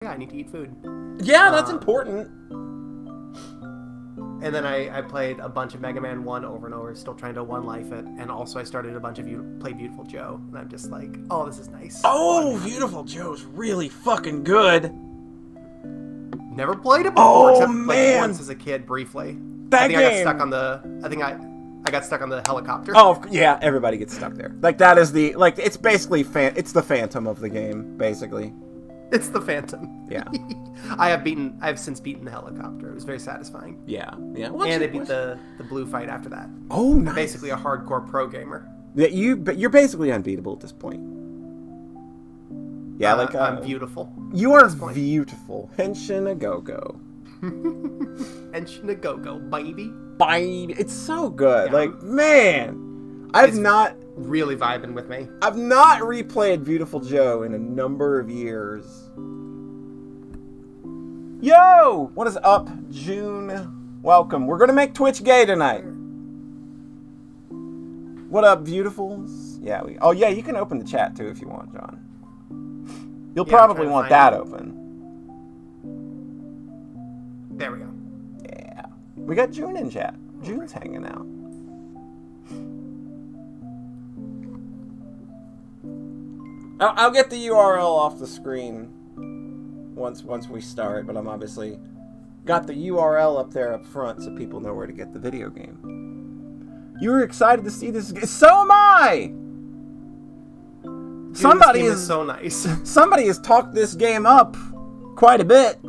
yeah, I need to eat food. Yeah, that's important. And then I played a bunch of Mega Man 1 over and over, still trying to one-life it. And also I started a bunch of Play Beautiful Joe. And I'm just like, oh, this is nice. Oh, Beautiful Joe's really fucking good. Never played it before, except man. like once as a kid, briefly. That I think game. I got stuck on the... I got stuck on the helicopter. Oh, yeah, everybody gets stuck there. Like, that is the... Like, it's basically... It's the Phantom of the game, basically. It's the Phantom. Yeah. I have since beaten the helicopter. It was very satisfying. Yeah. And I beat the blue fight after that. Oh, nice. Basically a hardcore pro gamer. Yeah, but you're basically unbeatable at this point. Yeah, I'm beautiful. You are beautiful. Henshin a go-go. Henshin a go-go, baby. Baby. It's so good. Yeah. Like, man. Really vibing with me. I've not replayed Beautiful Joe in a number of years. Yo! What is up, June? Welcome. We're gonna make Twitch gay tonight. What up, beautifuls? Yeah, oh yeah, you can open the chat too if you want, John. You'll probably want that open. There we go. Yeah. We got June in chat. June's hanging out. I'll get the URL off the screen once we start, but I'm obviously got the URL up there up front so people know where to get the video game. You were excited to see this game. So am I! Dude, somebody this game is so nice. Somebody has talked this game up quite a bit.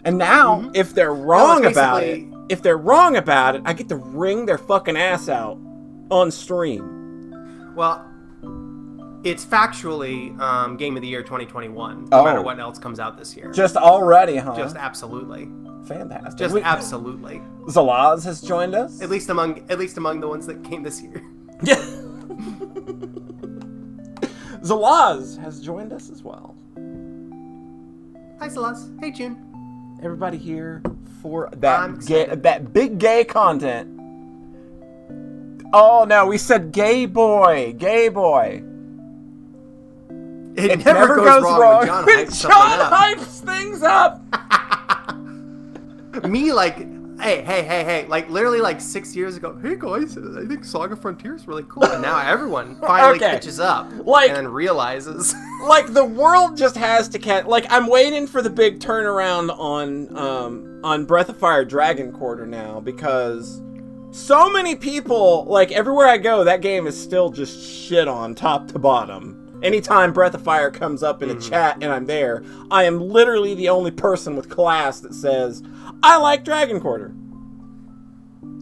And now, if they're wrong about it, I get to wring their fucking ass out on stream. Well, it's factually Game of the Year 2021, no matter what else comes out this year. Just already, huh? Just absolutely. Fantastic. Just absolutely. Zalaz has joined us? At least among the ones that came this year. Yeah. Zalaz has joined us as well. Hi, Zalaz. Hey, June. Everybody here for that big gay content. Oh no, we said gay boy. Gay boy. It never goes wrong when John hypes things up. Me, like, hey, like, literally, like, 6 years ago, hey, guys, I think Saga Frontier is really cool. And now everyone finally catches up and realizes. Like, the world just has to catch. Like, I'm waiting for the big turnaround on Breath of Fire Dragon Quarter now, because so many people, like, everywhere I go, that game is still just shit on top to bottom. Anytime Breath of Fire comes up in a chat and I'm there, I am literally the only person with class that says, I like Dragon Quarter.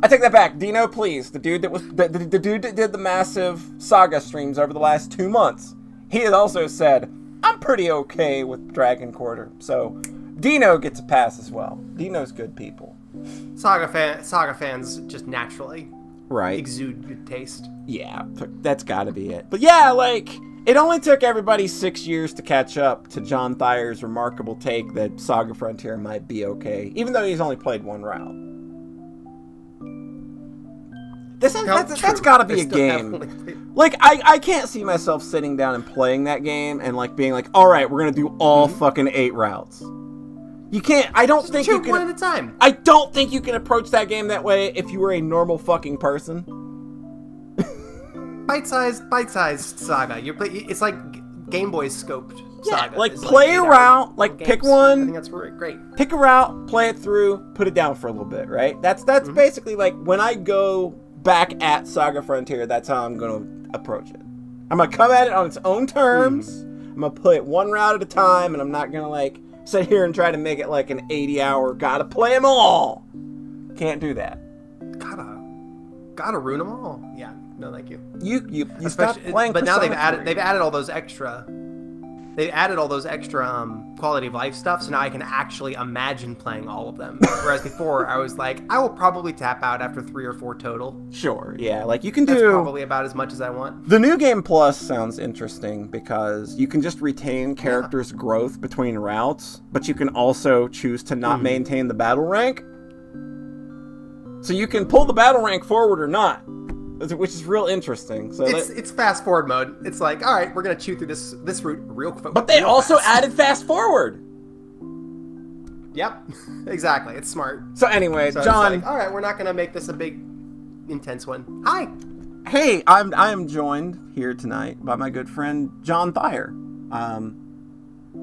I take that back. Dino, please. The dude that did the massive Saga streams over the last 2 months. He had also said, I'm pretty okay with Dragon Quarter. So, Dino gets a pass as well. Dino's good people. Saga fans just naturally exude good taste. Yeah, that's gotta be it. But yeah, like, it only took everybody 6 years to catch up to John Thayer's remarkable take that Saga Frontier might be okay, even though he's only played one route. That's gotta be a game. Like, I can't see myself sitting down and playing that game and, like, being like, alright, we're gonna do all fucking 8 routes. You can't, I don't think you can... one at a time. I don't think you can approach that game that way if you were a normal fucking person. Bite-sized Saga. It's like Game Boy scoped Saga. Yeah, like, play a route, like, pick one. I think that's great. Pick a route, play it through, put it down for a little bit, right? That's basically, like, when I go back at Saga Frontier, that's how I'm going to approach it. I'm going to come at it on its own terms. I'm going to play it one route at a time, and I'm not going to, like, sit here and try to make it like an 80-hour, gotta play them all. Can't do that. Gotta ruin them all. Yeah, no, thank you. You stopped playing. But now they've added all those extra. They added all those extra quality of life stuff, so now I can actually imagine playing all of them. Whereas before, I was like, I will probably tap out after 3 or 4 total. Sure, yeah, like you can That's probably about as much as I want. The New Game Plus sounds interesting because you can just retain characters' growth between routes, but you can also choose to not maintain the battle rank. So you can pull the battle rank forward or not. which is real interesting. So it's fast forward mode. It's like, all right, we're gonna chew through this route real quick. But they also fast. added fast forward. Yep, exactly. It's smart. So anyway, So John. it's like, all right, we're not gonna make this a big, intense one. Hi. Hey, I am joined here tonight by my good friend John Thayer.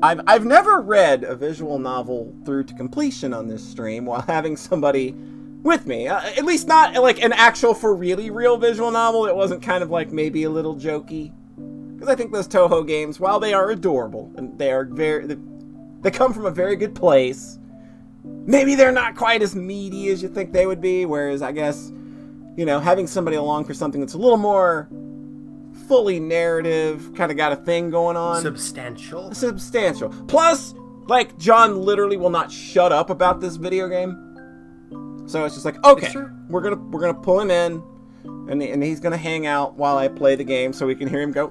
I've never read a visual novel through to completion on this stream while having somebody with me. At least not like an actual for really real visual novel. It wasn't kind of like maybe a little jokey. Because I think those Toho games, while they are adorable and they come from a very good place, maybe they're not quite as meaty as you think they would be. Whereas I guess, having somebody along for something that's a little more fully narrative, kind of got a thing going on. Substantial. Plus, like, John literally will not shut up about this video game. So it's just like, okay, we're gonna pull him in, and he's gonna hang out while I play the game, so we can hear him go,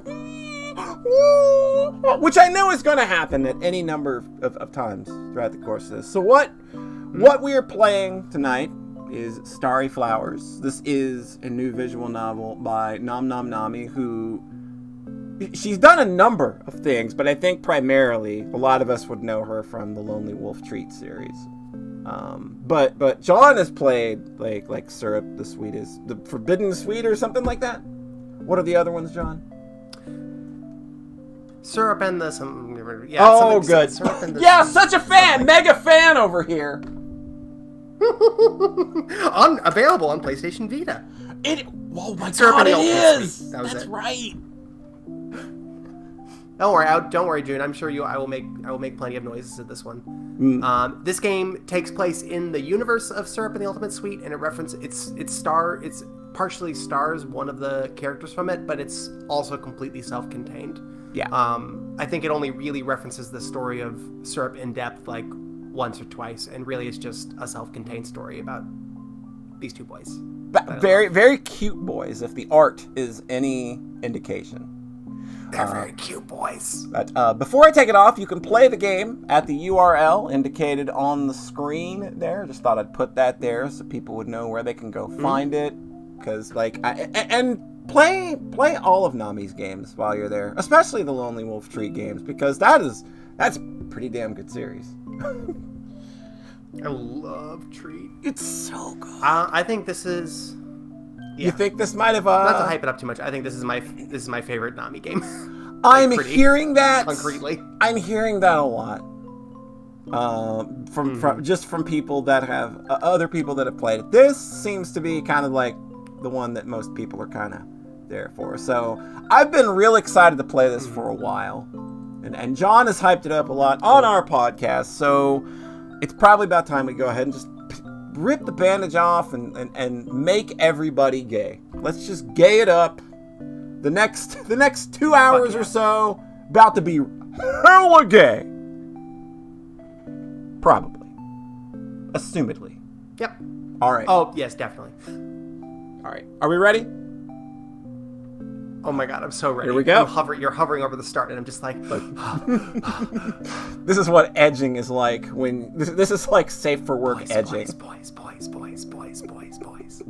which I know is gonna happen at any number of times throughout the course of this. So what we are playing tonight is Starry Flowers. This is a new visual novel by nomnomnami, who she's done a number of things, but I think primarily a lot of us would know her from the Lonely Wolf Treat series. But John has played like Syrup, the Sweetest, the Forbidden Sweet, or something like that. What are the other ones, John? Syrup and the some. Yeah. Oh, good. Syrup and the yeah, such a fan, mega fan over here. Available on PlayStation Vita. Oh my Syrup god, and it the Ultimate is. Suite. That was That's it. right. Don't worry, June. I'm sure I will make plenty of noises at this one. This game takes place in the universe of Syrup and the Ultimate Suite, and it partially stars one of the characters from it, but it's also completely self-contained. Yeah. I think it only really references the story of Syrup in depth like once or twice, and really it's just a self-contained story about these two boys. Very, very cute boys, if the art is any indication. They're very cute boys. But before I take it off, you can play the game at the URL indicated on the screen there. Just thought I'd put that there so people would know where they can go find it. Because, play all of Nami's games while you're there, especially the Lonely Wolf Treat games, because that's a pretty damn good series. I love Treat. It's so good. I think this is. Yeah. You think this might have not to hype it up too much. I think this is my favorite Nami game. I'm hearing that concretely. I'm hearing that a lot. From people that have other people that have played it. This seems to be kind of like the one that most people are kind of there for. So I've been real excited to play this for a while, and John has hyped it up a lot on our podcast. So it's probably about time we go ahead and just rip the bandage off and make everybody gay. Let's just gay it up. The next 2 hours or so, about to be hella gay. Probably. Assumedly. Yep. All right. Oh, yes, definitely. All right. Are we ready? Oh my god, I'm so ready. Here we go. You're hovering over the start, and I'm just like... This is what edging is like when... This is like safe for work edging. Boys.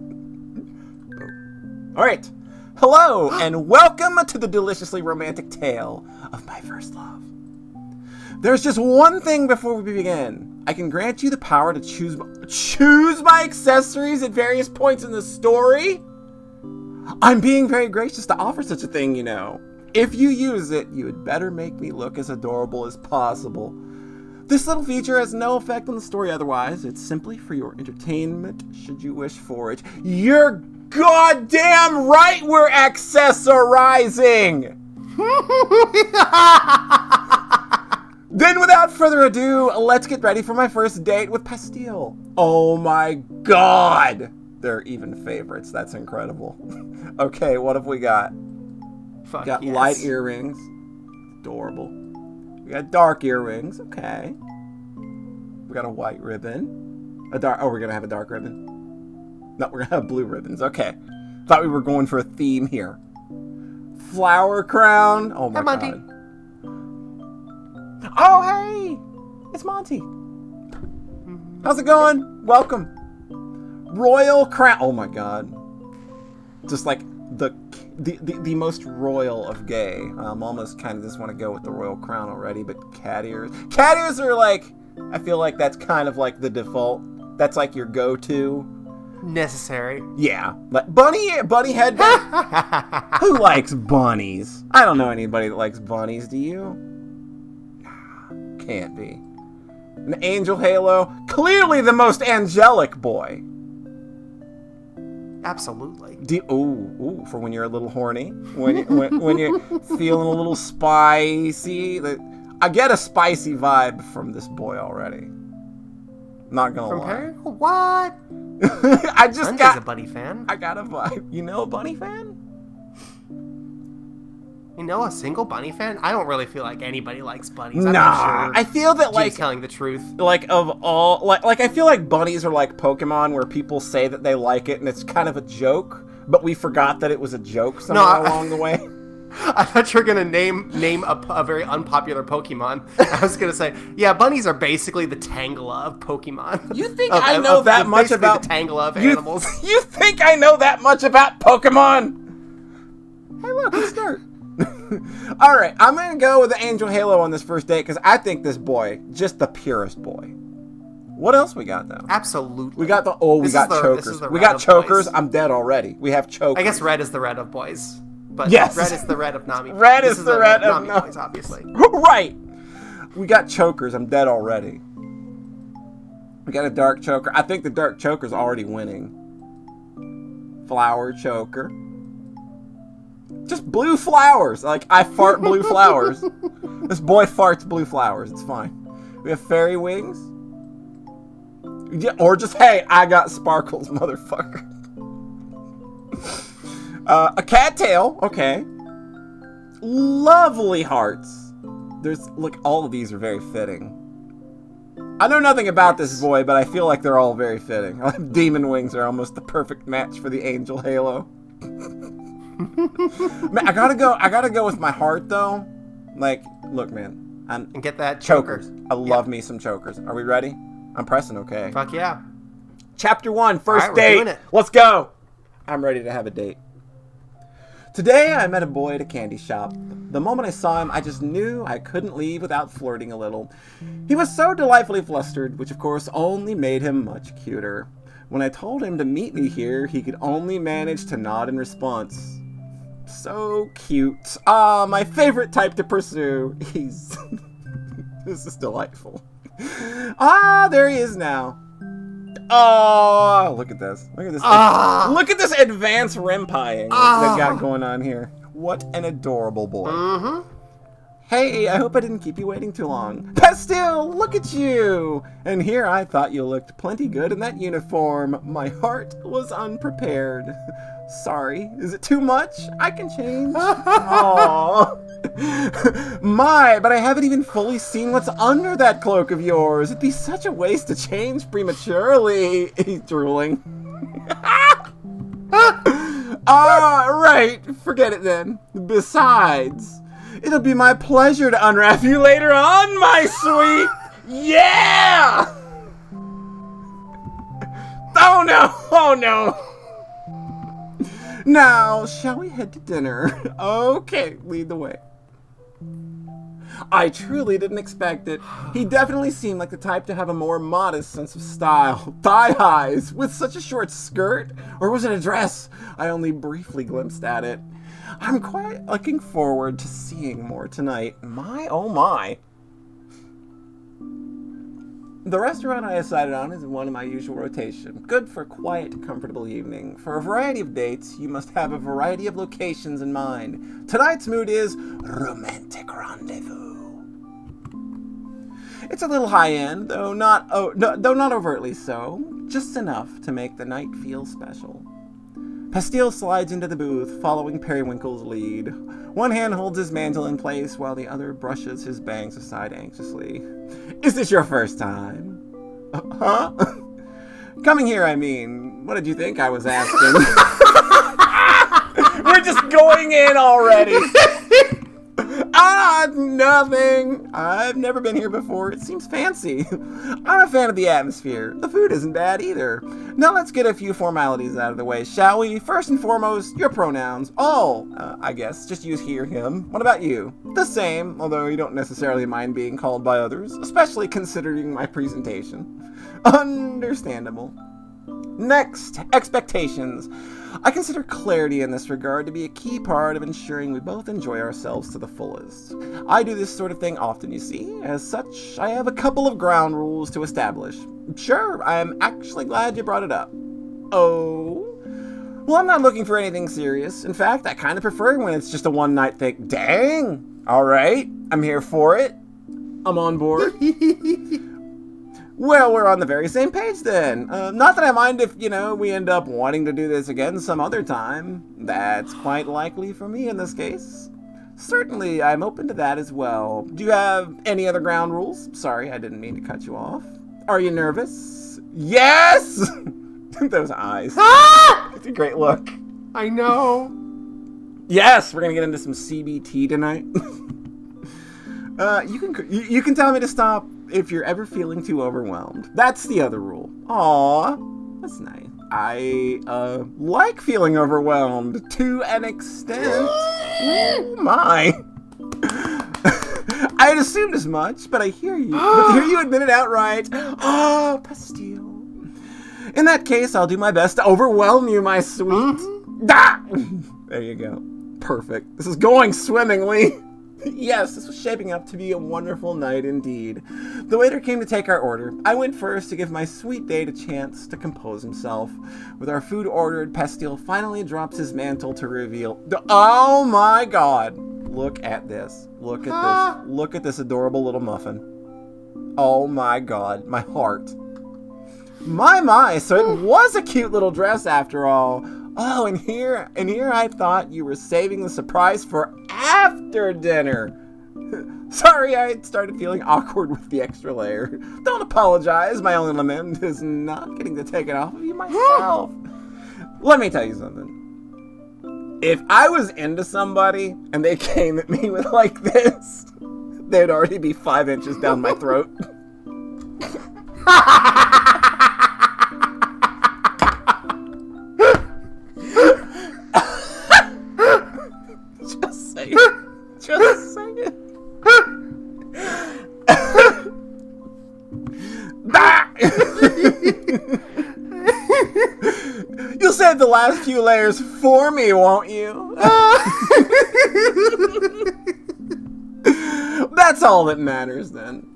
All right. Hello, and welcome to the deliciously romantic tale of my first love. There's just one thing before we begin. I can grant you the power to choose my accessories at various points in the story. I'm being very gracious to offer such a thing, you know. If you use it, you had better make me look as adorable as possible. This little feature has no effect on the story otherwise. It's simply for your entertainment, should you wish for it. You're goddamn right we're accessorizing! Then without further ado, let's get ready for my first date with Pastille. Oh my god! They're even favorites. That's incredible. Okay, what have we got? Fuck Got yes. light earrings. Adorable. We got dark earrings. Okay. We got a white ribbon. We're gonna have a dark ribbon. No, we're gonna have blue ribbons. Okay. Thought we were going for a theme here. Flower crown. Oh my Hi, Monty. god. Oh hey! It's Monty. How's it going? Welcome. Royal crown. Oh my god. Just like the most royal of gay. Almost kind of just want to go with the royal crown already, but cat ears. Cat ears are like, I feel like that's kind of like the default. That's like your go-to. Necessary. Yeah. Like bunny headband. Who likes bunnies? I don't know anybody that likes bunnies. Do you? Can't be. An angel halo. Clearly the most angelic boy. Absolutely. Ooh, for when you're a little horny, when you're feeling a little spicy. I get a spicy vibe from this boy already. Not gonna lie. From what? I just Sunday's a bunny fan. I got a vibe. You know a bunny fan? You know a single bunny fan? I don't really feel like anybody likes bunnies. I'm Nah, not sure. I feel that like telling the truth. Like of all like I feel like bunnies are like Pokemon, where people say that they like it and it's kind of a joke, but we forgot that it was a joke somewhere along the way. I thought you were gonna name a very unpopular Pokemon. I was gonna say, yeah, bunnies are basically the Tangela of Pokemon. You think I know that much about the Tangela of animals? You think I know that much about Pokemon? Hey, look, let's start. All right, I'm gonna go with the Angel Halo on this first date because I think this boy, just the purest boy. What else we got though? Absolutely. We got chokers. We got chokers. I'm dead already. We have chokers. I guess red is the red of boys. But yes. Red is the red of Nami. Red is the red of Nami boys, obviously. Right. We got chokers. I'm dead already. We got a dark choker. I think the dark choker's already winning. Flower choker. Just blue flowers. Like, I fart blue flowers. This boy farts blue flowers. It's fine. We have fairy wings. Yeah, or just, hey, I got sparkles, motherfucker. A cattail. Okay. Lovely hearts. Look, all of these are very fitting. I know nothing about this boy, but I feel like they're all very fitting. Demon wings are almost the perfect match for the angel halo. Man, I gotta go with my heart though. Like, look, man, and get that chokers. I love me some chokers. Are we ready? I'm pressing okay. Fuck yeah. Chapter 1, first right, date. we're doing it. Let's go. I'm ready to have a date. Today I met a boy at a candy shop. The moment I saw him, I just knew I couldn't leave without flirting a little. He was so delightfully flustered, which of course only made him much cuter. When I told him to meet me here, he could only manage to nod in response. So cute. Ah, my favorite type to pursue. He's... This is delightful. Ah, there he is now. Oh, look at this. Look at this. Look at this advanced rim-pieing they got going on here. What an adorable boy. Mm-hmm. Hey, I hope I didn't keep you waiting too long. Pastille, look at you! And here I thought you looked plenty good in that uniform. My heart was unprepared. Sorry, is it too much? I can change. Aww. My, but I haven't even fully seen what's under that cloak of yours. It'd be such a waste to change prematurely. He's drooling. Right. Forget it then. Besides, it'll be my pleasure to unwrap you later on, my sweet. Yeah! Oh no! Oh no! Now, shall we head to dinner? Okay, lead the way. I truly didn't expect it. He definitely seemed like the type to have a more modest sense of style. Thigh highs with such a short skirt? Or was it a dress? I only briefly glimpsed at it. I'm quite looking forward to seeing more tonight. My, oh my. The restaurant I decided on is one of my usual rotation. Good for a quiet, comfortable evening. For a variety of dates, you must have a variety of locations in mind. Tonight's mood is romantic rendezvous. It's a little high-end, though not overtly so. Just enough to make the night feel special. Pastille slides into the booth, following Periwinkle's lead. One hand holds his mantle in place, while the other brushes his bangs aside anxiously. Is this your first time? Huh? Coming here, I mean. What did you think I was asking? We're just going in already. Nothing. I've never been here before. It seems fancy. I'm a fan of the atmosphere. The food isn't bad either. Now let's get a few formalities out of the way, shall we? First and foremost, your pronouns. All, I guess. Just use he or him. What about you? The same, although you don't necessarily mind being called by others, especially considering my presentation. Understandable. Next, expectations. I consider clarity in this regard to be a key part of ensuring we both enjoy ourselves to the fullest. I do this sort of thing often, you see. As such, I have a couple of ground rules to establish. Sure, I'm actually glad you brought it up. Oh? Well, I'm not looking for anything serious. In fact, I kind of prefer when it's just a one-night thing. Dang! Alright, I'm here for it. I'm on board. Well, we're on the very same page then. Not that I mind if, we end up wanting to do this again some other time. That's quite likely for me in this case. Certainly, I'm open to that as well. Do you have any other ground rules? Sorry, I didn't mean to cut you off. Are you nervous? Yes! Those eyes. Ah! It's a great look. I know. Yes, we're gonna get into some CBT tonight. You can tell me to stop if you're ever feeling too overwhelmed. That's the other rule. Aw, that's nice. I like feeling overwhelmed to an extent. Oh my. I had assumed as much, but I hear you. But to hear you admit it outright. Ah, Pastille. In that case, I'll do my best to overwhelm you, my sweet. Ah! There you go. Perfect. This is going swimmingly. Yes, this was shaping up to be a wonderful night indeed. The waiter came to take our order. I went first to give my sweet date a chance to compose himself. With our food ordered, Pastille finally drops his mantle to reveal... Oh my god! Look at this. Look at this. Look at this adorable little muffin. Oh my god. My heart. My, so it was a cute little dress after all. Oh, and here I thought you were saving the surprise for after dinner. Sorry, I started feeling awkward with the extra layer. Don't apologize, my only lament is not getting to take it off of you myself. Let me tell you something. If I was into somebody and they came at me with like this, they'd already be 5 inches down my throat. Just say it. You'll save the last few layers for me, won't you? That's all that matters then.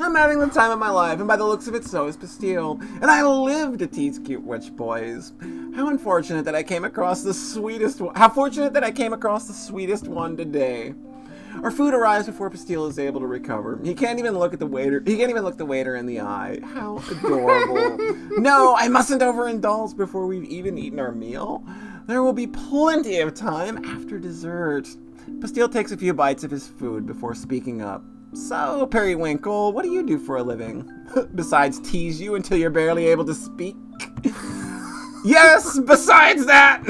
I'm having the time of my life, and by the looks of it, so is Pastille. And I live to tease cute witch boys. How unfortunate that I came across the sweetest one. How fortunate that I came across the sweetest one today. Our food arrives before Pastille is able to recover. He can't even look the waiter in the eye. How adorable. No, I mustn't overindulge before we've even eaten our meal. There will be plenty of time after dessert. Pastille takes a few bites of his food before speaking up. So, Periwinkle, what do you do for a living? Besides tease you until you're barely able to speak? Yes, besides that!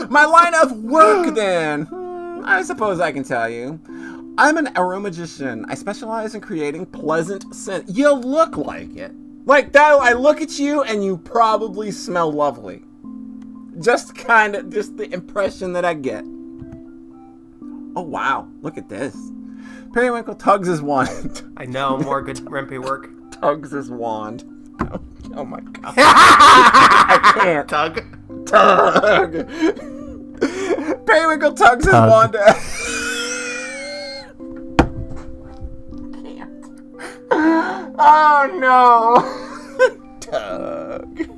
My line of work, then. I suppose I can tell you. I'm an aromagician. I specialize in creating pleasant scent. You look like it. Like that, I look at you and you probably smell lovely. Just the impression that I get. Oh, wow. Look at this. Periwinkle tugs his wand. I know, more good Rempe work. Tugs his wand. Oh my god. I can't. Tug. Periwinkle tugs his wand. I can't. Oh no. Tug.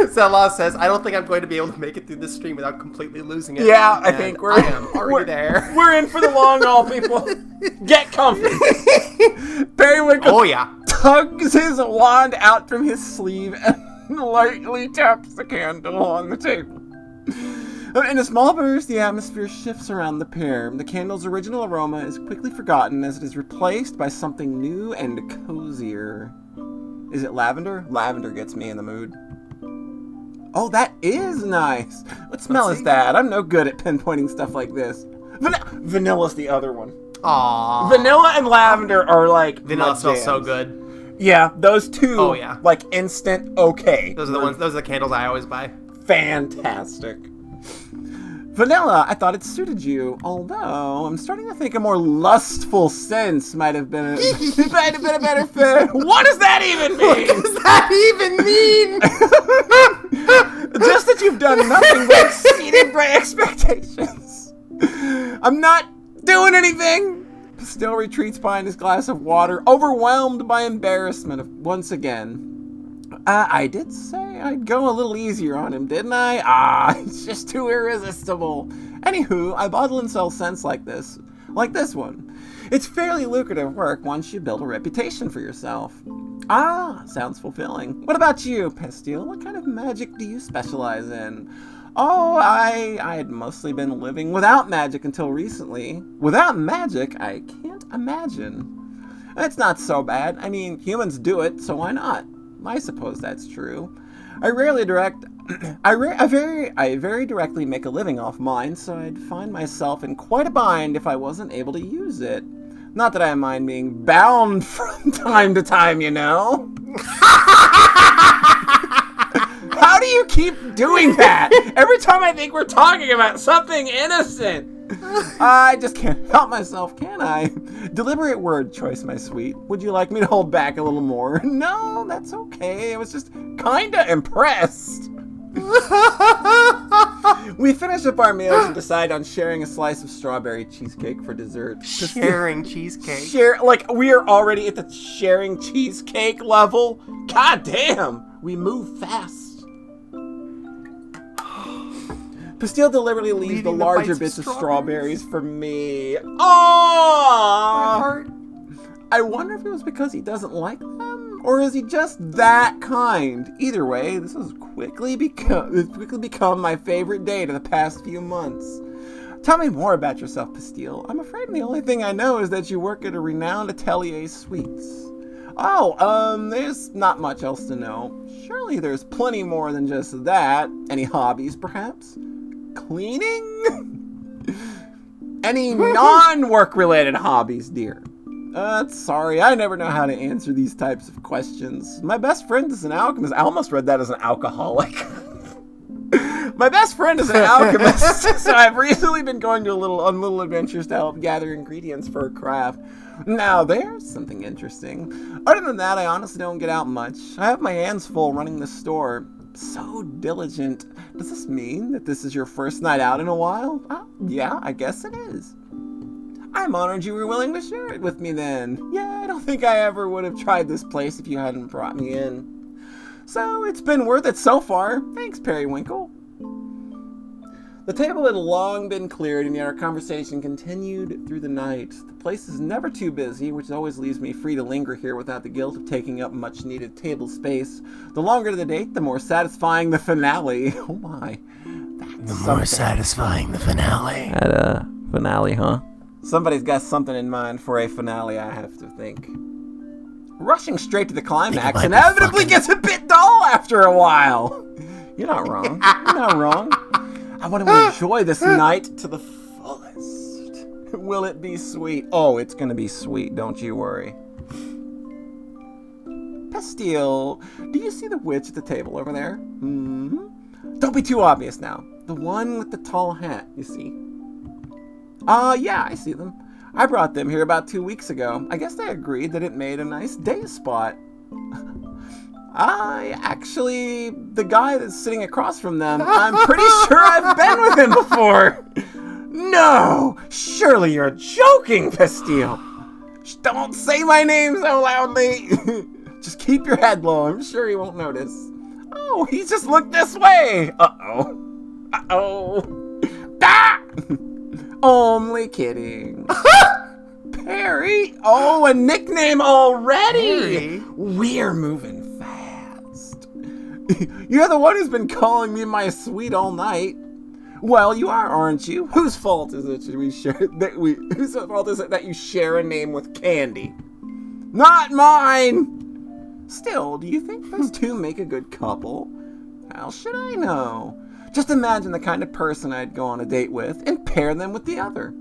Zella says, I don't think I'm going to be able to make it through this stream without completely losing it. Yeah, I think I am already there. We're in for the long haul, people. Get comfy. Periwinkle tugs his wand out from his sleeve and lightly taps the candle on the table. In a small burst, the atmosphere shifts around the pair. The candle's original aroma is quickly forgotten as it is replaced by something new and cozier. Is it lavender? Lavender gets me in the mood. Oh, that is nice. What smell is that? I'm no good at pinpointing stuff like this. Vanilla's the other one. Aww. Vanilla and lavender are like Vanilla smells so jams. good. Yeah, those two. Oh, yeah. Like instant okay. Those are the candles I always buy. Fantastic. Vanilla, I thought it suited you, although I'm starting to think a more lustful sense might have been a better fit. What does that even mean? What does that even mean? Just that you've done nothing but exceeded my expectations. I'm not doing anything. Still retreats behind his glass of water, overwhelmed by embarrassment once again. I did say I'd go a little easier on him, didn't I? It's just too irresistible. Anywho, I bottle and sell scents like this one. It's fairly lucrative work once you build a reputation for yourself. Sounds fulfilling. What about you, Pastille? What kind of magic do you specialize in? Oh, I had mostly been living without magic until recently. Without magic, I can't imagine. It's not so bad. I mean, humans do it, so why not? I suppose that's true. I very directly make a living off mine, so I'd find myself in quite a bind if I wasn't able to use it. Not that I mind being bound from time to time, you know? How do you keep doing that? Every time I think we're talking about something innocent. I just can't help myself, can I? Deliberate word choice, my sweet. Would you like me to hold back a little more? No, that's okay. I was just kinda impressed. We finish up our meals and decide on sharing a slice of strawberry cheesecake for dessert. Sharing cheesecake. We are already at the sharing cheesecake level. God damn, we move fast. Pastille deliberately leaves the larger bits of strawberries for me. Oh! I wonder if it was because he doesn't like them, or is he just that kind? Either way, this has quickly become my favorite date of the past few months. Tell me more about yourself, Pastille. I'm afraid the only thing I know is that you work at a renowned atelier sweets. There's not much else to know. Surely there's plenty more than just that. Any hobbies, perhaps? Cleaning? Any non-work related hobbies, dear? Sorry, I never know how to answer these types of questions. My best friend is an alchemist. I almost read that as an alcoholic. My best friend is an alchemist, so I've recently been going on little adventures to help gather ingredients for a craft. Now, there's something interesting. Other than that, I honestly don't get out much. I have my hands full running the store. So diligent. Does this mean that this is your first night out in a while? Yeah, I guess it is. I'm honored you were willing to share it with me then. Yeah, I don't think I ever would have tried this place if you hadn't brought me in. So it's been worth it so far. Thanks, Periwinkle. The table had long been cleared, and yet our conversation continued through the night. The place is never too busy, which always leaves me free to linger here without the guilt of taking up much-needed table space. The longer the date, the more satisfying the finale. Oh my. The more satisfying the finale. At a finale, huh? Somebody's got something in mind for a finale, I have to think. Rushing straight to the climax inevitably gets a bit dull after a while. You're not wrong. You're not wrong. I want to enjoy this night to the fullest. Will it be sweet? Oh, it's going to be sweet, don't you worry. Pastille, do you see the witch at the table over there? Mm-hmm. Don't be too obvious now. The one with the tall hat, you see. Yeah, I see them. I brought them here about 2 weeks ago. I guess they agreed that it made a nice day spot. The guy that's sitting across from them, I'm pretty sure I've been with him before. No, surely you're joking, Pastille. Don't say my name so loudly. Just keep your head low. I'm sure he won't notice. Oh, he just looked this way. Uh-oh. Uh-oh. Ah! Only kidding. Perry? Oh, a nickname already. Perry? We're moving fast. You're the one who's been calling me my sweet all night. Well, you are, aren't you? Whose fault is it whose fault is it that you share a name with Candy? Not mine. Still, do you think those two make a good couple? How should I know? Just imagine the kind of person I'd go on a date with and pair them with the other.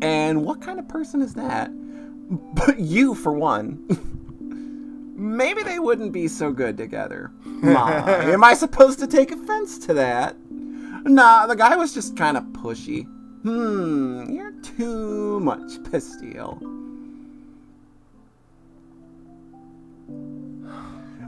And what kind of person is that? But you, for one. Maybe they wouldn't be so good together. My, am I supposed to take offense to that? Nah, the guy was just kind of pushy. You're too much, Pastille.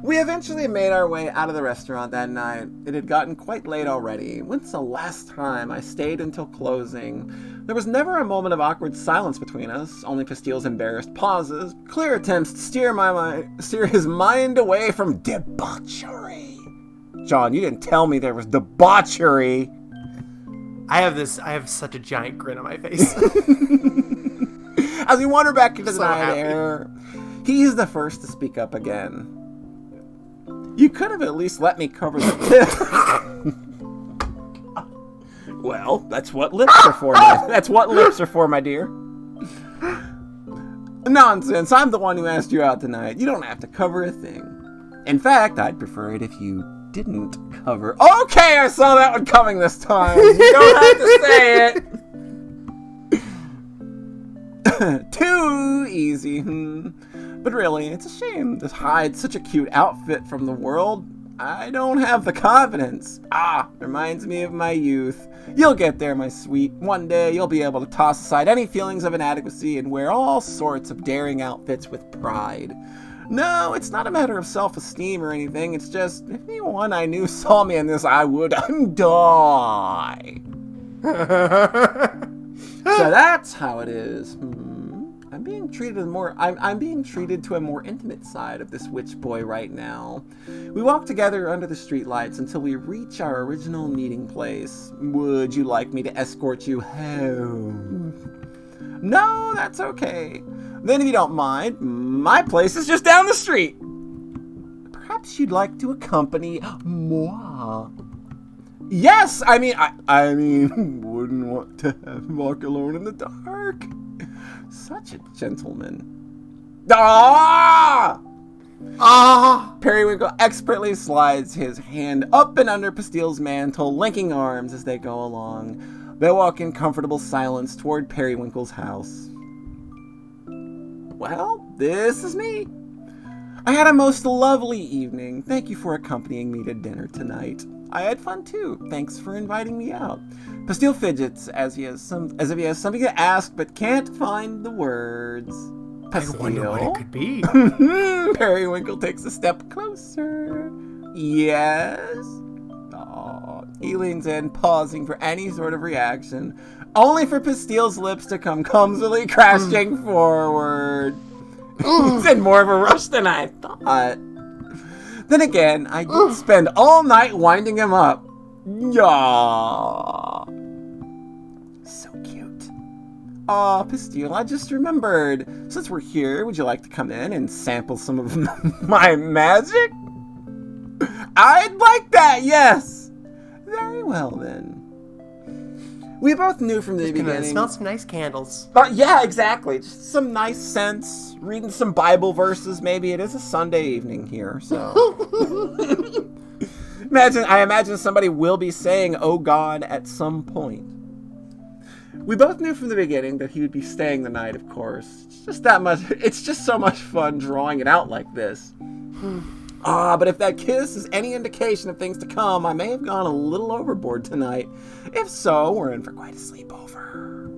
We eventually made our way out of the restaurant that night. It had gotten quite late already. When's the last time I stayed until closing? There was never a moment of awkward silence between us, only Pastille's embarrassed pauses, clear attempts to steer his mind away from debauchery. John, you didn't tell me there was debauchery. I have such a giant grin on my face. As we wander back into the So night happy. air, he's the first to speak up again. You could have at least let me cover the tip. Well, that's what lips are for, That's what lips are for, my dear. Nonsense, I'm the one who asked you out tonight. You don't have to cover a thing. In fact, I'd prefer it if you didn't cover... Okay, I saw that one coming this time. You don't have to say it. Too easy. But really, it's a shame to hide such a cute outfit from the world. I don't have the confidence. Reminds me of my youth. You'll get there, my sweet. One day, you'll be able to toss aside any feelings of inadequacy and wear all sorts of daring outfits with pride. No, it's not a matter of self-esteem or anything. It's just, if anyone I knew saw me in this, I would die. So that's how it is. I'm being treated I'm being treated to a more intimate side of this witch boy right now. We walk together under the streetlights until we reach our original meeting place. Would you like me to escort you home? No, that's okay. Then if you don't mind, my place is just down the street. Perhaps you'd like to accompany moi. Yes, I mean, wouldn't want to walk alone in the dark. Such a gentleman. Periwinkle expertly slides his hand up and under Pastille's mantle, linking arms as they go along. They walk in comfortable silence toward Periwinkle's house. Well, this is me. I had a most lovely evening. Thank you for accompanying me to dinner tonight. I had fun too. Thanks for inviting me out. Pastille fidgets as if he has something to ask but can't find the words. Pastille? I wonder what it could be. Periwinkle takes a step closer. Yes? He leans in, pausing for any sort of reaction, only for Pastille's lips to come clumsily crashing forward. He's in more of a rush than I thought. Then again, I did spend all night winding him up. Yeah. So cute. Aw, Pastille, I just remembered. Since we're here, would you like to come in and sample some of my magic? I'd like that, yes. Very well, then. We both knew from the beginning. Smell some nice candles. Yeah, exactly. Just some nice scents. Reading some Bible verses. Maybe it is a Sunday evening here, so. I imagine somebody will be saying, "Oh God," at some point. We both knew from the beginning that he would be staying the night, of course. It's just so much fun drawing it out like this. But if that kiss is any indication of things to come, I may have gone a little overboard tonight. If so, we're in for quite a sleepover.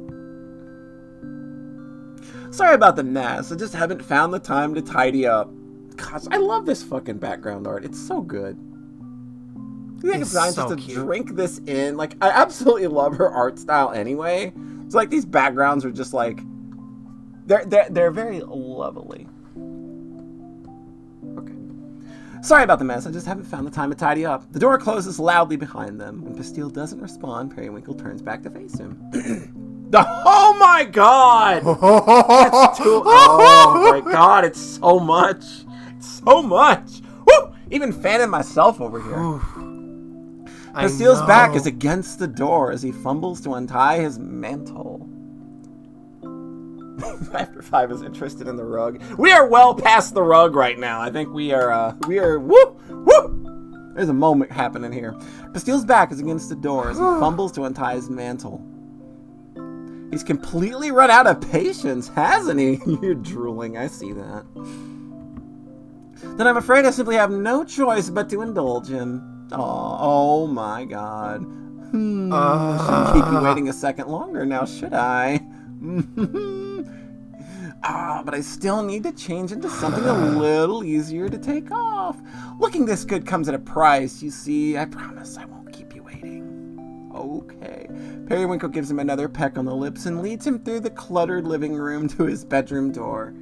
Sorry about the mess. I just haven't found the time to tidy up. Gosh, I love this fucking background art. It's so good. You think it's nice so just to cute. drink this in? Like, I absolutely love her art style anyway. It's like these backgrounds are just like, they're very lovely. Sorry about the mess, I just haven't found the time to tidy up. The door closes loudly behind them. When Pastille doesn't respond, Periwinkle turns back to face him. Oh my god! That's too... Oh my god, it's so much. It's so much. Woo! Even fanning myself over here. Pastille's back is against the door as he fumbles to untie his mantle. After 5 is interested in the rug. We are well past the rug right now. I think we are, whoop! There's a moment happening here. Pastille's back is against the door as he fumbles to untie his mantle. He's completely run out of patience, hasn't he? You're drooling, I see that. Then I'm afraid I simply have no choice but to indulge him. Oh my god. I shouldn't keep you waiting a second longer now, should I? But I still need to change into something a little easier to take off. Looking this good comes at a price, you see. I promise I won't keep you waiting. Okay. Periwinkle gives him another peck on the lips and leads him through the cluttered living room to his bedroom door.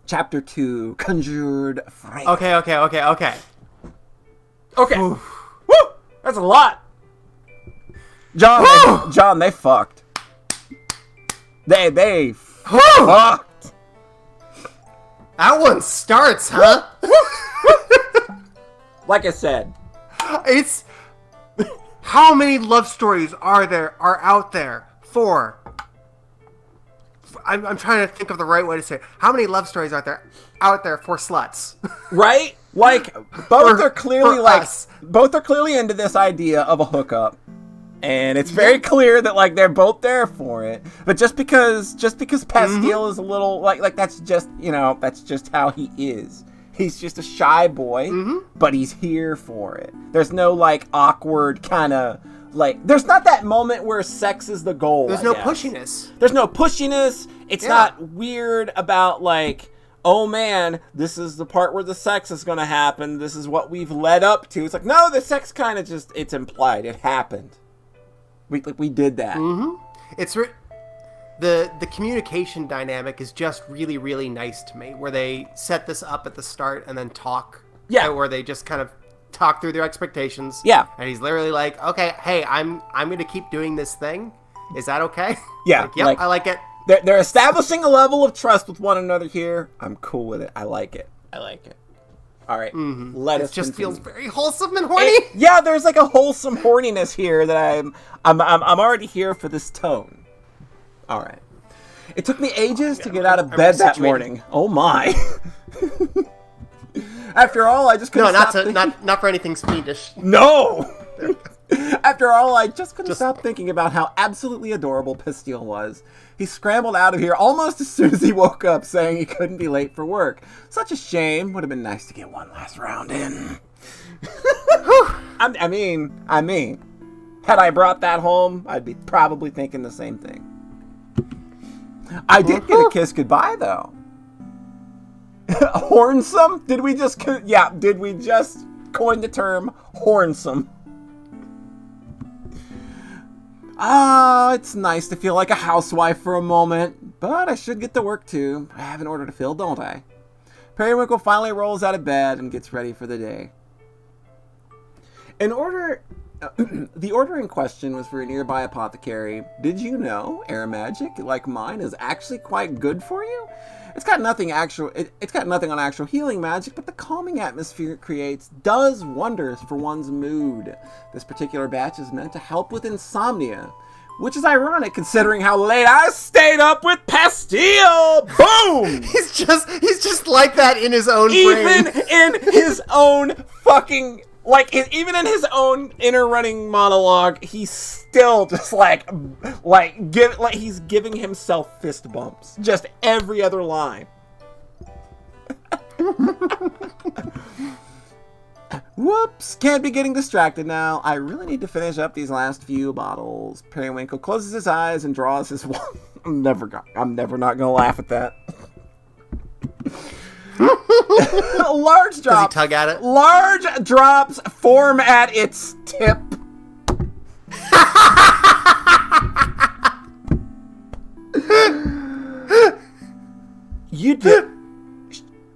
Chapter 2, Conjured Frank. Okay. Okay. Woo! That's a lot. John, they fucked. They fucked. That one starts, huh? Like I said, It's... How many love stories are out there for... I'm trying to think of the right way to say it. How many love stories are there out there for sluts? right? Like both are clearly us. both are clearly into this idea of a hookup, and it's very clear that like they're both there for it. But just because Pastille is a little like that's just that's just how he is. He's just a shy boy, but he's here for it. There's no like awkward kind of. Like, there's not that moment where sex is the goal. There's no pushiness. There's no pushiness. It's not weird about, like, oh, man, this is the part where the sex is going to happen. This is what we've led up to. It's like, no, the sex kind of just, it's implied. It happened. We did that. It's... The communication dynamic is just really, really nice to me, where they set this up at the start and then talk. Yeah. Where they just kind of talk through their expectations. Yeah. And he's literally like, okay, hey, I'm going to keep doing this thing. Is that okay? Yeah. Like, yep, I like it. They're establishing a level of trust with one another here. I'm cool with it. I like it. All right. Let us just continue. feels very wholesome and horny. Yeah, there's like a wholesome horniness here that I'm already here for this tone. All right. It took me ages to get out of bed that morning. Oh my. After all, I just couldn't not for anything Swedish. No! After all, I just couldn't stop thinking about how absolutely adorable Pastille was. He scrambled out of here almost as soon as he woke up, saying he couldn't be late for work. Such a shame. Would have been nice to get one last round in. I mean, had I brought that home, I'd be probably thinking the same thing. I did get a kiss goodbye, though. Hornsome? Did we just coin the term hornsome? It's nice to feel like a housewife for a moment, but I should get to work too. I have an order to fill, don't I? Periwinkle finally rolls out of bed and gets ready for the day. The order in question was for a nearby apothecary. Did you know air magic, like mine, is actually quite good for you? It's got nothing on actual healing magic, but the calming atmosphere it creates does wonders for one's mood. This particular batch is meant to help with insomnia, which is ironic considering how late I stayed up with Pastille. Boom! He's just like that in his own brain. In his own fucking. Even in his own inner running monologue, he's still just he's giving himself fist bumps. Just every other line. Whoops, can't be getting distracted now. I really need to finish up these last few bottles. Periwinkle closes his eyes and draws his I'm never not gonna laugh at that. Large drops. Does he tug at it? Large drops form at its tip. You did,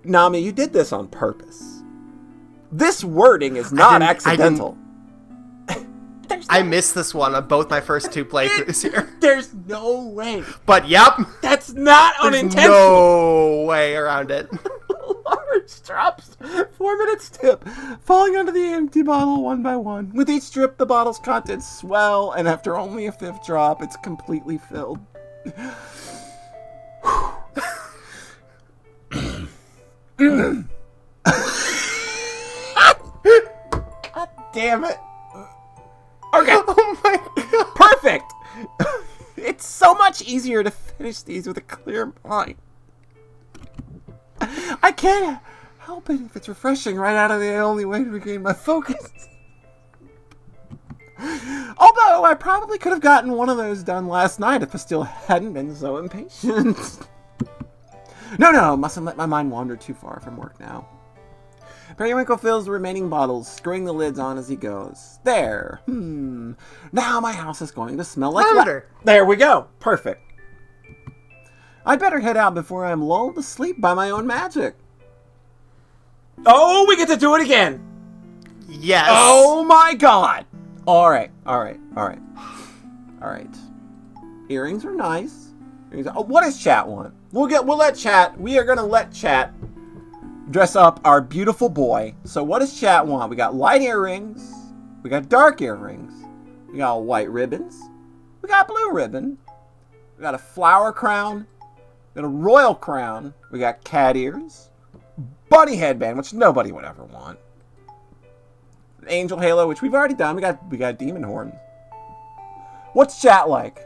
Nami. You did this on purpose. This wording is not accidental. I missed this one on both my first two playthroughs here. There's no way. But yep, that's not unintentional. No way around it. Large drops form at its tip, falling onto the empty bottle one by one. With each drip, the bottle's contents swell, and after only a fifth drop, it's completely filled. God damn it. Okay. Oh my god. easier to finish these with a clear mind. I can't help it if it's refreshing right out of the only way to regain my focus. Although I probably could have gotten one of those done last night if I still hadn't been so impatient. No, mustn't let my mind wander too far from work now. Periwinkle fills the remaining bottles, screwing the lids on as he goes. There. Now my house is going to smell like lavender. There we go. Perfect. I'd better head out before I'm lulled to sleep by my own magic. Oh, we get to do it again. Yes. Oh my god. All right. Earrings are nice. What does chat want? We are gonna let chat dress up our beautiful boy. So what does chat want? We got light earrings. We got dark earrings. We got white ribbons. We got blue ribbon. We got a flower crown. We got a royal crown. We got cat ears. Bunny headband, which nobody would ever want. Angel halo, which we've already done. We got demon horn. What's chat like?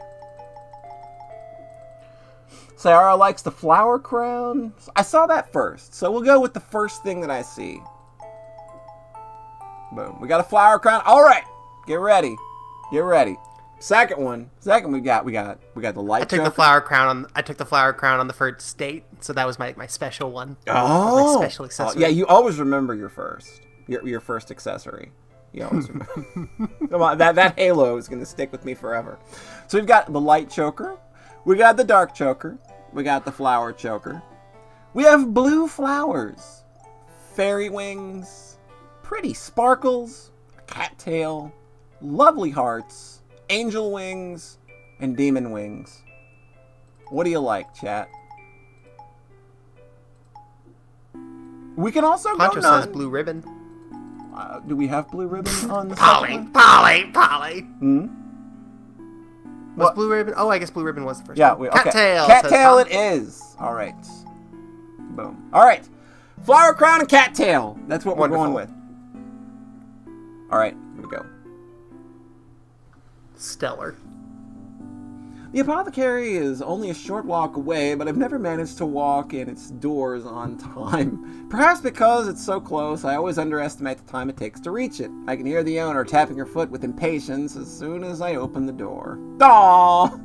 Sarah likes the flower crown. I saw that first, so we'll go with the first thing that I see. Boom. We got a flower crown. All right, get ready. Second we got the light. I took the flower crown on the first date, so that was my special one. Oh, my special accessory. Yeah, you always remember your first accessory. You always remember. Come on, that halo is gonna stick with me forever. So we've got the light choker. We got the dark choker. We got the flower choker. We have blue flowers, fairy wings, pretty sparkles, cattail, lovely hearts, angel wings, and demon wings. What do you like, chat? We can also Poncho go none. says blue ribbon. Do we have blue ribbon on the Polly. Was What? blue ribbon? Oh, I guess blue ribbon was the first Yeah, one. okay. Cattail. Cattail it is. All right. Boom. All right. Flower crown and cattail. That's what we're going with. All right. Here we go. Stellar. The apothecary is only a short walk away, but I've never managed to walk in its doors on time. Perhaps because it's so close, I always underestimate the time it takes to reach it. I can hear the owner tapping her foot with impatience as soon as I open the door. Aww!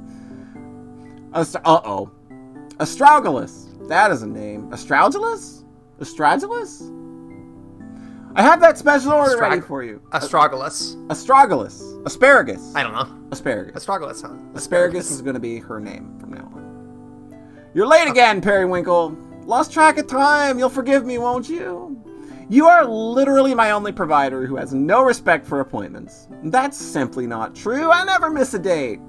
Uh-oh. Astragalus. That is a name. Astragalus? Astragalus? I have that special order ready for you. Astragalus. Astragalus. Asparagus. I don't know. Asparagus. Astragalus, huh? Asparagus is going to be her name from now on. You're late again, Periwinkle. Lost track of time. You'll forgive me, won't you? You are literally my only provider who has no respect for appointments. That's simply not true. I never miss a date.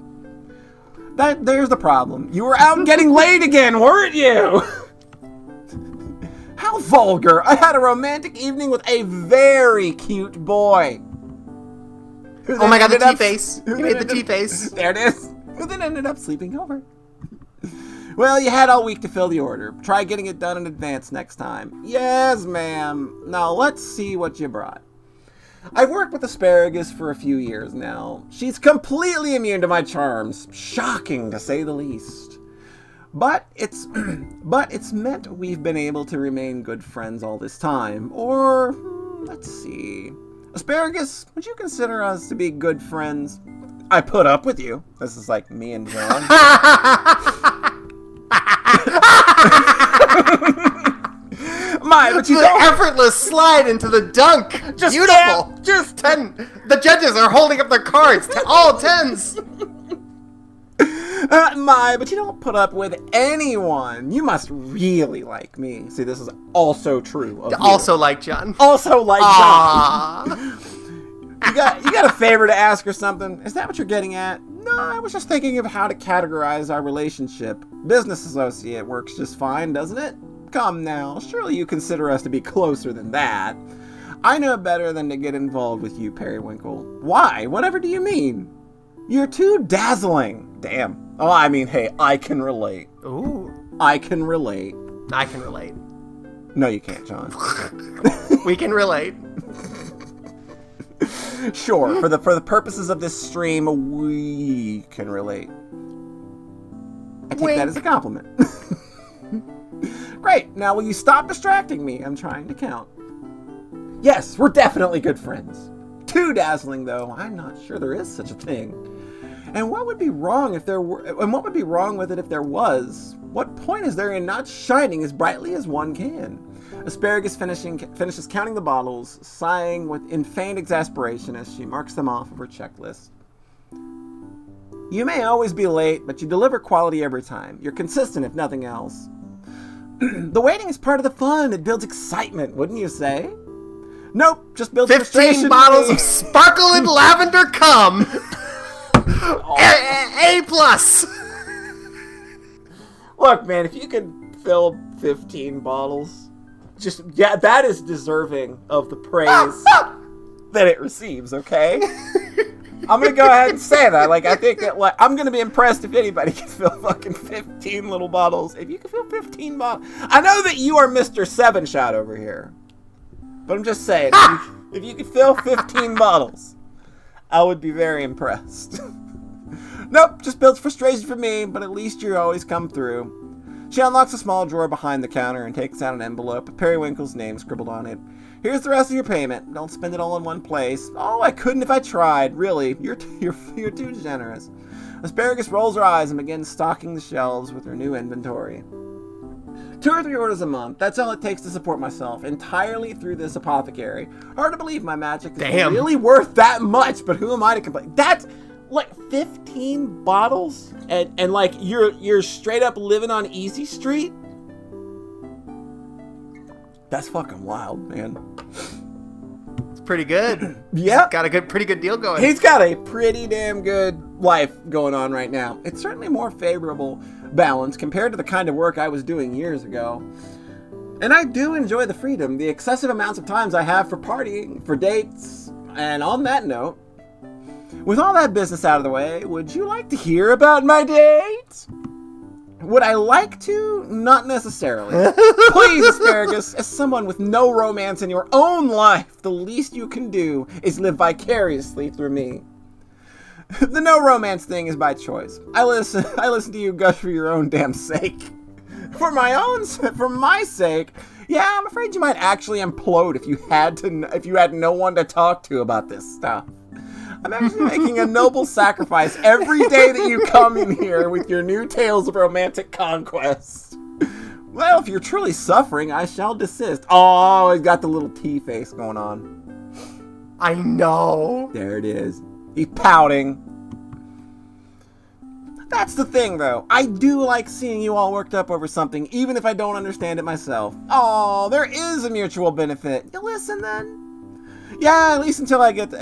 There's the problem. You were out getting laid again, weren't you? How vulgar. I had a romantic evening with a very cute boy. Oh my god, the T-face. You made the T-face. There it is. Who then ended up sleeping over. Well, you had all week to fill the order. Try getting it done in advance next time. Yes, ma'am. Now, let's see what you brought. I've worked with Asparagus for a few years now. She's completely immune to my charms. Shocking, to say the least. But it's meant we've been able to remain good friends all this time. Or, let's see. Asparagus, would you consider us to be good friends? I put up with you. This is like me and John. But you the effortless slide into the dunk. Just beautiful. Just 10. The judges are holding up their cards. All 10s. But you don't put up with anyone. You must really like me. See, this is also true of also you. Like John. Also like Aww. John. You got a favor to ask or something? Is that what you're getting at? No, I was just thinking of how to categorize our relationship. Business associate works just fine, doesn't it? Come now, surely you consider us to be closer than that. I know better than to get involved with you, Periwinkle. Why? Whatever do you mean? You're too dazzling. Damn. Oh, I mean, hey, I can relate. Ooh. I can relate. I can relate. No, you can't, John. We can relate. Sure, for the purposes of this stream, we can relate. take Wink. that as a compliment. Great. Now will you stop distracting me? I'm trying to count. Yes, we're definitely good friends. Too dazzling, though. I'm not sure there is such a thing. And what would be wrong if there were? And what would be wrong with it if there was? What point is there in not shining as brightly as one can? Asparagus finishes counting the bottles, sighing in feigned exasperation as she marks them off of her checklist. You may always be late, but you deliver quality every time. You're consistent, if nothing else. The waiting is part of the fun. It builds excitement, wouldn't you say? Nope, just builds 15 bottles of sparkling lavender cum. A plus. Look, man, if you could fill 15 bottles, that is deserving of the praise that it receives, okay? I'm gonna go ahead and say that. Like, I think that, I'm gonna be impressed if anybody can fill fucking 15 little bottles. If you can fill 15 bottles, I know that you are Mr. Seven Shot over here, but I'm just saying, if you could fill 15 bottles, I would be very impressed. Nope, just builds frustration for me, but at least you always come through. She unlocks a small drawer behind the counter and takes out an envelope with Periwinkle's name scribbled on it. Here's the rest of your payment. Don't spend it all in one place. Oh, I couldn't if I tried. Really, you're too generous. Asparagus rolls her eyes and begins stocking the shelves with her new inventory. 2 or 3 orders a month. That's all it takes to support myself entirely through this apothecary. Hard to believe my magic is really worth that much, but who am I to complain? That's like 15 bottles, and like you're straight up living on Easy Street. That's fucking wild, man. It's pretty good. Yeah, got a pretty good deal going. He's got a pretty damn good life going on right now. It's certainly more favorable balance compared to the kind of work I was doing years ago. And I do enjoy the freedom, the excessive amounts of times I have for partying, for dates. And on that note, with all that business out of the way, would you like to hear about my date? Would I like to? Not necessarily. Please, Asparagus, as someone with no romance in your own life, the least you can do is live vicariously through me. The no romance thing is by choice. I listen to you gush for your own damn sake. For my sake, yeah, I'm afraid you might actually implode if you had no one to talk to about this stuff. I'm actually making a noble sacrifice every day that you come in here with your new tales of romantic conquest. Well, if you're truly suffering, I shall desist. Oh, he's got the little T face going on. I know. There it is. He's pouting. That's the thing, though. I do like seeing you all worked up over something, even if I don't understand it myself. Oh, there is a mutual benefit. You listen, then? Yeah, at least until I get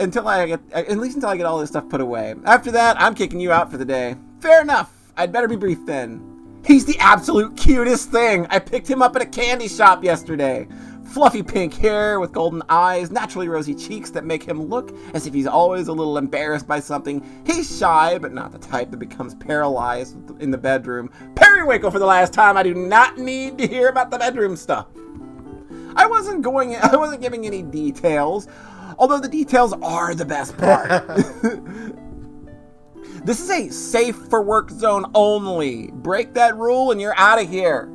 all this stuff put away. After that, I'm kicking you out for the day. Fair enough. I'd better be brief then. He's the absolute cutest thing. I picked him up at a candy shop yesterday. Fluffy pink hair with golden eyes, naturally rosy cheeks that make him look as if he's always a little embarrassed by something. He's shy, but not the type that becomes paralyzed in the bedroom. Periwinkle for the last time. I do not need to hear about the bedroom stuff. I wasn't giving any details, although the details are the best part. This is a safe for work zone only. Break that rule and you're out of here.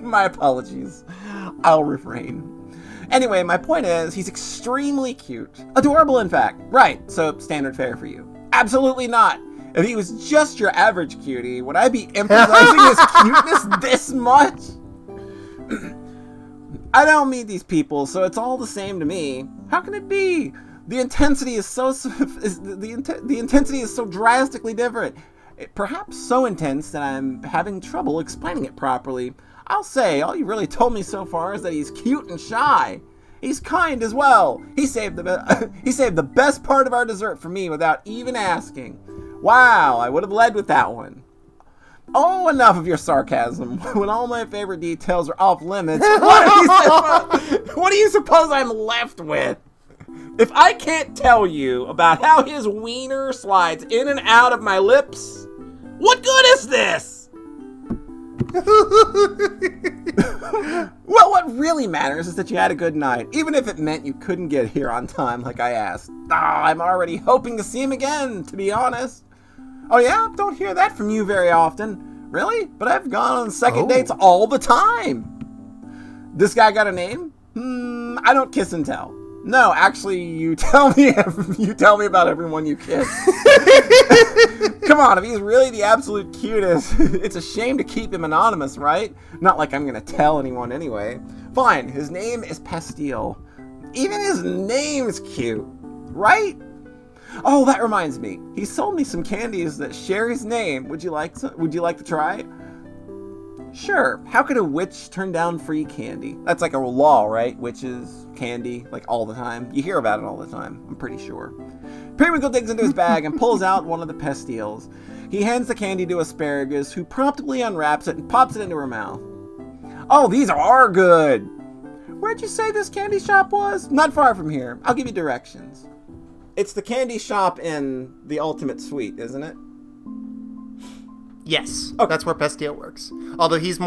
My apologies. I'll refrain. Anyway, my point is, he's extremely cute. Adorable, in fact. Right, so standard fare for you. Absolutely not. If he was just your average cutie, would I be emphasizing his cuteness this much? I don't meet these people, so it's all the same to me. How can it be? The intensity is so drastically different. Perhaps so intense that I'm having trouble explaining it properly. I'll say, all you really told me so far is that he's cute and shy. He's kind as well. He saved the best part of our dessert for me without even asking. Wow, I would have led with that one. Oh, enough of your sarcasm. When all my favorite details are off limits, what do you suppose I'm left with? If I can't tell you about how his wiener slides in and out of my lips, what good is this? Well, what really matters is that you had a good night, even if it meant you couldn't get here on time like I asked. I'm already hoping to see him again, to be honest. Oh yeah? Don't hear that from you very often. Really? But I've gone on second dates all the time. This guy got a name? I don't kiss and tell. No, actually, you tell me about everyone you kiss. Come on, if he's really the absolute cutest, it's a shame to keep him anonymous, right? Not like I'm gonna tell anyone anyway. Fine, his name is Pastille. Even his name's cute, right? Oh, that reminds me. He sold me some candies that share his name. Would you like to try? Sure. How could a witch turn down free candy? That's like a law, right? Witches, candy, like all the time. You hear about it all the time, I'm pretty sure. Periwinkle digs into his bag and pulls out one of the pastilles. He hands the candy to Asparagus, who promptly unwraps it and pops it into her mouth. Oh, these are good! Where'd you say this candy shop was? Not far from here. I'll give you directions. It's the candy shop in The Ultimate Sweet, isn't it? Yes. Okay. That's where Pastille works. Although has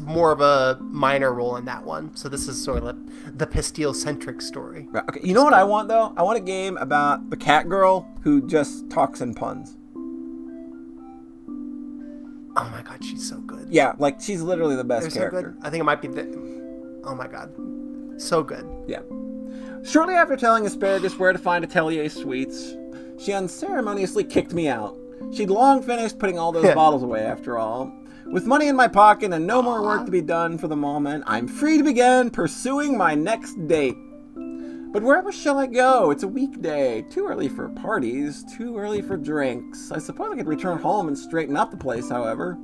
more of a minor role in that one. So this is sort of the Pastille-centric story. Right. Okay. You know what I want, though? I want a game about the cat girl who just talks in puns. Oh my god, she's so good. Yeah, like, she's literally the best character. So good. I think it might be oh my god. So good. Yeah. Shortly after telling Asparagus where to find Atelier Sweets, she unceremoniously kicked me out. She'd long finished putting all those bottles away, after all. With money in my pocket and no more work to be done for the moment, I'm free to begin pursuing my next date. But wherever shall I go? It's a weekday. Too early for parties, too early for drinks. I suppose I could return home and straighten up the place, however.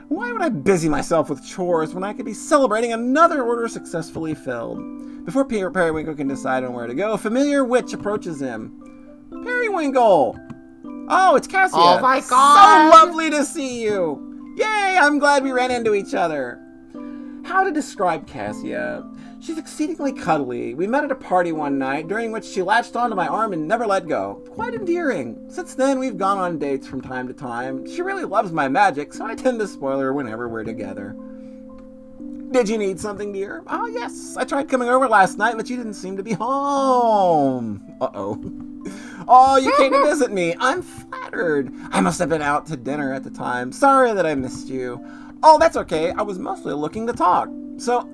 Why would I busy myself with chores when I could be celebrating another order successfully filled? Before Periwinkle can decide on where to go, a familiar witch approaches him. Periwinkle! Oh, it's Cassia. Oh my god! So lovely to see you! Yay, I'm glad we ran into each other. How to describe Cassia? She's exceedingly cuddly. We met at a party one night, during which she latched onto my arm and never let go. Quite endearing. Since then, we've gone on dates from time to time. She really loves my magic, so I tend to spoil her whenever we're together. Did you need something, dear? Oh, yes. I tried coming over last night, but you didn't seem to be home. Uh-oh. Oh, you came to visit me. I'm flattered. I must have been out to dinner at the time. Sorry that I missed you. Oh, that's okay. I was mostly looking to talk. So,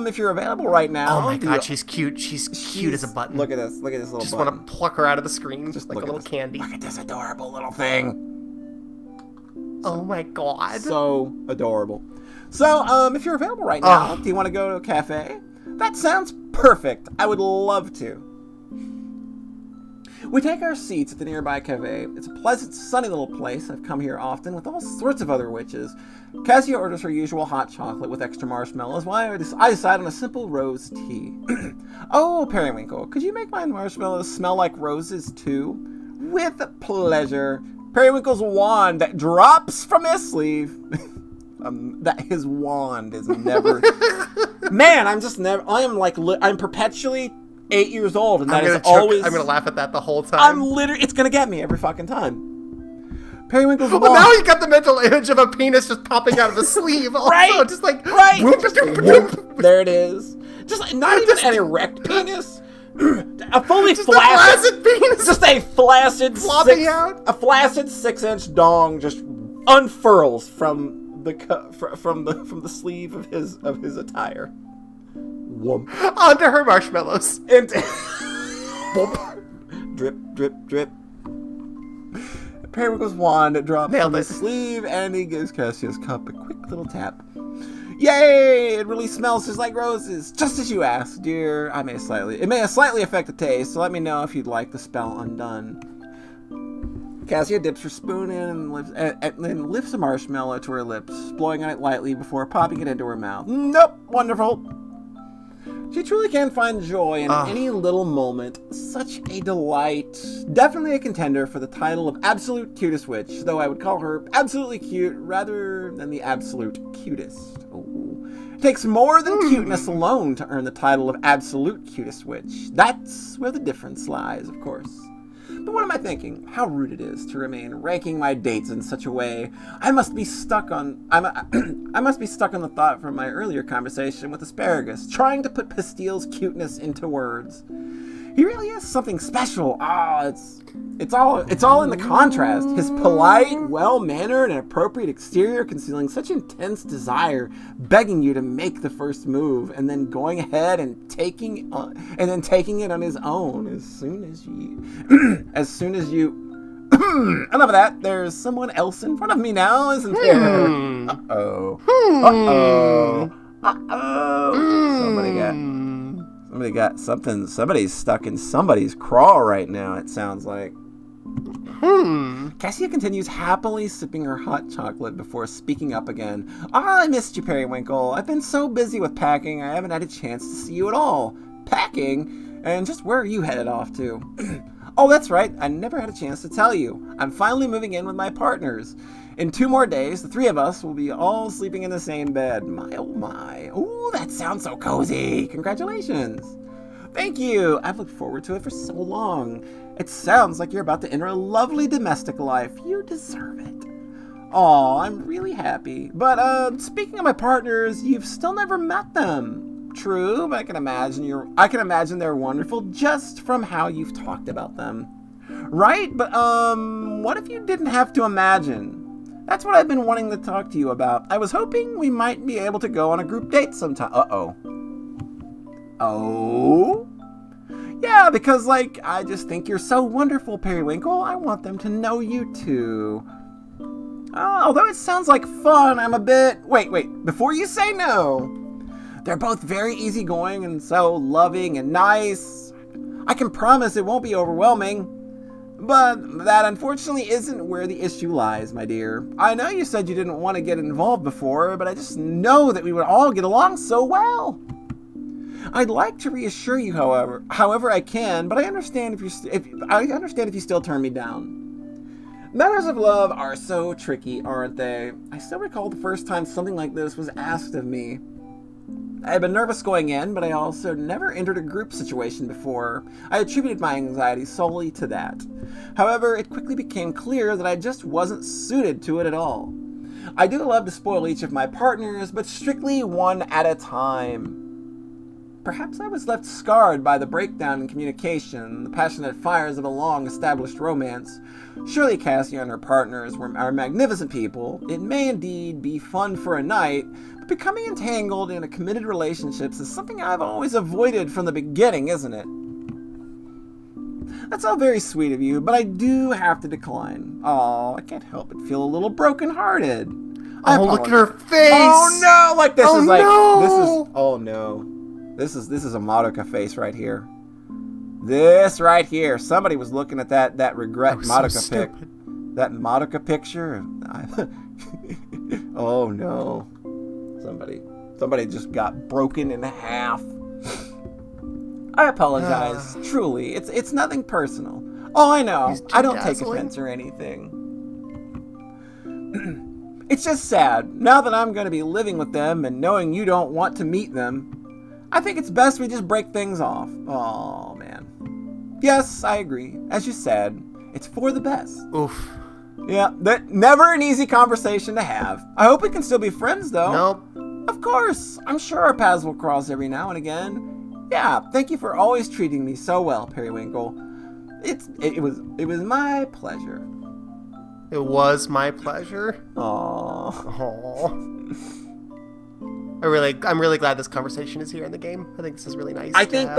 if you're available right now... Oh my god, she's cute. She's cute as a button. Look at this. Look at this little just button. Want to pluck her out of the screen, just like a little this. candy. Look at this adorable little thing. Oh my god. So adorable. So, if you're available right now, do you want to go to a cafe? That sounds perfect. I would love to. We take our seats at the nearby cafe. It's a pleasant, sunny little place. I've come here often with all sorts of other witches. Cassia orders her usual hot chocolate with extra marshmallows, while I decide on a simple rose tea. Oh, Periwinkle, could you make my marshmallows smell like roses too? With pleasure. Periwinkle's wand that drops from his sleeve. That his wand is never... Man, I'm perpetually 8 years old, and that is always... I'm gonna laugh at that the whole time. It's gonna get me every fucking time. Periwinkle's wand... Well, now you got the mental image of a penis just popping out of the sleeve. Also, right! Just like... Right! Whoop. There it is. Just not even an erect penis. A fully just flaccid penis. Just a flaccid... Flopping out. A flaccid 6-inch dong just unfurls from the sleeve of his attire. Whoomp. Onto her marshmallows. And drip, drip, drip. Periwinkle's wand drops from his sleeve, and he gives Cassia's cup a quick little tap. Yay! It really smells just like roses, just as you asked, dear. It may slightly affect the taste, so let me know if you'd like the spell undone. Cassia dips her spoon in and then lifts a marshmallow to her lips, blowing on it lightly before popping it into her mouth. Nope, wonderful. She truly can find joy in any little moment. Such a delight. Definitely a contender for the title of absolute cutest witch, though I would call her absolutely cute rather than the absolute cutest. Oh. It takes more than cuteness alone to earn the title of absolute cutest witch. That's where the difference lies, of course. But what am I thinking? How rude it is to remain ranking my dates in such a way. I must be stuck on the thought from my earlier conversation with Asparagus, trying to put Pastille's cuteness into words. He really is something special. It's all in the contrast. His polite, well-mannered, and appropriate exterior concealing such intense desire, begging you to make the first move, and then going ahead and taking it on his own as soon as you. Enough of that. There's someone else in front of me now, isn't there? Uh-oh. Somebody got something. Somebody's stuck in somebody's craw right now, it sounds like. Cassia continues happily sipping her hot chocolate before speaking up again. I missed you, Periwinkle. I've been so busy with packing, I haven't had a chance to see you at all. Packing? And just where are you headed off to? Oh, that's right. I never had a chance to tell you. I'm finally moving in with my partners. In 2 more days, the 3 of us will be all sleeping in the same bed. My, oh my. Ooh, that sounds so cozy. Congratulations. Thank you. I've looked forward to it for so long. It sounds like you're about to enter a lovely domestic life. You deserve it. Aw, I'm really happy. But, speaking of my partners, you've still never met them. True, but I can imagine they're wonderful just from how you've talked about them. Right? But, what if you didn't have to imagine? That's what I've been wanting to talk to you about. I was hoping we might be able to go on a group date sometime. Uh-oh. Oh? Yeah, because, I just think you're so wonderful, Periwinkle. I want them to know you, too. Although it sounds like fun, I'm a bit... Wait, before you say no... They're both very easygoing and so loving and nice. I can promise it won't be overwhelming. But that unfortunately isn't where the issue lies, my dear. I know you said you didn't want to get involved before, but I just know that we would all get along so well. I'd like to reassure you, however I can, but I understand if you still turn me down. Matters of love are so tricky, aren't they? I still recall the first time something like this was asked of me. I had been nervous going in, but I also never entered a group situation before. I attributed my anxiety solely to that. However, it quickly became clear that I just wasn't suited to it at all. I do love to spoil each of my partners, but strictly one at a time. Perhaps I was left scarred by the breakdown in communication, the passionate fires of a long-established romance. Surely Cassia and her partners are magnificent people. It may indeed be fun for a night, but becoming entangled in a committed relationships is something I've always avoided from the beginning, isn't it? That's all very sweet of you, but I do have to decline. Oh, I can't help but feel a little brokenhearted. Oh, look at her face! Oh no! This is a Madoka face right here. This right here. Somebody was looking at that regret Madoka pic. That Madoka picture. Oh no. Somebody just got broken in half. I apologize. Truly. It's nothing personal. Oh, I know. I don't take offense or anything. It's just sad. Now that I'm going to be living with them and knowing you don't want to meet them, I think it's best we just break things off. Oh, man. Yes, I agree. As you said, it's for the best. Oof. Yeah, never an easy conversation to have. I hope we can still be friends, though. Nope. Of course. I'm sure our paths will cross every now and again. Yeah, thank you for always treating me so well, Periwinkle. It was my pleasure. It was my pleasure. Aww. I'm really glad this conversation is here in the game. I think this is really nice. I think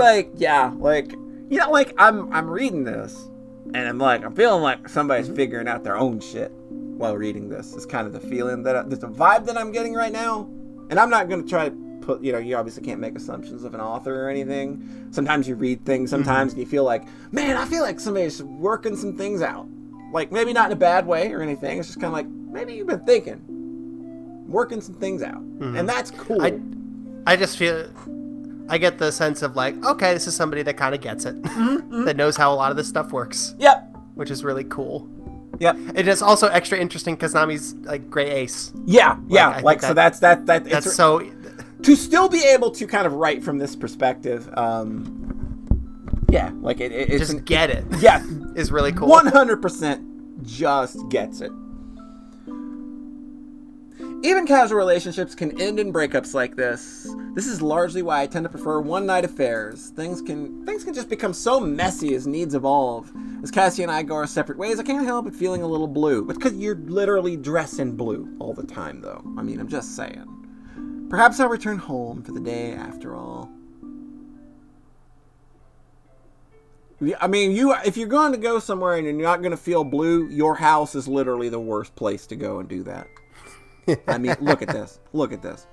I'm reading this, and I'm feeling like somebody's figuring out their own shit while reading this. It's kind of the feeling there's a vibe that I'm getting right now, and I'm not going to try to put, you obviously can't make assumptions of an author or anything. Sometimes you read things, and you feel like, man, I feel like somebody's working some things out. Like, maybe not in a bad way or anything. It's just kind of like, maybe you've been thinking, working some things out. And that's cool. I just feel, I get the sense of like, okay, this is somebody that kind of gets it. That knows how a lot of this stuff works. Yep. Which is really cool. Yep. It is also extra interesting because Nami's like gray ace. Yeah. So that's so... To still be able to kind of write from this perspective, yeah, like it's just get it. Yeah, is really cool. 100% just gets it. Even casual relationships can end in breakups like this. This is largely why I tend to prefer one-night affairs. Things can just become so messy as needs evolve. As Cassie and I go our separate ways, I can't help but feeling a little blue. But because you're literally dressed in blue all the time, though. I mean, I'm just saying. Perhaps I'll return home for the day after all. I mean, if you're going to go somewhere and you're not going to feel blue, your house is literally the worst place to go and do that. I mean, look at this. Look at this.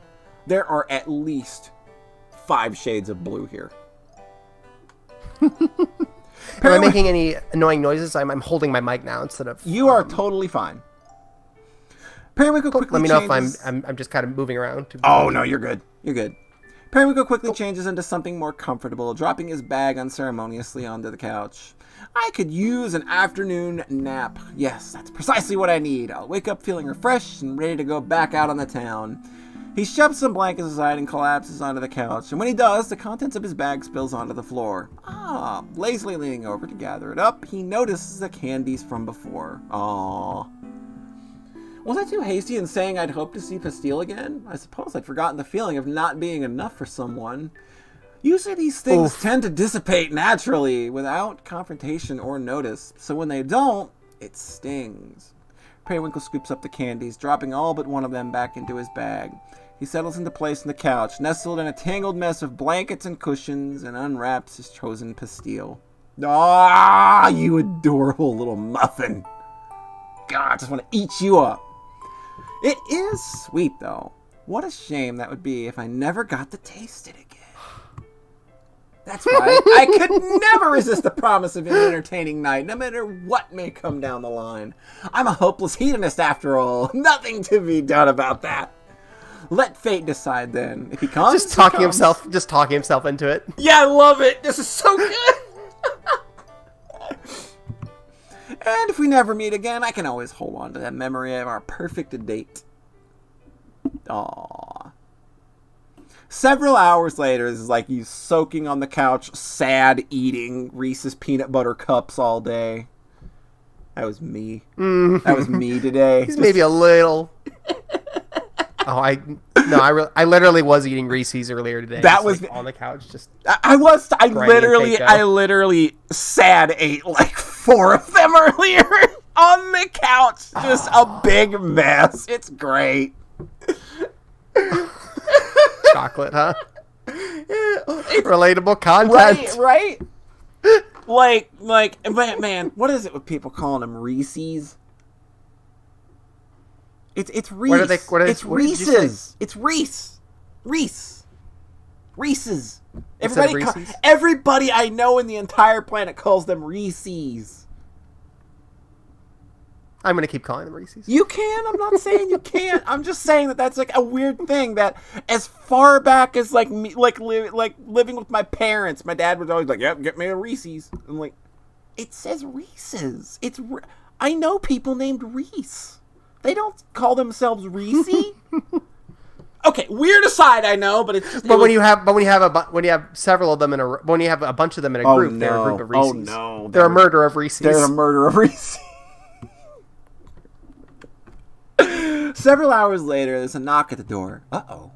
There are at least 5 shades of blue here. Am I making any annoying noises? I'm holding my mic now instead of... You are totally fine. Periwinkle quickly Let me know changes... if I'm just kind of moving around. Oh, no, you're good. You're good. Periwinkle quickly changes into something more comfortable, dropping his bag unceremoniously onto the couch. I could use an afternoon nap. Yes, that's precisely what I need. I'll wake up feeling refreshed and ready to go back out on the town. He shoves some blankets aside and collapses onto the couch, and when he does, the contents of his bag spills onto the floor. Lazily leaning over to gather it up, he notices the candies from before. Aww. Was I too hasty in saying I'd hoped to see Pastille again? I suppose I'd forgotten the feeling of not being enough for someone. Usually these things tend to dissipate naturally, without confrontation or notice, so when they don't, it stings. Periwinkle scoops up the candies, dropping all but one of them back into his bag. He settles into place on the couch, nestled in a tangled mess of blankets and cushions, and unwraps his chosen Pastille. Ah, you adorable little muffin. God, I just want to eat you up. It is sweet, though. What a shame that would be if I never got to taste it again. That's right. I could never resist the promise of an entertaining night, no matter what may come down the line. I'm a hopeless hedonist, after all. Nothing to be done about that. Let fate decide then. If he comes, just talking himself into it. Yeah, I love it. This is so good. And if we never meet again, I can always hold on to that memory of our perfect date. Aww. Several hours later, this is like you soaking on the couch, sad, eating Reese's peanut butter cups all day. That was me. That was me today. He's maybe a little. I literally was eating Reese's earlier today. That was like on the couch. Just I literally sad ate like 4 of them earlier on the couch. Just a big mess. It's great. Chocolate, huh? Relatable content, right? Like, man, what is it with people calling them Reese's? It's Reese. It's Reese's. It's Reese. Reese's. Everybody I know in the entire planet calls them Reese's. I'm gonna keep calling them Reese's. You can. I'm not saying you can't. I'm just saying that that's like a weird thing that as far back as like me, like living with my parents, my dad was always like, "Yep, get me a Reese's." I'm like, it says Reese's. I know people named Reese. They don't call themselves Reese. Okay, weird aside, I know, but it's just. But when you have several of them when you have a bunch of them in a group, they're a group of Reese's. Oh no, they're a murder of Reese's. They're a murder of Reese's. Several hours later, there's a knock at the door. Uh-oh.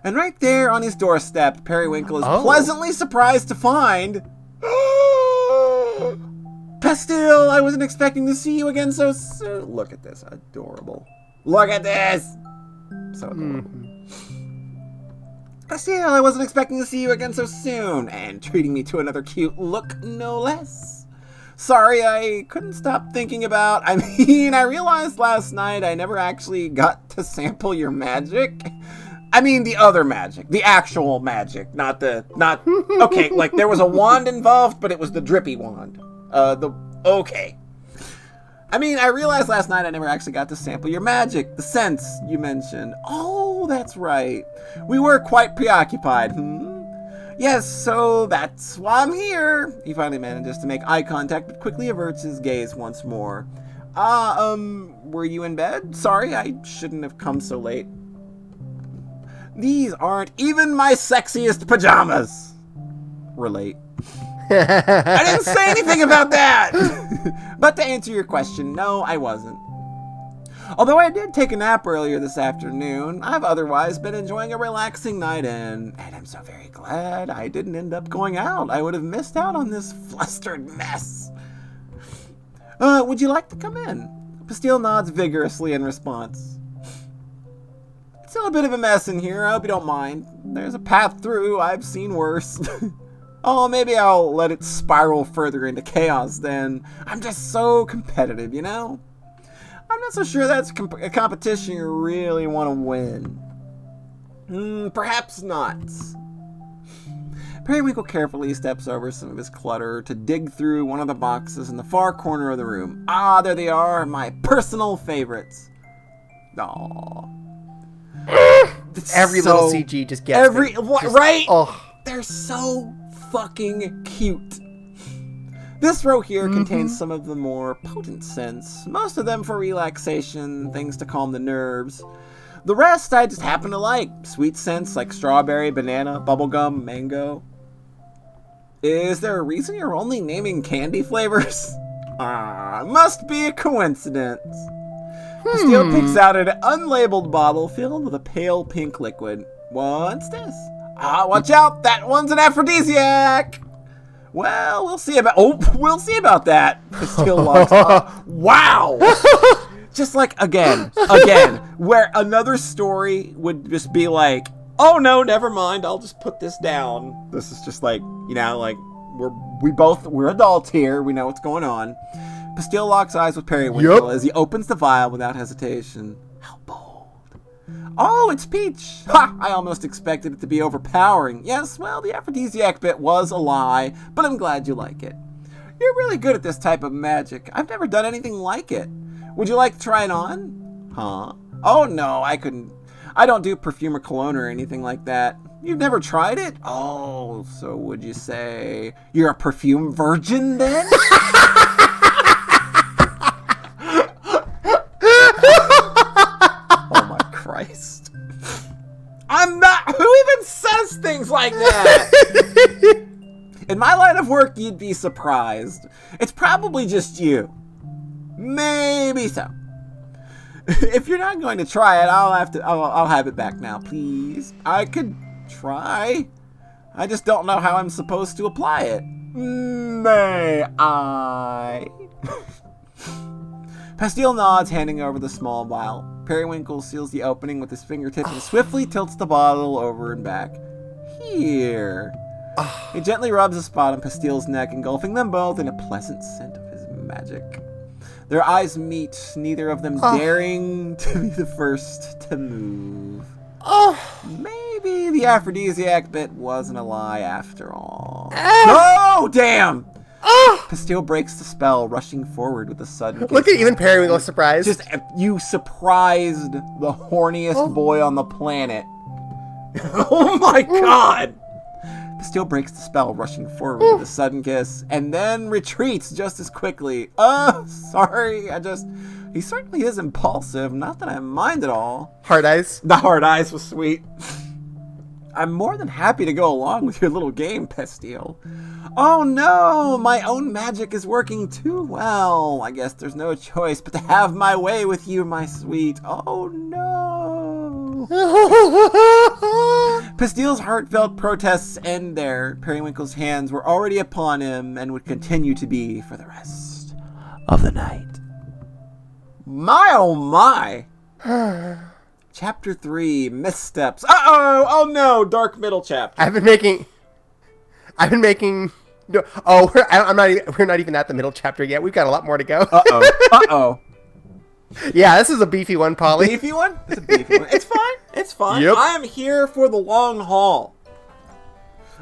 And right there on his doorstep, Periwinkle is pleasantly surprised to find... Pastille, I wasn't expecting to see you again so soon. Look at this. Adorable. Look at this. So adorable. Pastille, I wasn't expecting to see you again so soon. And treating me to another cute look, no less. Sorry, I couldn't stop thinking about... I realized last night I never actually got to sample your magic. I mean, the other magic. The actual magic. Okay, like, there was a wand involved, but it was the drippy wand. Okay. I mean, I realized last night I never actually got to sample your magic. The scents you mentioned. Oh, that's right. We were quite preoccupied, Yes, so that's why I'm here. He finally manages to make eye contact, but quickly averts his gaze once more. Were you in bed? Sorry, I shouldn't have come so late. These aren't even my sexiest pajamas. Relate. I didn't say anything about that! But to answer your question, no, I wasn't. Although I did take a nap earlier this afternoon, I've otherwise been enjoying a relaxing night in, and I'm so very glad I didn't end up going out. I would have missed out on this flustered mess. Would you like to come in? Pastille nods vigorously in response. It's still a bit of a mess in here, I hope you don't mind. There's a path through, I've seen worse. Oh, maybe I'll let it spiral further into chaos then. I'm just so competitive, you know? I'm not so sure that's a competition you really want to win. Perhaps not. Periwinkle carefully steps over some of his clutter to dig through one of the boxes in the far corner of the room. Ah, there they are, my personal favorites. Aww. Every little CG just gets me. Right? Oh. They're so fucking cute. This row here contains some of the more potent scents, most of them for relaxation, things to calm the nerves. The rest I just happen to like. Sweet scents like strawberry, banana, bubblegum, mango. Is there a reason you're only naming candy flavors? Must be a coincidence. Pastille picks out an unlabeled bottle filled with a pale pink liquid. What's this? Watch out! That one's an aphrodisiac! Well, we'll see about that. Pastille walks up. Wow! Just like, again, where another story would just be like, oh no, never mind, I'll just put this down. This is just like, like, we're adults here, we know what's going on. Pastille locks eyes with Periwinkle as he opens the vial without hesitation. How bold. Oh, it's peach! Ha! I almost expected it to be overpowering. Yes, well, the aphrodisiac bit was a lie, but I'm glad you like it. You're really good at this type of magic. I've never done anything like it. Would you like to try it on? Huh? Oh, no, I couldn't. I don't do perfume or cologne or anything like that. You've never tried it? Oh, so would you say you're a perfume virgin then? Oh my Christ. I'm not. Who even says things like that? In my line of work, you'd be surprised. It's probably just you. Maybe so. If you're not going to try it, I'll have it back now, please. I could try. I just don't know how I'm supposed to apply it. May I? Pastille nods, handing over the small vial. Periwinkle seals the opening with his fingertip and swiftly tilts the bottle over and back. Here. He gently rubs a spot on Pastille's neck, engulfing them both in a pleasant scent of his magic. Their eyes meet, neither of them daring to be the first to move. Maybe the aphrodisiac bit wasn't a lie after all. Oh, damn! Pastille breaks the spell, rushing forward with a sudden... Look at even Periwinkle surprised. Just, you surprised the horniest boy on the planet. Oh my god! Pastille breaks the spell, rushing forward with a sudden kiss, and then retreats just as quickly. Sorry, he certainly is impulsive, not that I mind at all. Hard eyes. The hard eyes was sweet. I'm more than happy to go along with your little game, Pastille. Oh no, my own magic is working too well. I guess there's no choice but to have my way with you, my sweet. Oh no. Pastille's heartfelt protests end there. Periwinkle's hands were already upon him and would continue to be for the rest of the night. My oh my. Chapter 3, Missteps. Oh no, dark middle chapter. I've been making. No, we're not even at the middle chapter yet. We've got a lot more to go. Yeah, this is a beefy one, Polly. Beefy one? It's a beefy one. It's fine. Yep. I am here for the long haul.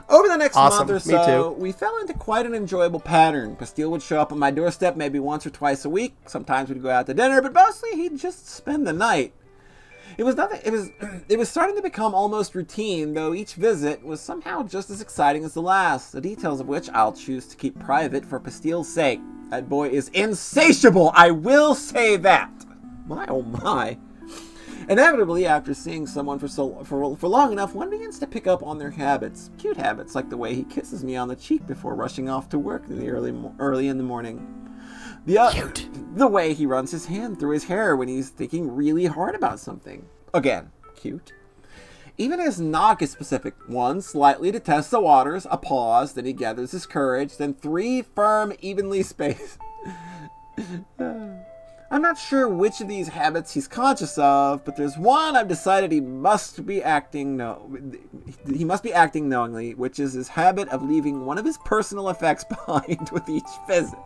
Over the next month or Me so, too. we fell into quite an enjoyable pattern. Pastille would show up on my doorstep maybe once or twice a week. Sometimes we'd go out to dinner, but mostly he'd just spend the night. It was starting to become almost routine, though each visit was somehow just as exciting as the last, the details of which I'll choose to keep private for Pastille's sake. That boy is insatiable, I will say that. My oh my. Inevitably, after seeing someone for long enough, one begins to pick up on their habits. Cute habits, like the way he kisses me on the cheek before rushing off to work early in the morning. Cute. The way he runs his hand through his hair when he's thinking really hard about something. Again, cute. Even his knock is specific. One, slightly to test the waters. A pause. Then he gathers his courage. Then 3 firm, evenly spaced. I'm not sure which of these habits he's conscious of, but there's one I've decided he must be acting knowingly, which is his habit of leaving one of his personal effects behind with each visit.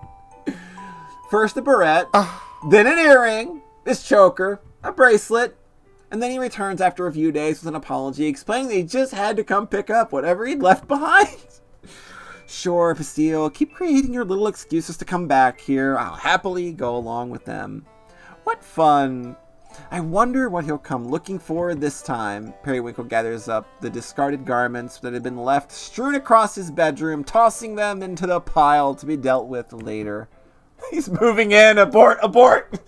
First a barrette, then an earring, his choker, a bracelet, and then he returns after a few days with an apology, explaining that he just had to come pick up whatever he'd left behind. Sure, Pastille, keep creating your little excuses to come back here. I'll happily go along with them. What fun. I wonder what he'll come looking for this time. Periwinkle gathers up the discarded garments that had been left strewn across his bedroom, tossing them into the pile to be dealt with later. He's moving in. Abort, abort.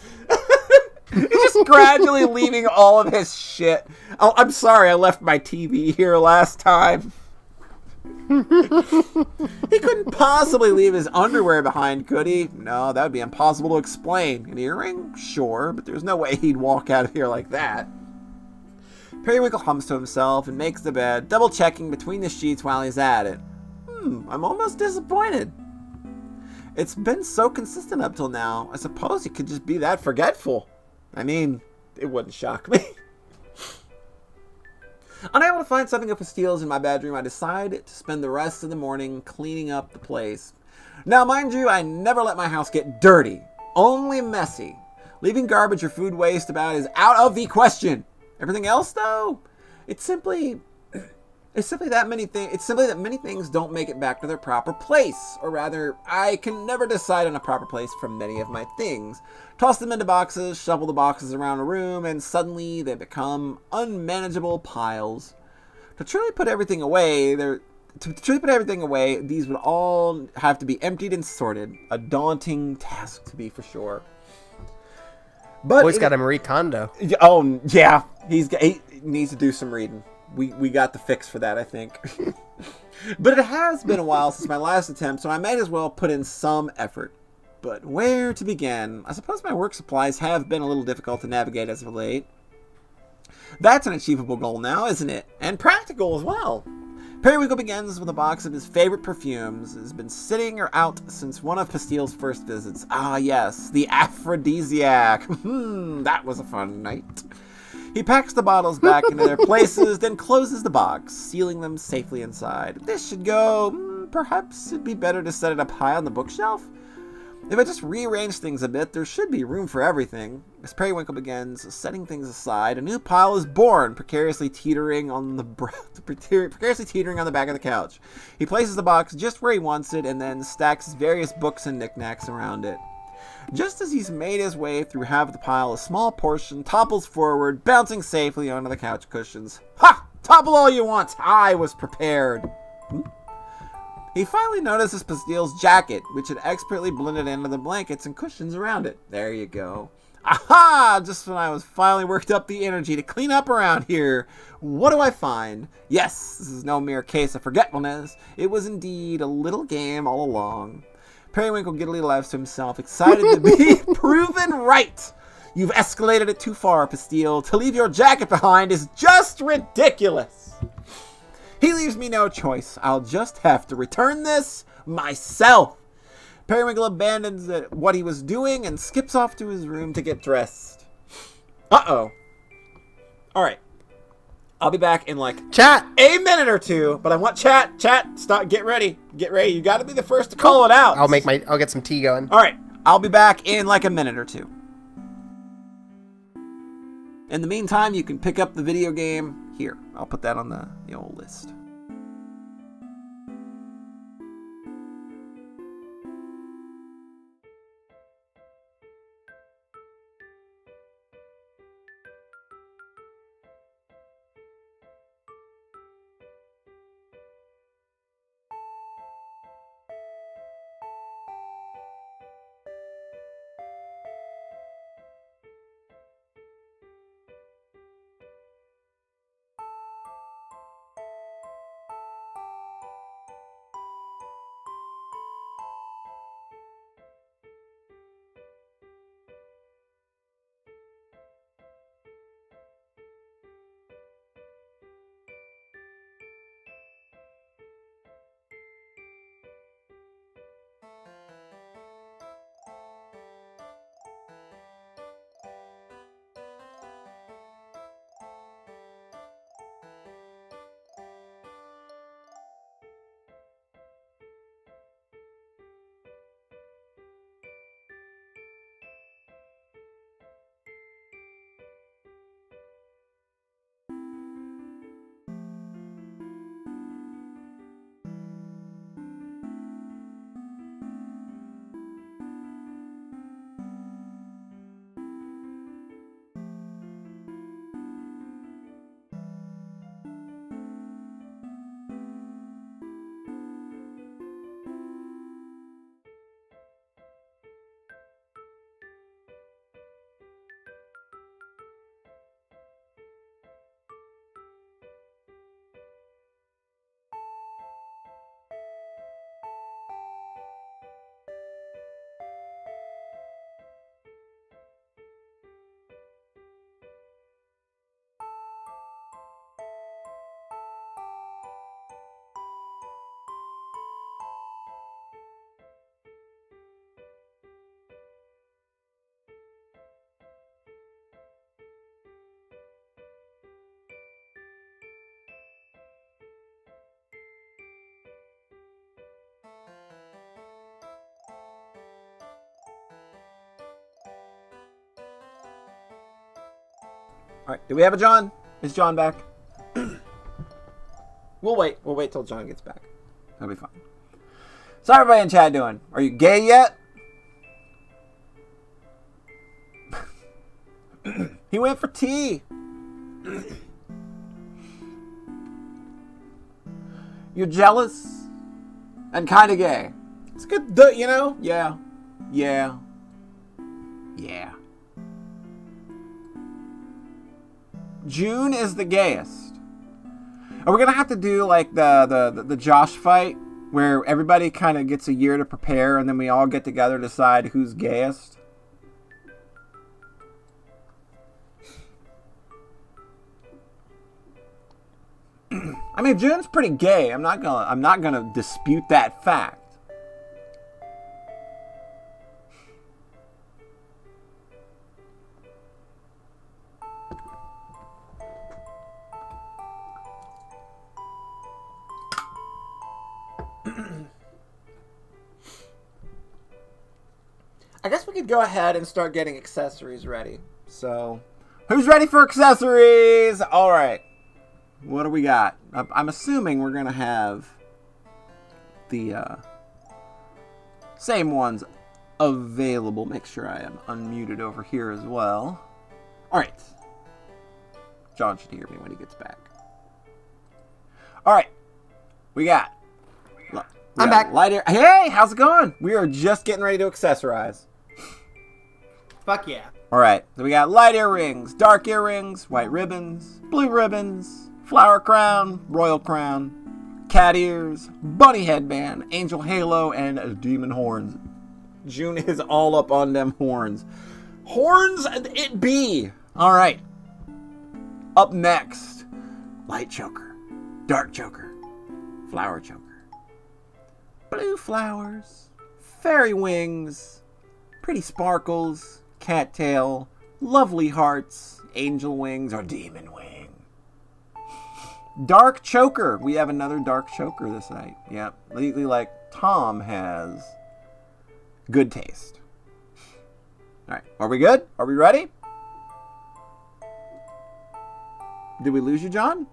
He's just gradually leaving all of his shit. Oh, I'm sorry I left my TV here last time. He couldn't possibly leave his underwear behind, could he? No, that would be impossible to explain. An earring? Sure, but there's no way he'd walk out of here like that. Periwinkle hums to himself and makes the bed, double-checking between the sheets while he's at it. I'm almost disappointed. It's been so consistent up till now. I suppose he could just be that forgetful. I mean, it wouldn't shock me. Unable to find something of Pastile's in my bedroom, I decide to spend the rest of the morning cleaning up the place. Now, mind you, I never let my house get dirty. Only messy. Leaving garbage or food waste about is out of the question. Everything else, though, it's simply that many things don't make it back to their proper place. Or rather, I can never decide on a proper place for many of my things. Toss them into boxes, shuffle the boxes around a room, and suddenly they become unmanageable piles. To truly put everything away, these would all have to be emptied and sorted. A daunting task to be for sure. But Boy's got a Marie Kondo. Oh, yeah. He needs to do some reading. We got the fix for that, I think. But it has been a while since my last attempt, so I might as well put in some effort. But where to begin? I suppose my work supplies have been a little difficult to navigate as of late. That's an achievable goal now, isn't it? And practical as well. Periwinkle begins with a box of his favorite perfumes. It has been sitting or out since one of Pastile's first visits. Ah, yes, the aphrodisiac. That was a fun night. He packs the bottles back into their places, then closes the box, sealing them safely inside. This should go. Perhaps it'd be better to set it up high on the bookshelf? If I just rearrange things a bit, there should be room for everything. As Periwinkle begins setting things aside, a new pile is born, precariously teetering on the back of the couch. He places the box just where he wants it, and then stacks his various books and knickknacks around it. Just as he's made his way through half of the pile, a small portion topples forward, bouncing safely onto the couch cushions. Ha! Topple all you want! I was prepared. He finally notices Pastile's jacket, which had expertly blended into the blankets and cushions around it. There you go. Aha! Just when I was finally worked up the energy to clean up around here, what do I find? Yes, this is no mere case of forgetfulness. It was indeed a little game all along. Periwinkle giddily laughs to himself, excited to be proven right. You've escalated it too far, Pastille. To leave your jacket behind is just ridiculous. He leaves me no choice. I'll just have to return this myself. Periwinkle abandons what he was doing and skips off to his room to get dressed. Uh-oh. All right. I'll be back in Chat! a minute or two, but I want chat, stop, get ready. You gotta be the first to call it out. I'll get some tea going. All right, I'll be back in a minute or two. In the meantime, you can pick up the video game here. I'll put that on the old list. right. Do we have a John? Is John back? We'll wait. We'll wait till John gets back. That'll be fine. So how everybody in chat doing? Are you gay yet? He went for tea. You're jealous and kind of gay. It's good, you know? Yeah. Yeah. Yeah. June is the gayest. Are we going to have to do like the Josh fight where everybody kind of gets a year to prepare and then we all get together to decide who's gayest? I mean, June's pretty gay. I'm not gonna dispute that fact. I guess we could go ahead and start getting accessories ready. So, who's ready for accessories? All right. What do we got? I'm assuming we're going to have the same ones available. Make sure I am unmuted over here as well. All right. John should hear me when he gets back. All right. We got... I'm back. Light ear. Hey, how's it going? We are just getting ready to accessorize. Fuck yeah. All right. So we got light earrings, dark earrings, white ribbons, blue ribbons, flower crown, royal crown, cat ears, bunny headband, angel halo, and demon horns. June is all up on them horns. Horns it be. All right. Up next, light choker, dark choker, flower choker, blue flowers, fairy wings, pretty sparkles, cattail, lovely hearts, angel wings, or demon wings. Dark choker. We have another dark choker this night. Yep. Lately, like Tom has good taste. All right. Are we good? Are we ready? Did we lose you, John?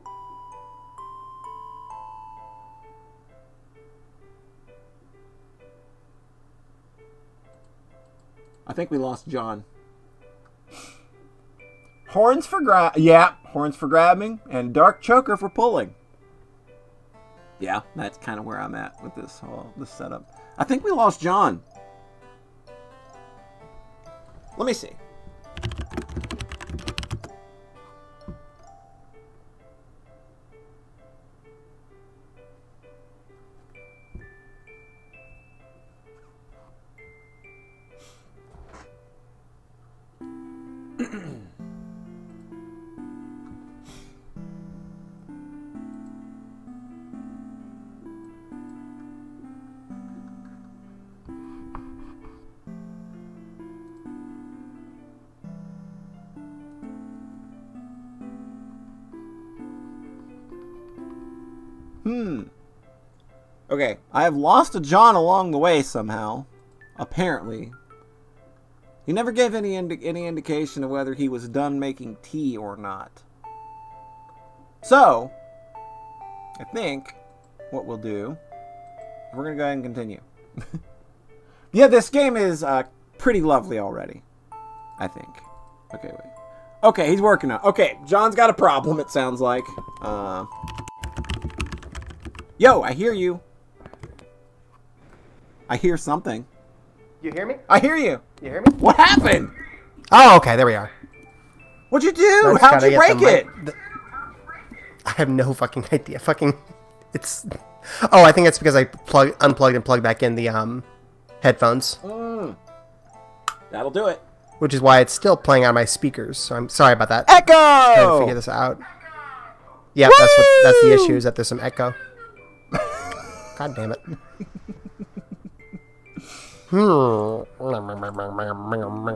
I think we lost John. Horns for horns for grabbing and dark choker for pulling. Yeah, that's kind of where I'm at with this setup. I think we lost John. Let me see. Okay, I have lost a John along the way somehow. Apparently. He never gave any indication of whether he was done making tea or not. So, I think what we'll do, we're going to go ahead and continue. Yeah, this game is pretty lovely already, I think. Okay, wait. Okay, he's working on it. Okay, John's got a problem, it sounds like. Yo, I hear you. I hear something. You hear me? I hear you. You hear me? What happened? Oh, okay, there we are. What'd you do? How'd you break it? I have no fucking idea. It's... Oh, I think it's because I unplugged and plugged back in the headphones. That'll do it. Which is why it's still playing on my speakers, so I'm sorry about that. Echo! Trying to figure this out. Yeah, that's the issue, is that there's some echo. God damn it.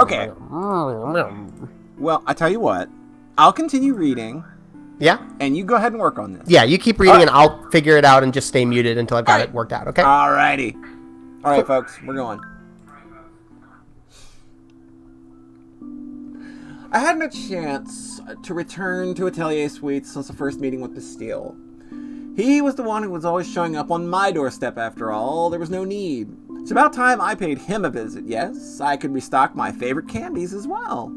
Okay. Well, I tell you what. I'll continue reading. Yeah? And you go ahead and work on this. Yeah, you keep reading and I'll figure it out and just stay muted until I've got it worked out, okay? Alrighty. Alright, folks. We're going. I had no chance to return to Atelier Suites since the first meeting with Bastille. He was the one who was always showing up on my doorstep after all. There was no need. It's about time I paid him a visit. Yes, I could restock my favorite candies as well.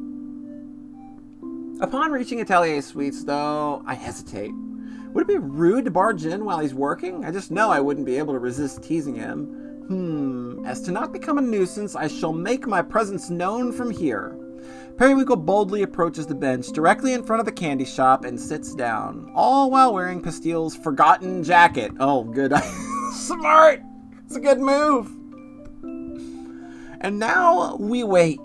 Upon reaching Atelier Suites, though, I hesitate. Would it be rude to barge in while he's working? I just know I wouldn't be able to resist teasing him. As to not become a nuisance, I shall make my presence known from here. Periwinkle boldly approaches the bench directly in front of the candy shop and sits down, all while wearing Pastille's forgotten jacket. Oh, good. Smart! It's a good move. And now we wait.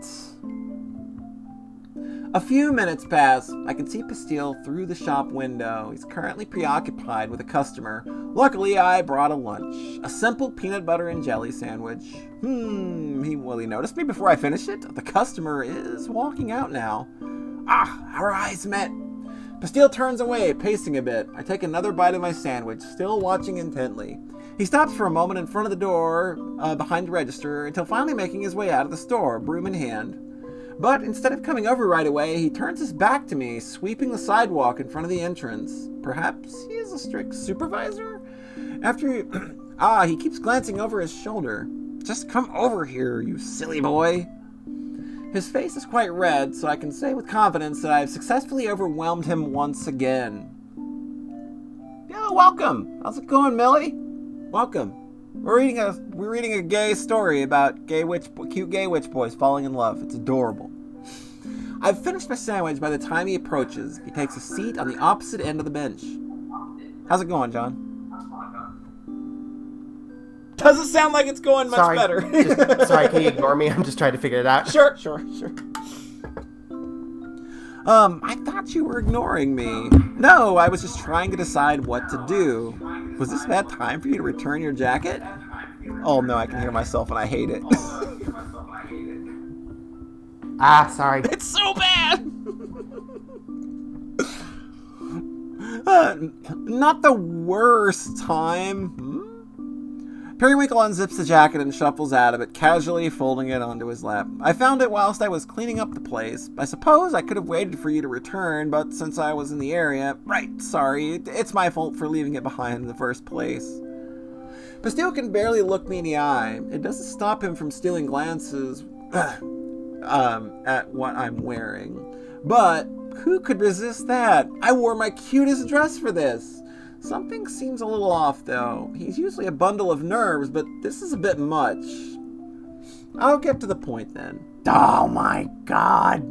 A few minutes pass. I can see Pastille through the shop window. He's currently preoccupied with a customer. Luckily, I brought a lunch. A simple peanut butter and jelly sandwich. Will he notice me before I finish it? The customer is walking out now. Our eyes met. Pastille turns away, pacing a bit. I take another bite of my sandwich, still watching intently. He stops for a moment in front of the door behind the register until finally making his way out of the store, broom in hand. But instead of coming over right away, he turns his back to me, sweeping the sidewalk in front of the entrance. Perhaps he is a strict supervisor? He keeps glancing over his shoulder. Just come over here, you silly boy. His face is quite red, so I can say with confidence that I've successfully overwhelmed him once again. Yeah, welcome. How's it going, Millie? Welcome. We're reading a gay story about cute gay witch boys falling in love. It's adorable. I've finished my sandwich by the time he approaches. He takes a seat on the opposite end of the bench. How's it going, John? Doesn't sound like it's going much better. Sorry, can you ignore me? I'm just trying to figure it out. Sure. I thought you were ignoring me. No, I was just trying to decide what to do. Was this a bad time for you to return your jacket? Oh no, I can hear myself and I hate it. Sorry. It's so bad! Not the worst time. Periwinkle unzips the jacket and shuffles out of it, casually folding it onto his lap. I found it whilst I was cleaning up the place. I suppose I could have waited for you to return, but since I was in the area... Right, sorry. It's my fault for leaving it behind in the first place. Pastille can barely look me in the eye. It doesn't stop him from stealing glances at what I'm wearing. But who could resist that? I wore my cutest dress for this. Something seems a little off, though. He's usually a bundle of nerves, but this is a bit much. I'll get to the point, then. Oh, my God.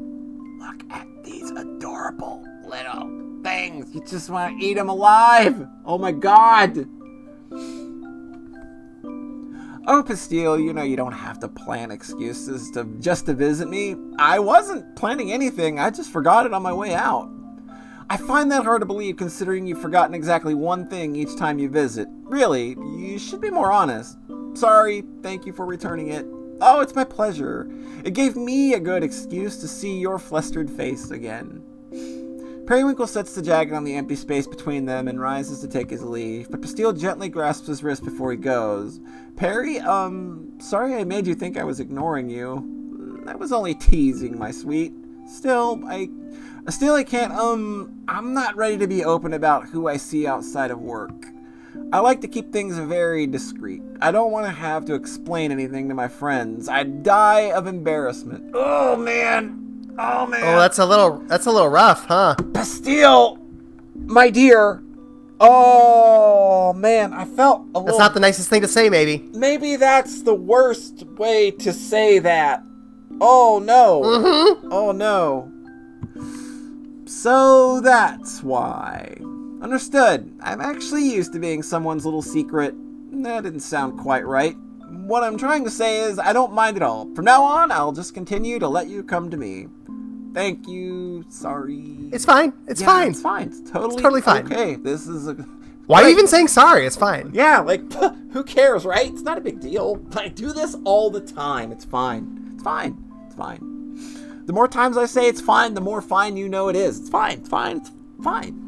Look at these adorable little things. You just want to eat them alive. Oh, my God. Oh, Pastille, you know you don't have to plan excuses just to visit me. I wasn't planning anything. I just forgot it on my way out. I find that hard to believe considering you've forgotten exactly one thing each time you visit. Really, you should be more honest. Sorry, thank you for returning it. Oh, it's my pleasure. It gave me a good excuse to see your flustered face again. Periwinkle sets the jacket on the empty space between them and rises to take his leave, but Pastille gently grasps his wrist before he goes. Perry, sorry I made you think I was ignoring you. I was only teasing, my sweet. Still, I can't, I'm not ready to be open about who I see outside of work. I like to keep things very discreet. I don't want to have to explain anything to my friends. I'd die of embarrassment. Oh, man. Oh, that's a little rough, huh? Pastille, my dear. Oh, man, I felt a little... That's not the nicest thing to say, maybe. Maybe that's the worst way to say that. Oh, no. Mm-hmm. Oh, no. So that's why. Understood. I'm actually used to being someone's little secret. That didn't sound quite right. What I'm trying to say is I don't mind at all. From now on, I'll just continue to let you come to me. Thank you. Sorry. It's fine. It's fine. It's fine. It's totally fine. Okay, this is a... Why are you even saying sorry? It's fine. Yeah, like, who cares, right? It's not a big deal. I do this all the time. It's fine. It's fine. It's fine. The more times I say it's fine, the more fine you know it is. It's fine. It's fine. It's fine.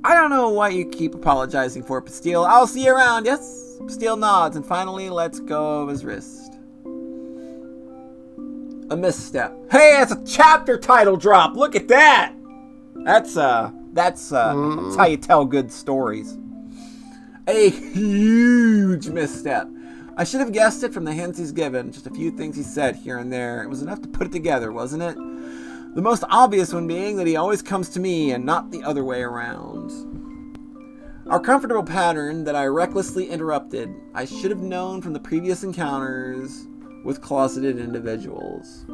I don't know what you keep apologizing for, Pastille. I'll see you around, yes? Pastille nods and finally lets go of his wrist. A misstep. Hey, that's a chapter title drop. Look at that. That's how you tell good stories. A huge misstep. I should have guessed it from the hints he's given. Just a few things he said here and there. It was enough to put it together, wasn't it? The most obvious one being that he always comes to me and not the other way around. Our comfortable pattern that I recklessly interrupted, I should have known from the previous encounters with closeted individuals.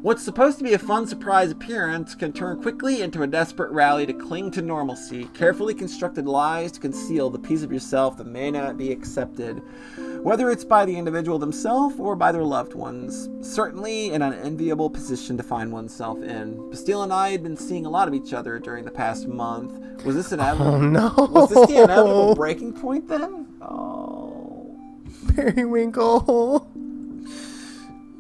What's supposed to be a fun surprise appearance can turn quickly into a desperate rally to cling to normalcy, carefully constructed lies to conceal the piece of yourself that may not be accepted, whether it's by the individual themselves or by their loved ones. Certainly an unenviable position to find oneself in. Bastille and I had been seeing a lot of each other during the past month. Was this inevitable? Oh no! Was this the inevitable breaking point then? Oh, Periwinkle.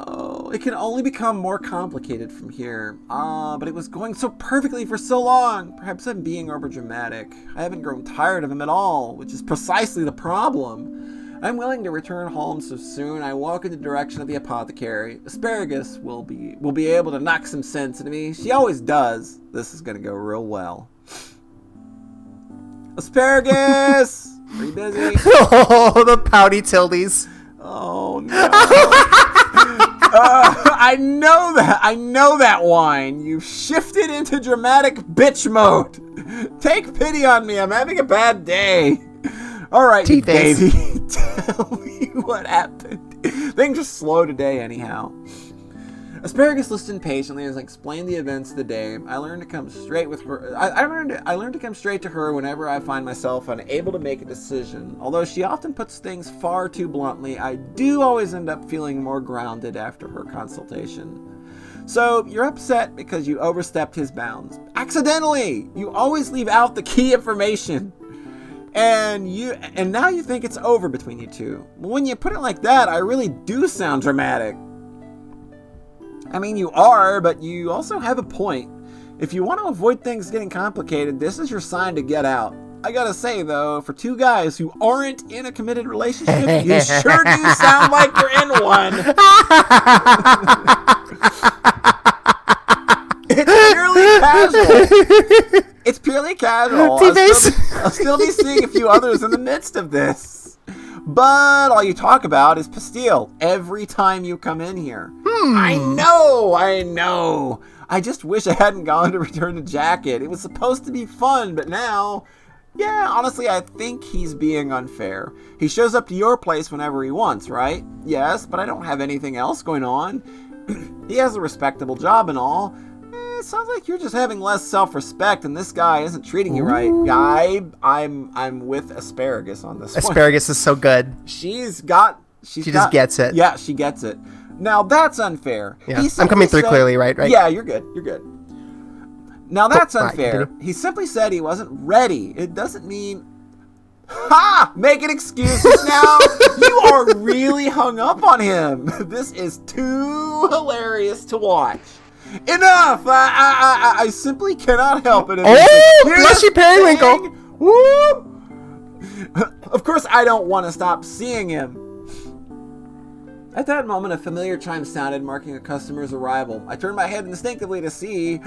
Oh, it can only become more complicated from here. But it was going so perfectly for so long. Perhaps I'm being overdramatic. I haven't grown tired of him at all, which is precisely the problem. I'm willing to return home so soon. I walk in the direction of the apothecary. Asparagus will be able to knock some sense into me. She always does. This is gonna go real well. Asparagus! Are you busy? Oh, the pouty tildies. Oh no. I know that whine. You've shifted into dramatic bitch mode. Take pity on me. I'm having a bad day. All right, you baby. Tell me what happened. Things are slow today anyhow. Asparagus listened patiently as I explained the events of the day. I learned to come straight with her. I learned to come straight to her whenever I find myself unable to make a decision. Although she often puts things far too bluntly, I do always end up feeling more grounded after her consultation. So, you're upset because you overstepped his bounds. Accidentally! You always leave out the key information. And now you think it's over between you two. When you put it like that, I really do sound dramatic. I mean, you are, but you also have a point. If you want to avoid things getting complicated, this is your sign to get out. I gotta say, though, for two guys who aren't in a committed relationship, you sure do sound like you're in one. It's purely casual. It's purely casual. I'll still be seeing a few others in the midst of this. But all you talk about is Pastille every time you come in here. I know. I just wish I hadn't gone to return the jacket. It was supposed to be fun, but now, yeah, honestly, I think he's being unfair. He shows up to your place whenever he wants, right? Yes, but I don't have anything else going on. He has a respectable job and all. It sounds like you're just having less self-respect, and this guy isn't treating you right. I'm with Asparagus on this one. Asparagus is so good. She just gets it. Yeah, she gets it. Now that's unfair. Yeah. I'm coming through clearly, right? Yeah, you're good. Now that's unfair. Right, he simply said he wasn't ready. It doesn't mean... Ha! Making excuses now? You are really hung up on him. This is too hilarious to watch. Enough! I simply cannot help it. Oh, bless you, Periwinkle! Woo! Of course, I don't want to stop seeing him. At that moment, a familiar chime sounded, marking a customer's arrival. I turned my head instinctively to see...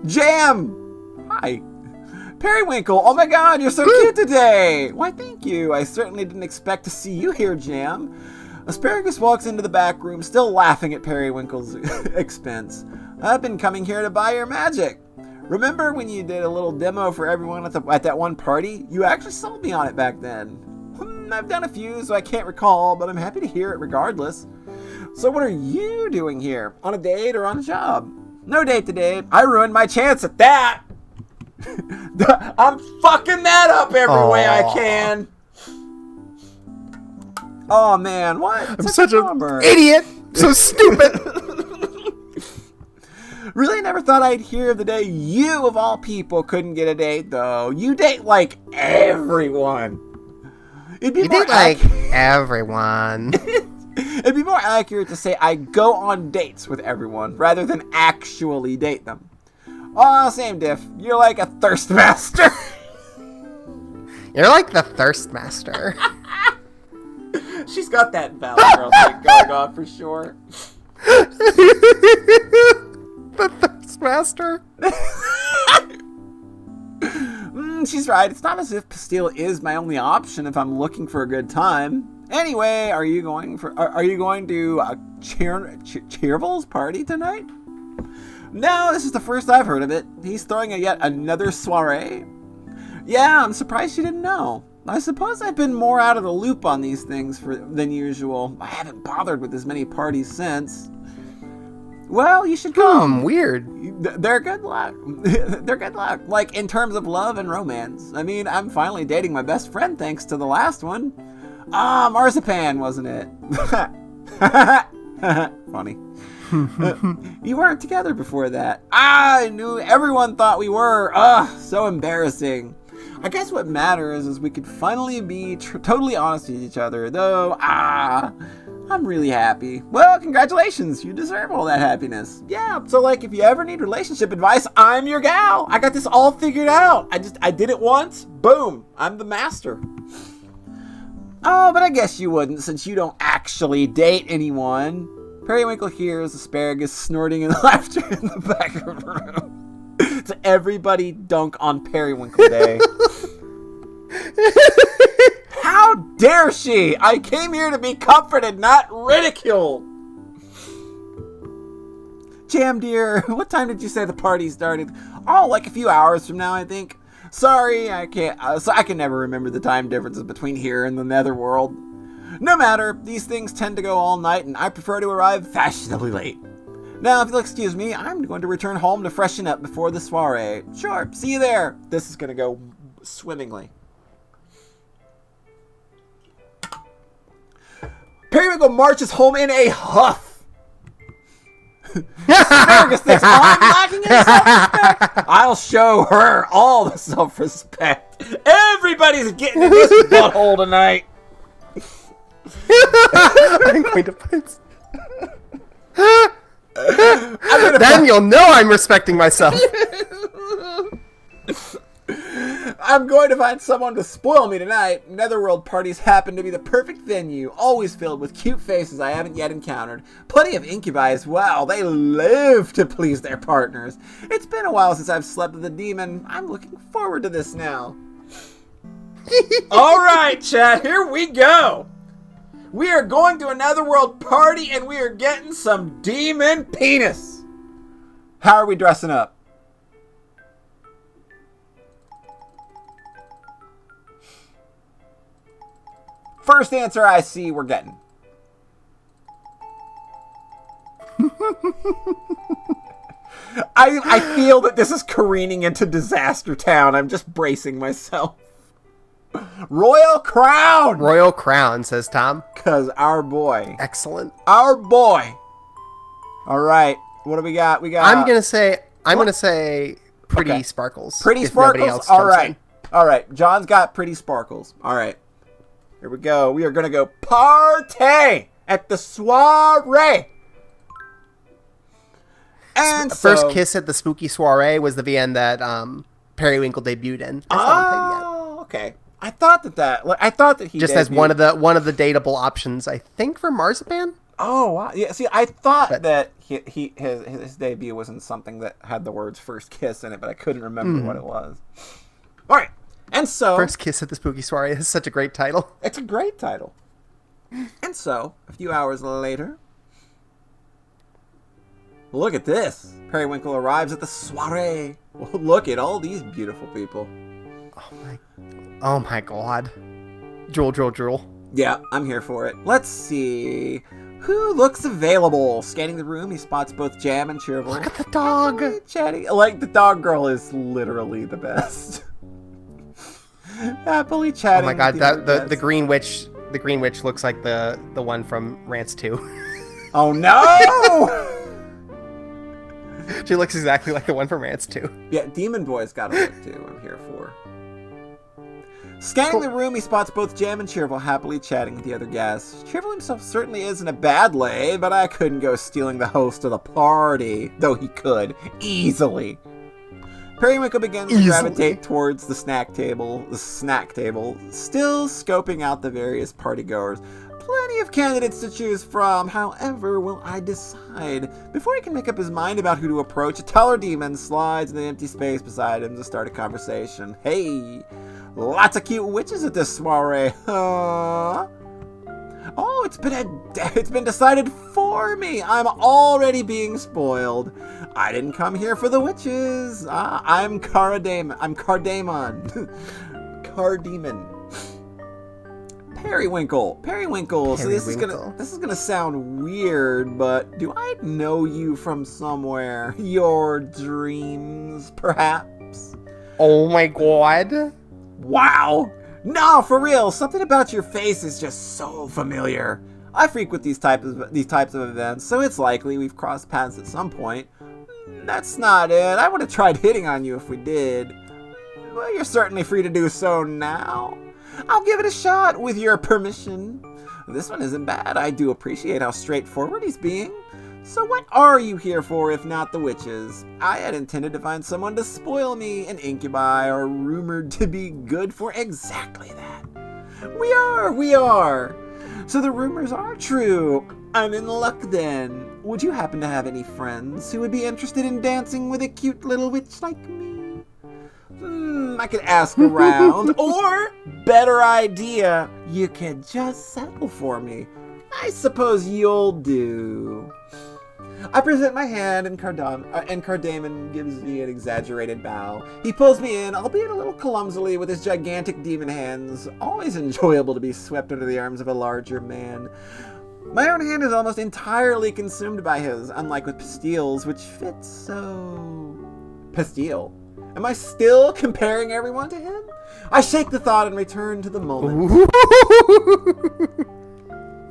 Jam! Hi. Periwinkle, oh my god, you're so cute today! Why, thank you. I certainly didn't expect to see you here, Jam. Asparagus walks into the back room, still laughing at Periwinkle's expense. I've been coming here to buy your magic. Remember when you did a little demo for everyone at that one party? You actually sold me on it back then. I've done a few, so I can't recall, but I'm happy to hear it regardless. So what are you doing here? On a date or on a job? No date today. I ruined my chance at that. I'm fucking that up every way I can. Oh man, what? I'm such an idiot. So stupid. Really never thought I'd hear of the day you, of all people, couldn't get a date, though. You date like everyone. It'd be more everyone. It'd be more accurate to say I go on dates with everyone rather than actually date them. Oh, same diff. You're like a thirst master. You're like the thirst master. She's got that Valley Girl thing going on for sure. The Thirst Master. She's right. It's not as if Pastille is my only option if I'm looking for a good time. Anyway, are you going to Cheerville's party tonight? No, this is the first I've heard of it. He's throwing yet another soiree. Yeah, I'm surprised you didn't know. I suppose I've been more out of the loop on these things than usual. I haven't bothered with as many parties since. Well, you should come. Weird. They're good luck. They're good luck. Like, in terms of love and romance. I mean, I'm finally dating my best friend thanks to the last one. Marzipan, wasn't it? Funny. You weren't together before that. I knew everyone thought we were. So embarrassing. I guess what matters is we could finally be totally honest with each other, though. I'm really happy. Well, congratulations. You deserve all that happiness. Yeah, so like if you ever need relationship advice, I'm your gal. I got this all figured out. I did it once. Boom. I'm the master. Oh, but I guess you wouldn't since you don't actually date anyone. Periwinkle hears asparagus snorting and laughter in the back of the room. So everybody dunk on Periwinkle Day. How dare she? I came here to be comforted, not ridiculed. Jam, dear, what time did you say the party started? Oh, like a few hours from now, I think. Sorry, I can't. I can never remember the time differences between here and the netherworld. No matter, these things tend to go all night, and I prefer to arrive fashionably late. Now, if you'll excuse me, I'm going to return home to freshen up before the soiree. Sure, see you there. This is going to go swimmingly. Periwinkle marches home in a huff. Asparagus thinks I'm lacking in self-respect. I'll show her all the self-respect. Everybody's getting in this butthole tonight. I'm going to put... Then you'll know I'm respecting myself. I'm going to find someone to spoil me tonight. Netherworld parties happen to be the perfect venue, always filled with cute faces I haven't yet encountered. Plenty of incubi as well. They live to please their partners. It's been a while since I've slept with a demon. I'm looking forward to this now. All right, chat, here we go. We are going to a Netherworld party and we are getting some demon penis. How are we dressing up? First answer I see we're getting. I feel that this is careening into disaster town. I'm just bracing myself. Royal crown! Royal crown, says Tom. Because our boy. Excellent. Our boy. All right. What do we got? I'm going to say pretty sparkles. Pretty sparkles? All right. All right. John's got pretty sparkles. All right. Here we go. We are going to go party at the soiree. And first kiss at the spooky soiree was the VN that Periwinkle debuted in. Okay. I thought that he just debuted. as one of the dateable options, I think, for Marzipan. Oh wow! Yeah. See, I thought that his debut wasn't something that had the words "first kiss" in it, but I couldn't remember what it was. All right. And so... First kiss at the spooky soiree is such a great title. It's a great title. And so, a few hours later... Look at this. Periwinkle arrives at the soiree. Well, look at all these beautiful people. Oh my god. Drool. Yeah, I'm here for it. Let's see... Who looks available? Scanning the room, he spots both Jam and Cheerful. Look at the dog. Chatty. Like, the dog girl is literally the best. Happily chatting. Oh my god, the green witch looks like the one from Rants 2. Oh no! She looks exactly like the one from Rants 2. Yeah, Demon Boy's got a look too. I'm here for. Scanning the room, he spots both Jam and Cheerful happily chatting with the other guests. Cheerful himself certainly isn't a bad lay, but I couldn't go stealing the host of the party, though he could easily. Periwinkle begins to gravitate towards the snack table, still scoping out the various partygoers. plenty of candidates to choose from. However, will I decide? Before he can make up his mind about who to approach, a taller demon slides in the empty space beside him to start a conversation. Hey, lots of cute witches at this soiree, huh? Oh, it's been decided for me. I'm already being spoiled. I didn't come here for the witches. I'm Cardamon. Cardemon. Periwinkle. So this is gonna sound weird, but do I know you from somewhere? Your dreams, perhaps? Oh my god. Wow. No, for real. Something about your face is just so familiar. I frequent these types of events, so it's likely we've crossed paths at some point. That's not it. I would have tried hitting on you if we did. Well, you're certainly free to do so now. I'll give it a shot with your permission. This one isn't bad. I do appreciate how straightforward he's being. So what are you here for if not the witches? I had intended to find someone to spoil me. An incubi are rumored to be good for exactly that. We are. So the rumors are true. I'm in luck then. Would you happen to have any friends who would be interested in dancing with a cute little witch like me? I could ask around. Or, better idea, you could just settle for me. I suppose you'll do. I present my hand, and Cardamon gives me an exaggerated bow. He pulls me in, albeit a little clumsily, with his gigantic demon hands. Always enjoyable to be swept under the arms of a larger man. My own hand is almost entirely consumed by his, unlike with Pastile's, which fits so... Pastile? Am I still comparing everyone to him? I shake the thought and return to the moment.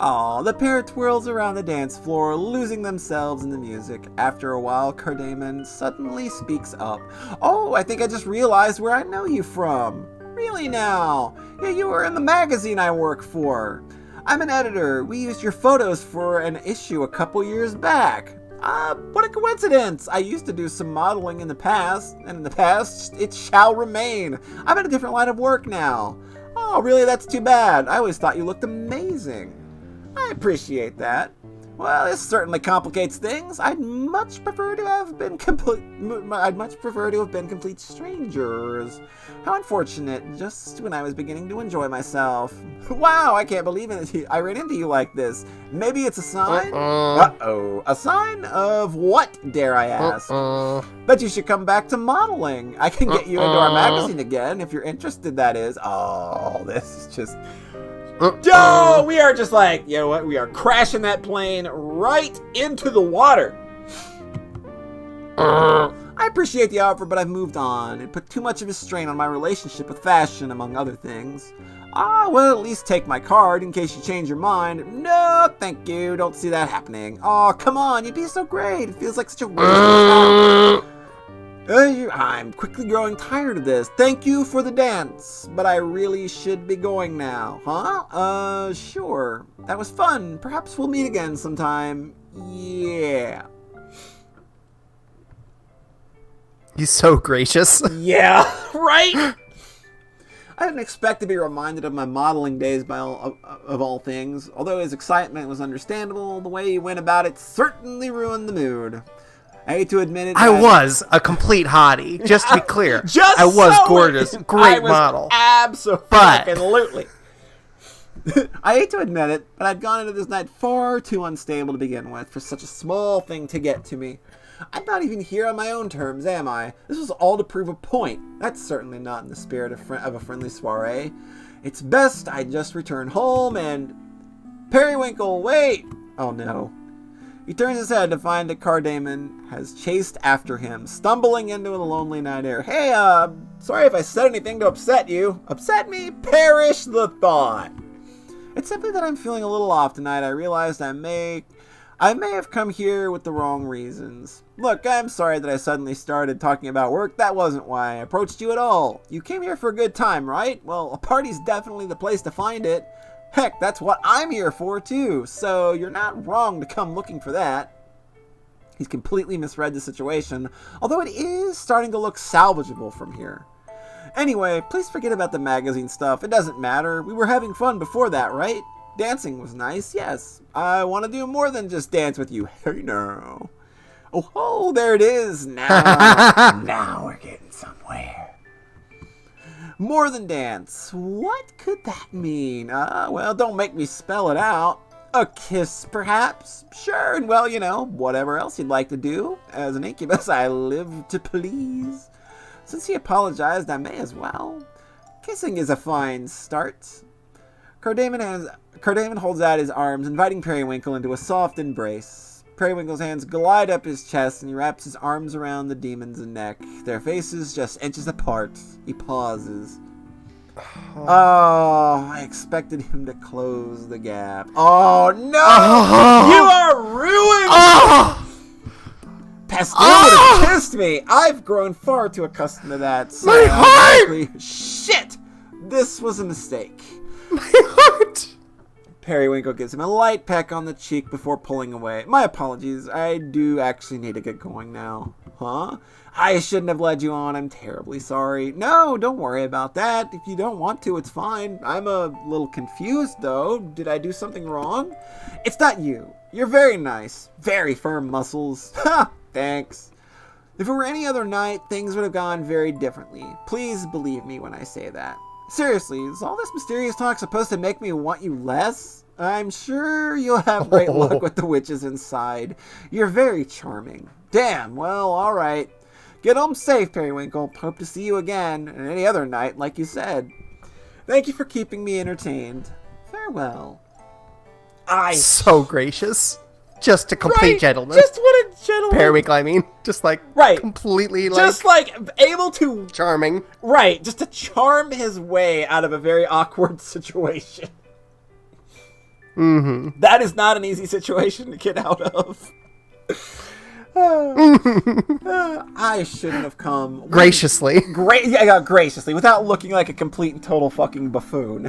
Aw, the pair twirls around the dance floor, losing themselves in the music. After a while, Cardamon suddenly speaks up. Oh, I think I just realized where I know you from. Really now? Yeah, you were in the magazine I work for. I'm an editor. We used your photos for an issue a couple years back. What a coincidence! I used to do some modeling in the past, and in the past, it shall remain. I'm in a different line of work now. Oh, really? That's too bad. I always thought you looked amazing. I appreciate that. Well, this certainly complicates things. I'd much prefer to have been complete strangers. How unfortunate, just when I was beginning to enjoy myself. Wow, I can't believe it. I ran into you like this. Maybe it's a sign? Uh-oh. A sign of what, dare I ask? Bet you should come back to modeling. I can get you into our magazine again, if you're interested, that is. Oh, this is just... Yo, we are just like, you know what? We are crashing that plane right into the water. I appreciate the offer, but I've moved on. It put too much of a strain on my relationship with fashion, among other things. Well, at least take my card in case you change your mind. No, thank you. Don't see that happening. Oh, come on. You'd be so great. It feels like such a waste of time. I'm quickly growing tired of this. Thank you for the dance, but I really should be going now. Huh? Sure. That was fun. Perhaps we'll meet again sometime. Yeah. He's so gracious. Yeah, right? I didn't expect to be reminded of my modeling days of all things. Although his excitement was understandable, the way he went about it certainly ruined the mood. I hate to admit it. I was a complete hottie, just to be clear. I was gorgeous, great model. Absolutely. I hate to admit it, but I'd gone into this night far too unstable to begin with for such a small thing to get to me. I'm not even here on my own terms, am I? This was all to prove a point. That's certainly not in the spirit of a friendly soiree. It's best I just return home and... Periwinkle, wait! Oh no. He turns his head to find that Cardamon has chased after him, stumbling into the lonely night air. Hey, sorry if I said anything to upset you. Upset me? Perish the thought. It's simply that I'm feeling a little off tonight. I realized I may have come here with the wrong reasons. Look, I'm sorry that I suddenly started talking about work. That wasn't why I approached you at all. You came here for a good time, right? Well, a party's definitely the place to find it. Heck, that's what I'm here for, too. So you're not wrong to come looking for that. He's completely misread the situation, although it is starting to look salvageable from here. Anyway, please forget about the magazine stuff. It doesn't matter. We were having fun before that, right? Dancing was nice, yes. I want to do more than just dance with you. Hey, no. Oh, there it is. Now we're getting somewhere. More than dance. What could that mean? Well, don't make me spell it out. A kiss, perhaps? Sure, and well, whatever else you'd like to do. As an incubus, I live to please. Since he apologized, I may as well. Kissing is a fine start. Cardaemon holds out his arms, inviting Periwinkle into a soft embrace. Periwinkle's hands glide up his chest, and he wraps his arms around the demon's neck. Their faces just inches apart. He pauses. Oh, I expected him to close the gap. Oh, no! You are ruined! Pastille would have kissed me! I've grown far too accustomed to that. So my heart! Shit! This was a mistake. My heart! Periwinkle gives him a light peck on the cheek before pulling away. My apologies. I do actually need to get going now. Huh? I shouldn't have led you on. I'm terribly sorry. No, don't worry about that. If you don't want to, it's fine. I'm a little confused, though. Did I do something wrong? It's not you. You're very nice. Very firm muscles. Ha! Thanks. If it were any other night, things would have gone very differently. Please believe me when I say that. Seriously, is all this mysterious talk supposed to make me want you less? I'm sure you'll have great luck with the witches inside. You're very charming. Damn, well, alright. Get home safe, Periwinkle. Hope to see you again, and any other night, like you said. Thank you for keeping me entertained. Farewell. So gracious. Just a complete gentleman. Just what a gentleman. Periwinkle, I mean. Just like, completely like... Just like able to... Charming. Right, just to charm his way out of a very awkward situation. Mm-hmm. That is not an easy situation to get out of. I shouldn't have come. Graciously. Graciously, without looking like a complete and total fucking buffoon.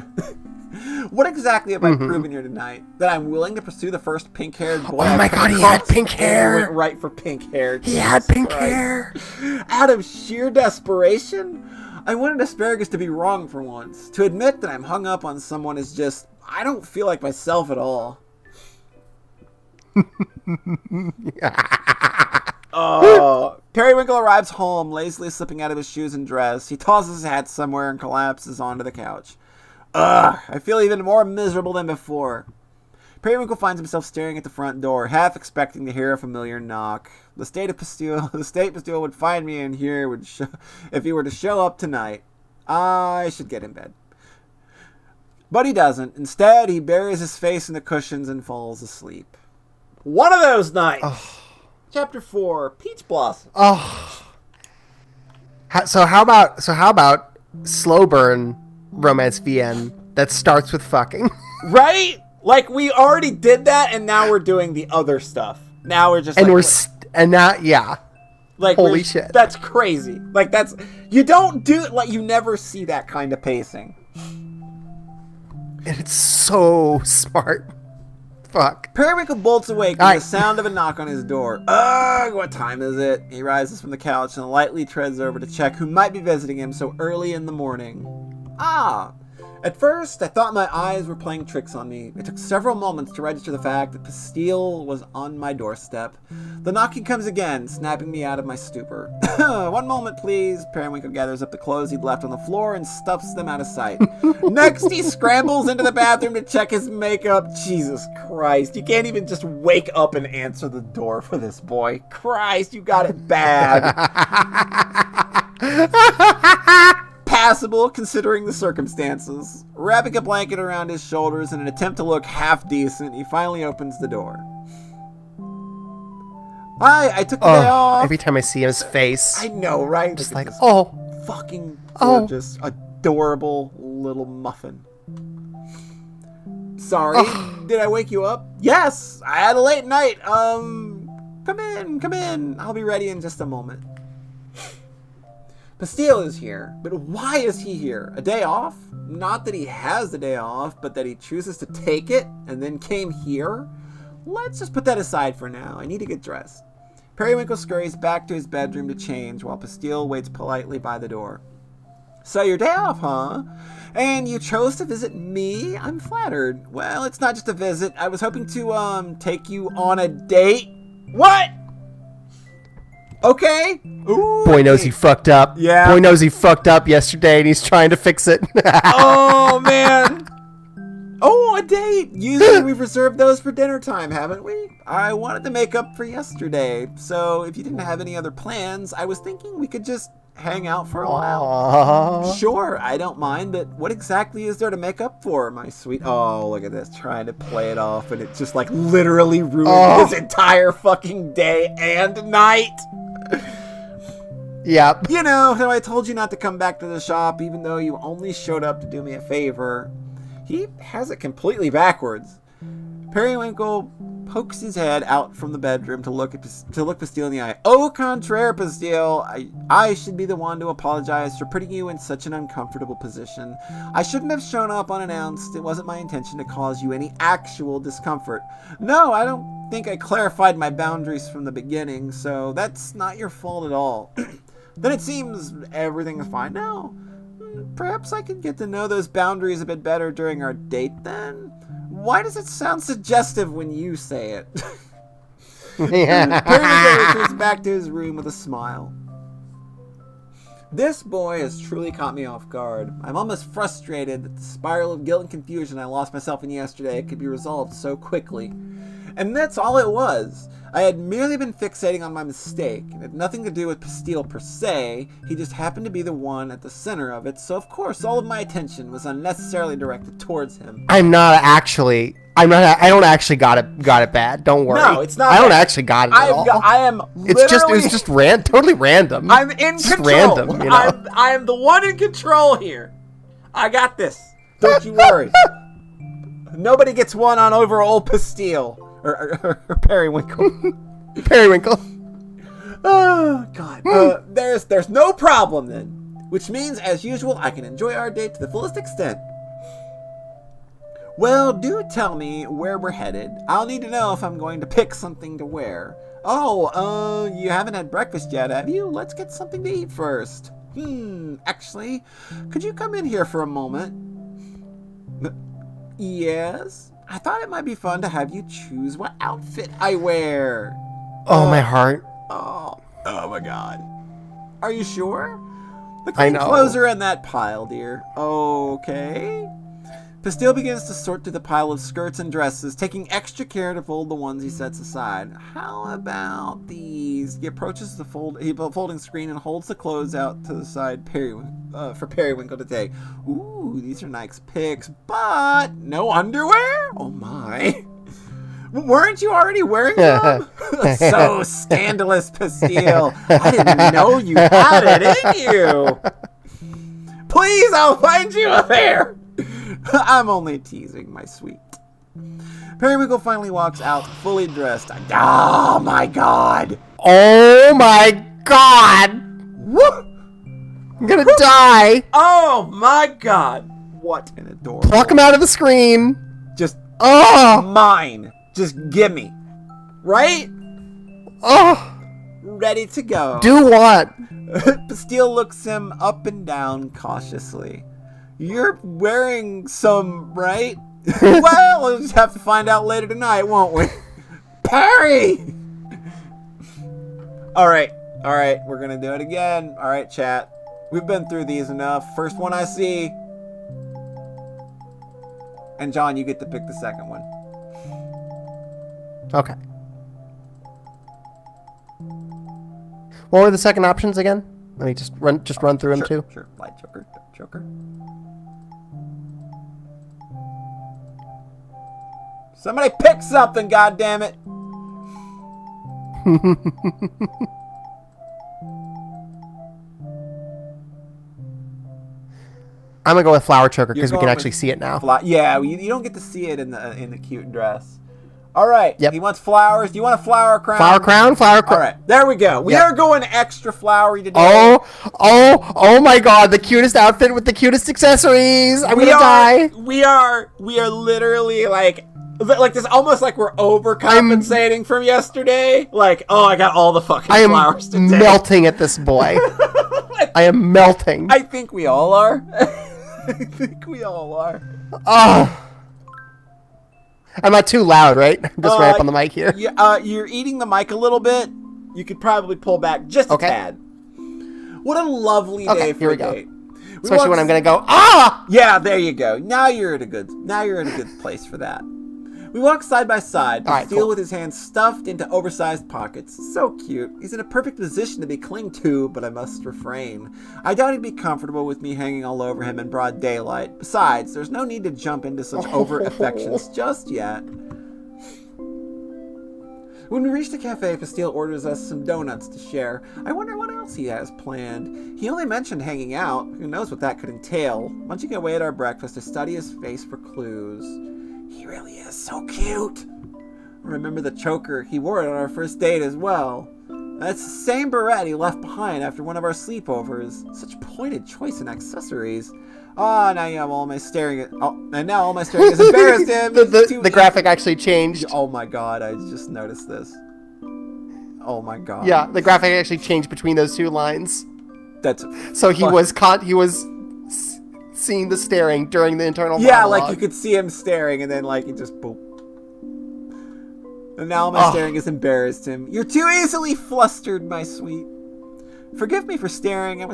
What exactly have I proven here tonight? That I'm willing to pursue the first pink-haired boy. Oh my god, he had pink hair. Went right for pink hair. He had pink hair. Out of sheer desperation, I wanted asparagus to be wrong for once. To admit that I'm hung up on someone is just, I don't feel like myself at all. Periwinkle arrives home, lazily slipping out of his shoes and dress. He tosses his hat somewhere and collapses onto the couch. I feel even more miserable than before. Periwinkle finds himself staring at the front door, half expecting to hear a familiar knock. The state Pastille would find me in here if he were to show up tonight. I should get in bed. But he doesn't. Instead, he buries his face in the cushions and falls asleep. One of those nights. Chapter 4, Peach Blossom. So how about slow burn romance VN that starts with fucking? Right? Like, we already did that, and now we're doing the other stuff. Now we're just like, holy shit. That's crazy. Like, that's, you don't do, like, you never see that kind of pacing. And it's so smart. Fuck. Periwinkle bolts awake with the sound of a knock on his door. Ugh, what time is it? He rises from the couch and lightly treads over to check who might be visiting him so early in the morning. At first, I thought my eyes were playing tricks on me. It took several moments to register the fact that Pastille was on my doorstep. The knocking comes again, snapping me out of my stupor. One moment, please. Periwinkle gathers up the clothes he'd left on the floor and stuffs them out of sight. Next, he scrambles into the bathroom to check his makeup. Jesus Christ, you can't even just wake up and answer the door for this boy. Christ, you got it bad. Passable, considering the circumstances. Wrapping a blanket around his shoulders in an attempt to look half decent, he finally opens the door. Hi, I took the day off. Every time I see his face. I know, right? Just like, fucking gorgeous, adorable little muffin. Sorry, did I wake you up? Yes, I had a late night. Come in. I'll be ready in just a moment. Pastille is here, but why is he here? A day off? Not that he has the day off, but that he chooses to take it and then came here? Let's just put that aside for now. I need to get dressed. Periwinkle scurries back to his bedroom to change while Pastille waits politely by the door. So your day off, huh? And you chose to visit me? I'm flattered. Well, it's not just a visit. I was hoping to, take you on a date. What? Okay. Ooh, Boy knows he fucked up. Yeah. Boy knows he fucked up yesterday and he's trying to fix it. Oh, man. Oh, a date. Usually we've reserved those for dinner time, haven't we? I wanted to make up for yesterday. So if you didn't have any other plans, I was thinking we could just hang out for a while. Aww. Sure, I don't mind, but what exactly is there to make up for, my sweet... Oh, look at this, trying to play it off, and it just, like, literally ruined his entire fucking day and night. Yep. You know, how I told you not to come back to the shop, even though you only showed up to do me a favor. He has it completely backwards. Periwinkle pokes his head out from the bedroom to look Pastille in the eye. Au contraire, Pastille. I should be the one to apologize for putting you in such an uncomfortable position. I shouldn't have shown up unannounced. It wasn't my intention to cause you any actual discomfort. No, I don't think I clarified my boundaries from the beginning, so that's not your fault at all. Then it seems everything is fine now. Perhaps I could get to know those boundaries a bit better during our date then? Why does it sound suggestive when you say it? Periwinkle returns back to his room with a smile. This boy has truly caught me off guard. I'm almost frustrated that the spiral of guilt and confusion I lost myself in yesterday could be resolved so quickly. And that's all it was. I had merely been fixating on my mistake. It had nothing to do with Pastille per se. He just happened to be the one at the center of it, so of course all of my attention was unnecessarily directed towards him. I don't actually got it bad. Don't worry. No, it's not I don't bad. actually got it at all. I am literally... It was just totally random. I'm in just control. Random, you know? I am the one in control here. I got this. Don't you worry. Nobody gets one on over old Pastille. Or Periwinkle. Periwinkle. Oh, God. There's no problem then. Which means, as usual, I can enjoy our date to the fullest extent. Well, do tell me where we're headed. I'll need to know if I'm going to pick something to wear. Oh, you haven't had breakfast yet, have you? Let's get something to eat first. Actually, could you come in here for a moment? Yes? I thought it might be fun to have you choose what outfit I wear. Oh, my heart. Oh my God. Are you sure? The I clean know. clothes are in that pile, dear. Okay. Pastille begins to sort through the pile of skirts and dresses, taking extra care to fold the ones he sets aside. How about these? He approaches the folding screen and holds the clothes out to the side for Periwinkle to take. Ooh, these are nice picks, but no underwear? Oh my. Weren't you already wearing them? So scandalous, Pastille. I didn't know you had it in you. Please, I'll find you a pair. I'm only teasing, my sweet. Periwinkle finally walks out, fully dressed. Oh my God! Oh my God! Woo! I'm gonna die! Oh my God! What an adorable... Pluck him out of the screen! Just... Oh! Mine! Just gimme! Right? Oh! Ready to go. Do what? Pastille looks him up and down cautiously. You're wearing some, right? Well, we'll just have to find out later tonight, won't we? Perry! Alright, we're gonna do it again. Alright, chat. We've been through these enough. First one I see. And John, you get to pick the second one. Okay. What were the second options again? Let me just run through them too. Sure. Light Joker, dark Joker. Somebody pick something, goddammit! I'm gonna go with flower choker because we You're can going actually with see it now. Yeah, you don't get to see it in the cute dress. All right. Yep. He wants flowers. Do you want a flower crown? Flower crown, flower crown. All right. There we go. We are going extra flowery today. Oh my God! The cutest outfit with the cutest accessories. I'm gonna die. We are literally like Like this, almost like we're overcompensating from yesterday. Like, oh, I got all the fucking flowers today. I am melting at this boy. I am melting. I think we all are. I think we all are. Oh. I'm not too loud, right? I'm just right up on the mic here. You're eating the mic a little bit. You could probably pull back just a tad. What a lovely day for a date. Especially when I'm gonna go, ah! Yeah, there you go. Now you're in a good place for that. We walk side by side, Bastille with his hands stuffed into oversized pockets. So cute. He's in a perfect position to be clinged to, but I must refrain. I doubt he'd be comfortable with me hanging all over him in broad daylight. Besides, there's no need to jump into such overt affections just yet. When we reach the cafe, Bastille orders us some donuts to share. I wonder what else he has planned. He only mentioned hanging out. Who knows what that could entail? Munching away at our breakfast, I study his face for clues. He really is so cute. Remember the choker? He wore it on our first date as well. That's the same beret he left behind after one of our sleepovers. Such pointed choice in accessories. Oh, now all my staring has embarrassed him. The graphic actually changed. Oh my god, I just noticed this. Oh my god. Yeah, the graphic actually changed between those two lines. He was seeing the staring during the internal monologue. Yeah, like you could see him staring, and then like it just boop. And now all my staring has embarrassed him. You're too easily flustered, my sweet. Forgive me for staring. I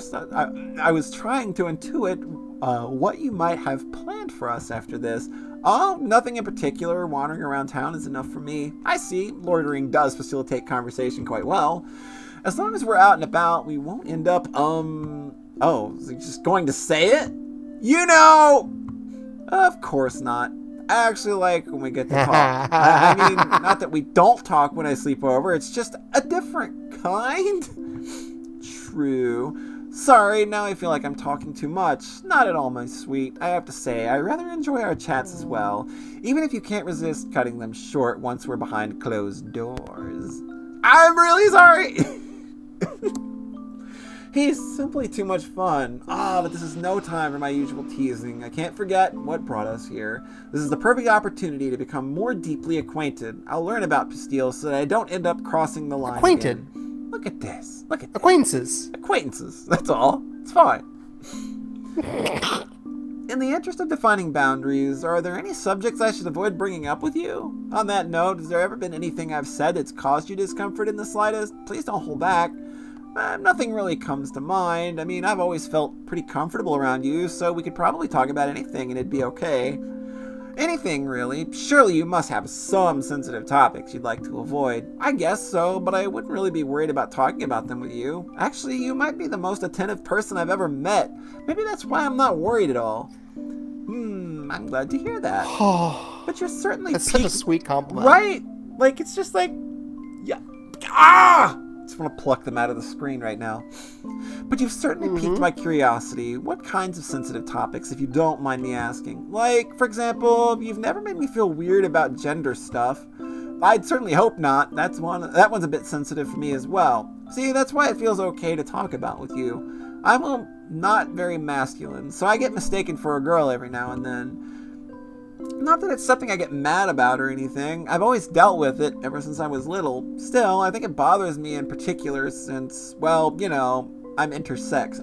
was trying to intuit what you might have planned for us after this. Oh, nothing in particular. Wandering around town is enough for me. I see. Loitering does facilitate conversation quite well. As long as we're out and about, we won't end up, is he just going to say it? You know! Of course not. I actually like when we get to talk. I mean, not that we don't talk when I sleep over. It's just a different kind. True. Sorry, now I feel like I'm talking too much. Not at all, my sweet. I have to say, I rather enjoy our chats as well, even if you can't resist cutting them short once we're behind closed doors. I'm really sorry! He's simply too much fun. But this is no time for my usual teasing. I can't forget what brought us here. This is the perfect opportunity to become more deeply acquainted. I'll learn about Bastille so that I don't end up crossing the line Acquainted? again. Look at this. Look at this. Acquaintances. That's all. It's fine. In the interest of defining boundaries, are there any subjects I should avoid bringing up with you? On that note, has there ever been anything I've said that's caused you discomfort in the slightest? Please don't hold back. Nothing really comes to mind. I mean, I've always felt pretty comfortable around you, so we could probably talk about anything and it'd be okay. Anything, really. Surely you must have some sensitive topics you'd like to avoid. I guess so, but I wouldn't really be worried about talking about them with you. Actually, you might be the most attentive person I've ever met. Maybe that's why I'm not worried at all. I'm glad to hear that. But you're certainly That's such a sweet compliment. Right? Like, it's just like... Yeah. I just want to pluck them out of the screen right now. But you've certainly piqued my curiosity. What kinds of sensitive topics, if you don't mind me asking? Like, for example, you've never made me feel weird about gender stuff. I'd certainly hope not. That one's a bit sensitive for me as well. See, that's why it feels okay to talk about with you. I'm not very masculine, so I get mistaken for a girl every now and then. Not that it's something I get mad about or anything. I've always dealt with it ever since I was little. Still, I think it bothers me in particular since, well, you know, I'm intersex.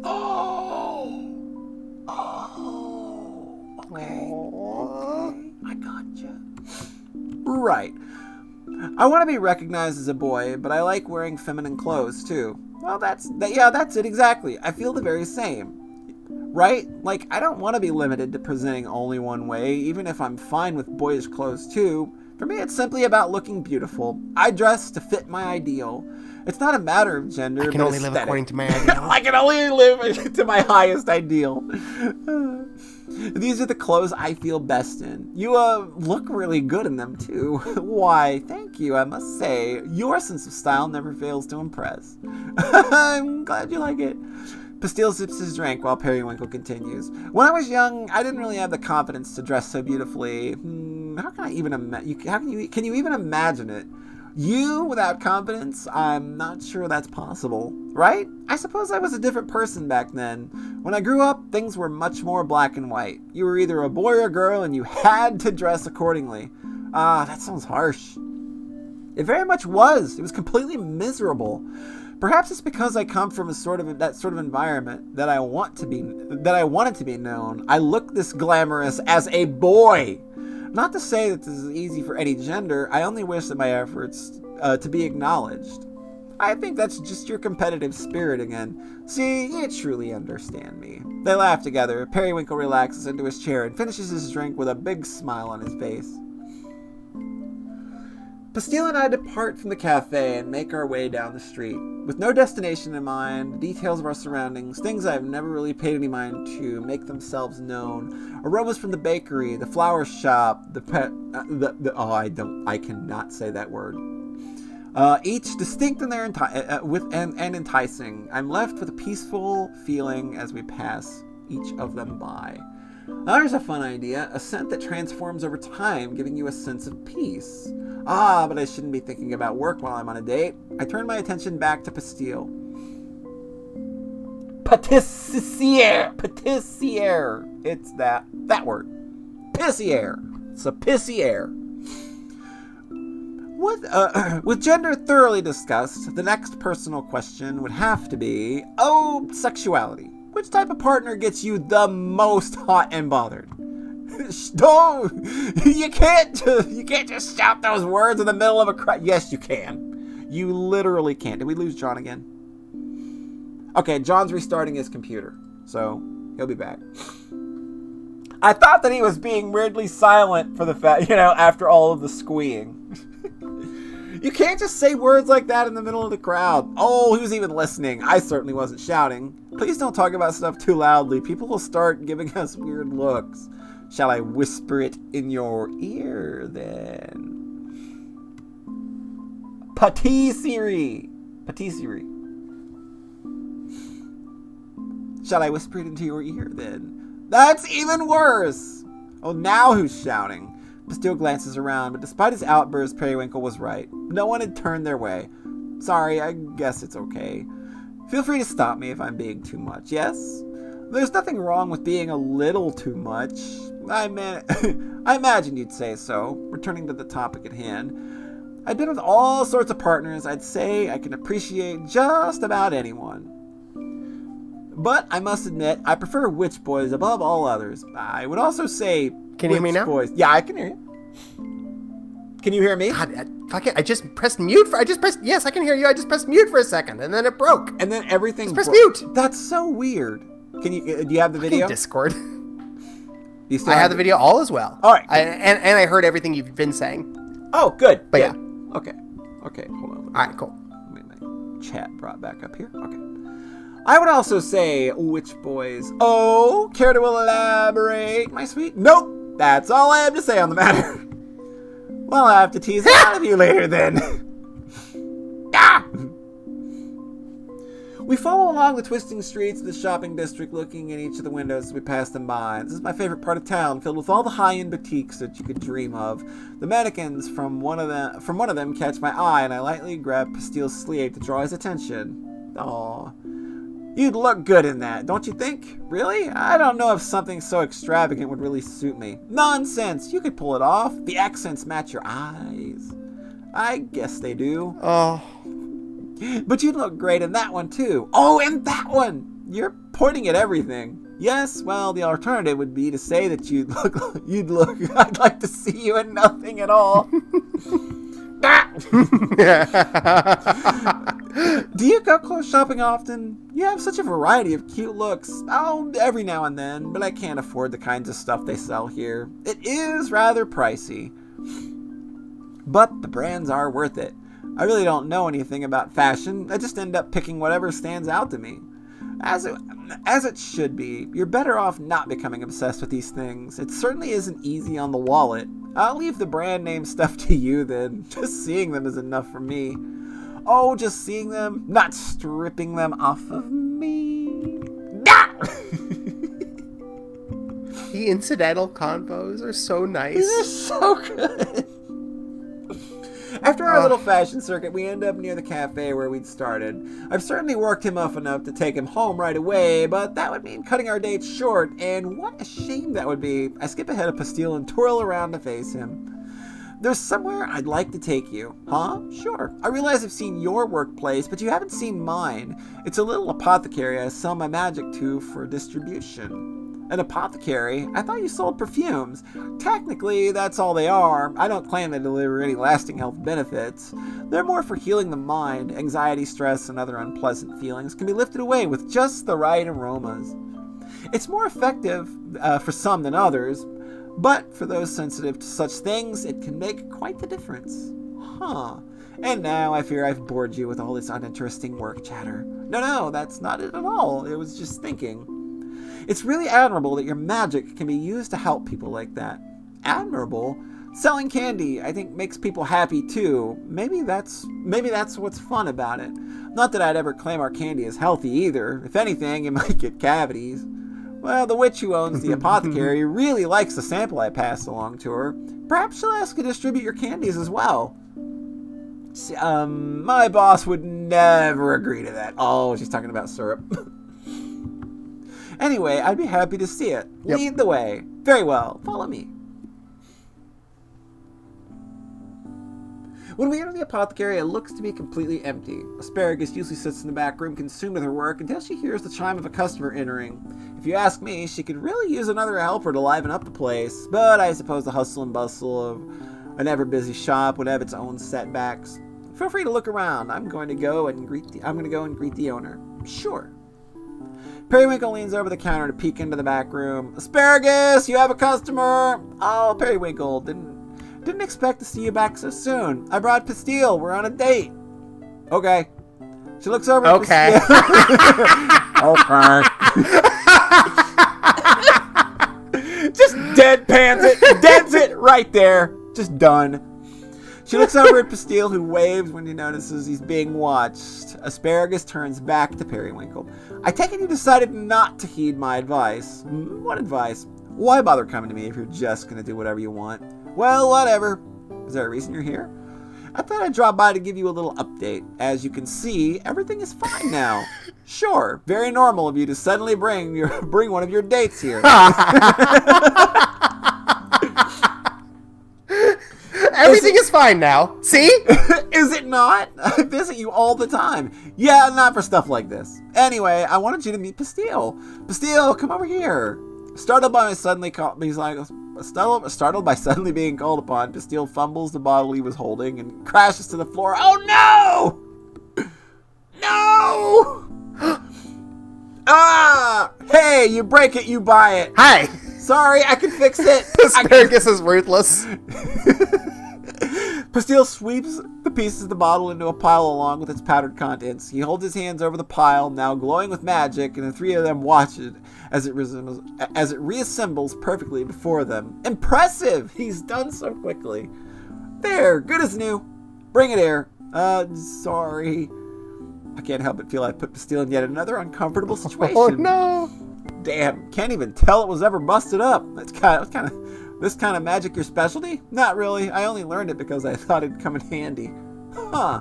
Okay. I gotcha. Right. I want to be recognized as a boy, but I like wearing feminine clothes too. Well, that's it exactly. I feel the very same. Right? Like, I don't want to be limited to presenting only one way, even if I'm fine with boyish clothes too. For me, it's simply about looking beautiful. I dress to fit my ideal. It's not a matter of gender, I can but only aesthetic. live according to my ideal. I can only live to my highest ideal. These are the clothes I feel best in. You look really good in them too. Why, thank you, I must say. Your sense of style never fails to impress. I'm glad you like it. Bastille sips his drink while Periwinkle continues. When I was young, I didn't really have the confidence to dress so beautifully. How can I even imagine? Can you even imagine it? You without confidence? I'm not sure that's possible. Right? I suppose I was a different person back then. When I grew up, things were much more black and white. You were either a boy or a girl, and you had to dress accordingly. Ah, that sounds harsh. It very much was. It was completely miserable. Perhaps it's because I come from that sort of environment that I wanted to be known. I look this glamorous as a boy. Not to say that this is easy for any gender. I only wish that my efforts to be acknowledged. I think that's just your competitive spirit again. See, you truly understand me. They laugh together. Periwinkle relaxes into his chair and finishes his drink with a big smile on his face. Pastille and I depart from the cafe and make our way down the street. With no destination in mind, the details of our surroundings, things I've never really paid any mind to, make themselves known. Aromas from the bakery, the flower shop, I cannot say that word. Each distinct and enticing. I'm left with a peaceful feeling as we pass each of them by. Now there's a fun idea, a scent that transforms over time, giving you a sense of peace. Ah, but I shouldn't be thinking about work while I'm on a date. I turn my attention back to Pastille. Patissiere. It's that word. Pissiere. It's a pissiere. With gender thoroughly discussed, the next personal question would have to be, sexuality. Which type of partner gets you the most hot and bothered? No, you can't just shout those words in the middle of a crowd. Yes, you can. You literally can. Did we lose John again? Okay, John's restarting his computer, so he'll be back. I thought that he was being weirdly silent for the fact, after all of the squeeing. You can't just say words like that in the middle of the crowd. Oh, he was even listening. I certainly wasn't shouting. Please don't talk about stuff too loudly. People will start giving us weird looks. Shall I whisper it in your ear, then? Patisserie. Shall I whisper it into your ear, then? That's even worse. Oh, now who's shouting? Pastille glances around, but despite his outburst, Periwinkle was right. No one had turned their way. Sorry, I guess it's okay. Feel free to stop me if I'm being too much, yes? There's nothing wrong with being a little too much. I imagine you'd say so. Returning to the topic at hand. I've been with all sorts of partners. I'd say I can appreciate just about anyone. But I must admit, I prefer witch boys above all others. I would also say Can you hear me now? Boys. Yeah, I can hear you. Can you hear me? God, I just pressed mute yes, I can hear you. I just pressed mute for a second, and then it broke. And then everything Just press mute. That's so weird. Do you have the video? Discord. You still I have the video all as well. All right. And I heard everything you've been saying. Oh, good. But yeah. Okay, hold on. All right, cool. Let me get my chat brought back up here. Okay. I would also say witch boys. Oh, care to elaborate, my sweet? Nope. That's all I have to say on the matter. Well, I have to tease it out of you later then. Ah! We follow along the twisting streets of the shopping district, looking in each of the windows as we pass them by. This is my favorite part of town, filled with all the high-end boutiques that you could dream of. The mannequins from one of them catch my eye, and I lightly grab Pastille's sleeve to draw his attention. Aw. You'd look good in that, don't you think? Really? I don't know if something so extravagant would really suit me. Nonsense! You could pull it off. The accents match your eyes. I guess they do. Oh. But you'd look great in that one, too. Oh, and that one! You're pointing at everything. Yes, well, the alternative would be to say that I'd like to see you in nothing at all. Do you go clothes shopping often? You have such a variety of cute looks. Oh, every now and then, but I can't afford the kinds of stuff they sell here. It is rather pricey. But the brands are worth it. I really don't know anything about fashion. I just end up picking whatever stands out to me. As it should be. You're better off not becoming obsessed with these things. It certainly isn't easy on the wallet. I'll leave the brand name stuff to you then. Just seeing them is enough for me. Oh, just seeing them, not stripping them off of me. The incidental convos are so nice. They're so good. After our little fashion circuit, we end up near the cafe where we'd started. I've certainly worked him up enough to take him home right away, but that would mean cutting our date short, and what a shame that would be. I skip ahead of Pastille and twirl around to face him. There's somewhere I'd like to take you. Huh? Sure. I realize I've seen your workplace, but you haven't seen mine. It's a little apothecary I sell my magic to for distribution. An apothecary? I thought you sold perfumes. Technically, that's all they are. I don't claim they deliver any lasting health benefits. They're more for healing the mind. Anxiety, stress, and other unpleasant feelings can be lifted away with just the right aromas. It's more effective for some than others, but for those sensitive to such things, it can make quite the difference. Huh. And now I fear I've bored you with all this uninteresting work chatter. No, that's not it at all. It was just thinking. It's really admirable that your magic can be used to help people like that. Admirable? Selling candy, I think, makes people happy too. Maybe that's what's fun about it. Not that I'd ever claim our candy is healthy either. If anything, you might get cavities. Well, the witch who owns the apothecary really likes the sample I passed along to her. Perhaps she'll ask you to distribute your candies as well. See, my boss would never agree to that. Oh, she's talking about syrup. Anyway, I'd be happy to see it. Yep. Lead the way. Very well. Follow me. When we enter the apothecary, it looks to be completely empty. Asparagus usually sits in the back room consumed with her work until she hears the chime of a customer entering. If you ask me, she could really use another helper to liven up the place, but I suppose the hustle and bustle of an ever-busy shop would have its own setbacks. Feel free to look around. I'm going to go and greet the owner. Sure. Periwinkle leans over the counter to peek into the back room. Asparagus, you have a customer. Oh, Periwinkle, didn't expect to see you back so soon. I brought Pastille. We're on a date. Okay. She looks over. Okay. Okay. Just deads it right there. Just done. She looks over at Pastille, who waves when he notices he's being watched. Asparagus turns back to Periwinkle. I take it you decided not to heed my advice. What advice? Why bother coming to me if you're just going to do whatever you want? Well, whatever. Is there a reason you're here? I thought I'd drop by to give you a little update. As you can see, everything is fine now. Sure, very normal of you to suddenly bring one of your dates here. Everything is fine now. See? Is it not? I visit you all the time. Yeah, not for stuff like this. Anyway, I wanted you to meet Pastille. Pastille, come over here. Startled by suddenly being called upon, Pastille fumbles the bottle he was holding and crashes to the floor. Oh no! No! Ah! Hey, you break it, you buy it. Hi. Sorry, I can fix it. Asparagus is ruthless. Pastille sweeps the pieces of the bottle into a pile along with its powdered contents. He holds his hands over the pile, now glowing with magic, and the three of them watch it as it reassembles perfectly before them. Impressive! He's done so quickly. There, good as new. Bring it here. Sorry. I can't help but feel I put Pastille in yet another uncomfortable situation. Oh no! Damn, can't even tell it was ever busted up. This kind of magic your specialty? Not really. I only learned it because I thought it'd come in handy. Huh.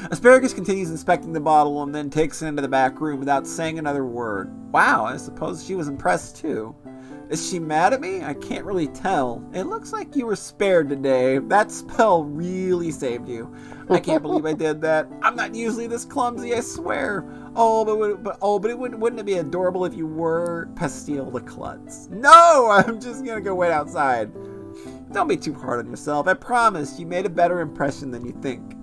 Asparagus continues inspecting the bottle and then takes it into the back room without saying another word. Wow, I suppose she was impressed too. Is she mad at me? I can't really tell. It looks like you were spared today. That spell really saved you. I can't believe I did that. I'm not usually this clumsy, I swear. Wouldn't it be adorable if you were Pastille the Klutz? No, I'm just gonna go wait outside. Don't be too hard on yourself. I promise you made a better impression than you think.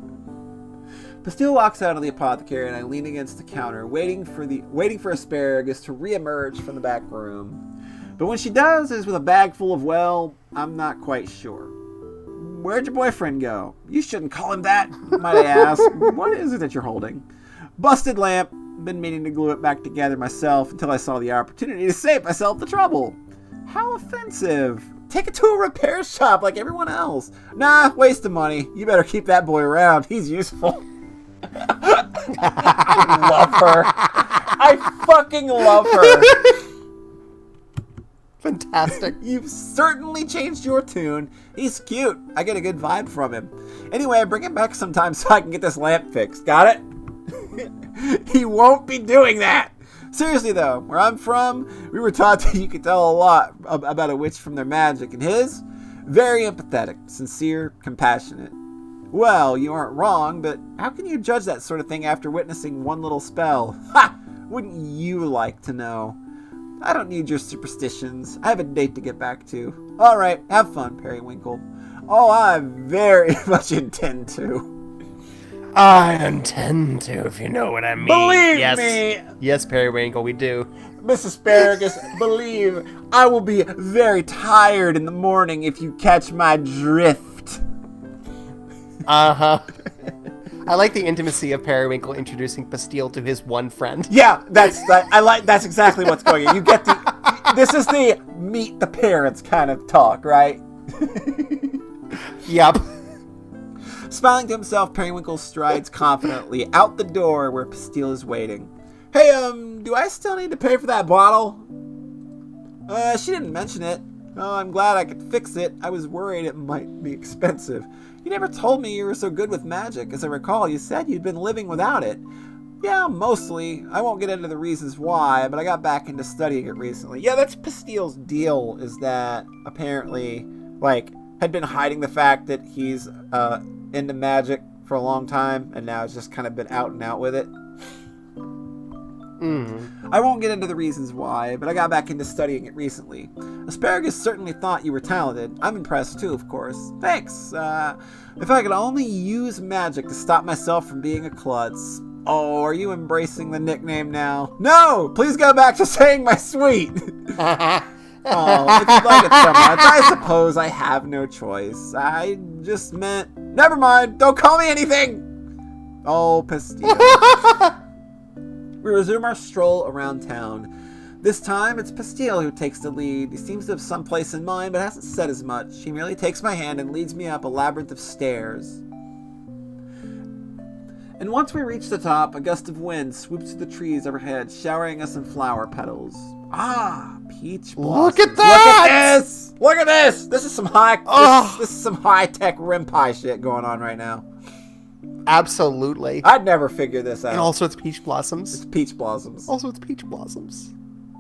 Pastille walks out of the apothecary and I lean against the counter, waiting for Asparagus to reemerge from the back room. But when she does, it's with a bag full of, well, I'm not quite sure. Where'd your boyfriend go? You shouldn't call him that, might I ask. What is it that you're holding? Busted lamp. Been meaning to glue it back together myself until I saw the opportunity to save myself the trouble. How offensive. Take it to a repair shop like everyone else. Nah, waste of money. You better keep that boy around. He's useful. I love her. I fucking love her. Fantastic. You've certainly changed your tune. He's cute. I get a good vibe from him. Anyway, bring him back sometime so I can get this lamp fixed. Got it? He won't be doing that. Seriously though, where I'm from, we were taught that you could tell a lot about a witch from their magic, and his? Very empathetic, sincere, compassionate. Well, you aren't wrong, but how can you judge that sort of thing after witnessing one little spell? Ha! Wouldn't you like to know? I don't need your superstitions. I have a date to get back to. All right, have fun, Periwinkle. Oh, I very much intend to. I intend to, if you know what I mean. Believe yes. me! Yes, Periwinkle, we do. Miss Asparagus, believe I will be very tired in the morning if you catch my drift. Uh-huh. I like the intimacy of Periwinkle introducing Pastille to his one friend. Yeah, that's exactly what's going on. You get this is the meet the parents kind of talk, right? Yep. Smiling to himself, Periwinkle strides confidently out the door where Pastille is waiting. Hey, do I still need to pay for that bottle? She didn't mention it. Oh, I'm glad I could fix it. I was worried it might be expensive. You never told me you were so good with magic. As I recall, you said you'd been living without it. Yeah, mostly. I won't get into the reasons why, but I got back into studying it recently. Yeah, that's Pastille's deal, is that apparently, had been hiding the fact that he's into magic for a long time, and now has just kind of been out and out with it. I won't get into the reasons why, but I got back into studying it recently. Asparagus certainly thought you were talented. I'm impressed too, of course. Thanks. If I could only use magic to stop myself from being a klutz. Oh, are you embracing the nickname now? No! Please go back to saying my sweet! Oh, if you'd like it so much, I suppose I have no choice. I just meant... Never mind! Don't call me anything! Oh, Pastille. We resume our stroll around town. This time, it's Pastille who takes the lead. He seems to have some place in mind, but hasn't said as much. He merely takes my hand and leads me up a labyrinth of stairs. And once we reach the top, a gust of wind swoops through the trees overhead, showering us in flower petals. Ah, peach blossoms. Look at that! Look at this! Look at this! This is some this is some high-tech rim pie shit going on right now. Absolutely. I'd never figure this out. And also it's peach blossoms. It's peach blossoms. Also it's peach blossoms.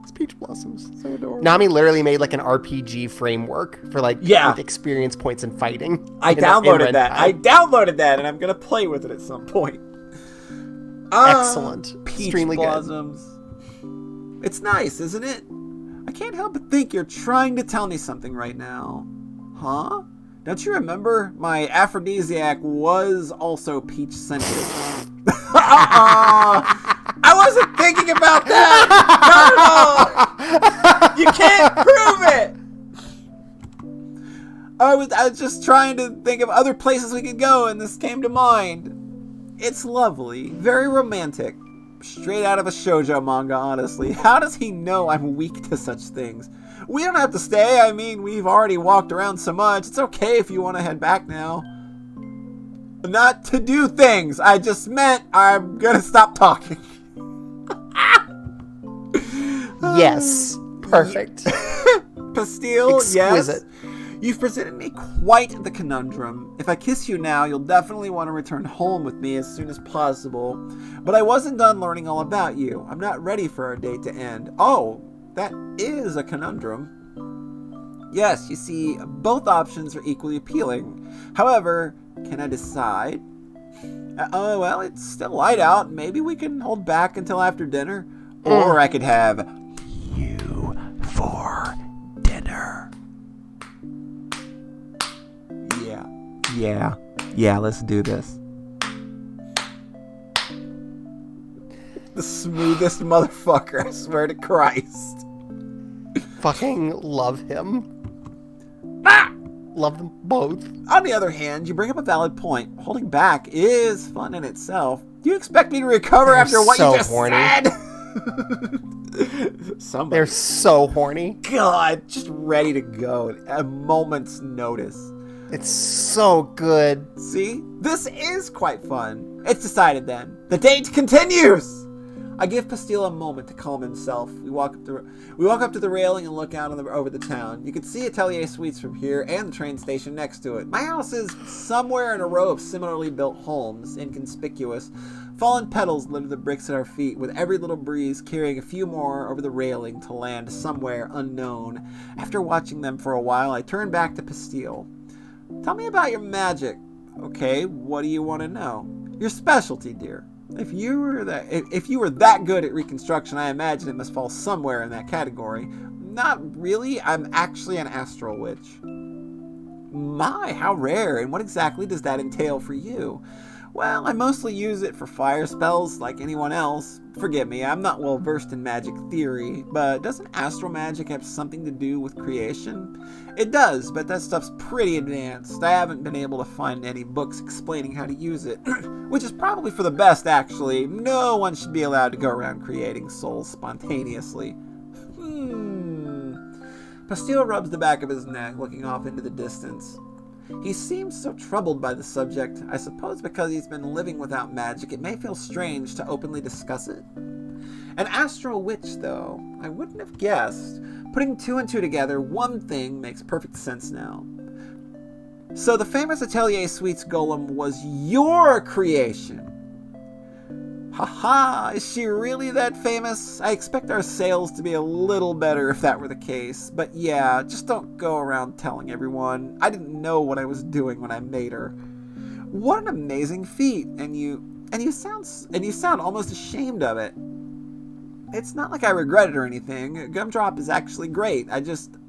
It's peach blossoms. So adorable. Nami literally made an RPG framework for with experience points in fighting. I downloaded that and I'm gonna play with it at some point. Excellent. Peach Extremely blossoms. Good. It's nice, isn't it? I can't help but think you're trying to tell me something right now. Huh? Don't you remember my aphrodisiac was also peach-scented? I wasn't thinking about that! Not at all! You can't prove it! I was just trying to think of other places we could go, and this came to mind. It's lovely, very romantic. Straight out of a shoujo manga, honestly. How does he know I'm weak to such things? We don't have to stay. I mean, we've already walked around so much. It's okay if you want to head back now. Not to do things. I just meant I'm gonna stop talking. Yes. Perfect. Pastille, exquisite. Yes. You've presented me quite the conundrum. If I kiss you now, you'll definitely want to return home with me as soon as possible. But I wasn't done learning all about you. I'm not ready for our date to end. Oh, that is a conundrum. Yes, you see, both options are equally appealing. However, can I decide? Well, it's still light out. Maybe we can hold back until after dinner. Or I could have you for dinner. Yeah, let's do this. The smoothest motherfucker, I swear to Christ. Fucking love him. Love them both. On the other hand, you bring up a valid point. Holding back is fun in itself. Do you expect me to recover after what you just said? Somebody. They're so horny. God, just ready to go at a moment's notice. It's so good. See? This is quite fun. It's decided then. The date continues! I give Pastille a moment to calm himself. We walk up to the railing and look out over the town. You can see Atelier Suites from here and the train station next to it. My house is somewhere in a row of similarly built homes, inconspicuous. Fallen petals litter the bricks at our feet, with every little breeze carrying a few more over the railing to land somewhere unknown. After watching them for a while, I turn back to Pastille. Tell me about your magic. Okay, what do you want to know? Your specialty, dear. If you were that good at reconstruction, I imagine it must fall somewhere in that category. Not really. I'm actually an astral witch. My, how rare, and what exactly does that entail for you? Well, I mostly use it for fire spells like anyone else. Forgive me, I'm not well versed in magic theory, but doesn't astral magic have something to do with creation? It does, but that stuff's pretty advanced. I haven't been able to find any books explaining how to use it, which is probably for the best, actually. No one should be allowed to go around creating souls spontaneously. Pastille rubs the back of his neck, looking off into the distance. He seems so troubled by the subject. I suppose because he's been living without magic, it may feel strange to openly discuss it. An astral witch, though. I wouldn't have guessed. Putting two and two together, one thing makes perfect sense now. So the famous Atelier Suites golem was your creation. Haha, is she really that famous? I expect our sales to be a little better if that were the case. But yeah, just don't go around telling everyone. I didn't know what I was doing when I made her. What an amazing feat, and you sound almost ashamed of it. It's not like I regret it or anything. Gumdrop is actually great. I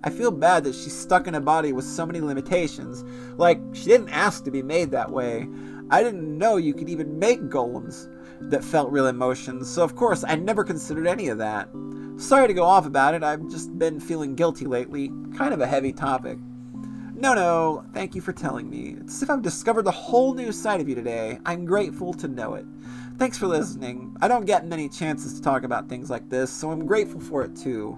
feel bad that she's stuck in a body with so many limitations. Like, she didn't ask to be made that way. I didn't know you could even make golems that felt real emotions, so of course I never considered any of that. Sorry to go off about it, I've just been feeling guilty lately. Kind of a heavy topic. No, thank you for telling me. It's as if I've discovered the whole new side of you today. I'm grateful to know it. Thanks for listening. I don't get many chances to talk about things like this, so I'm grateful for it too.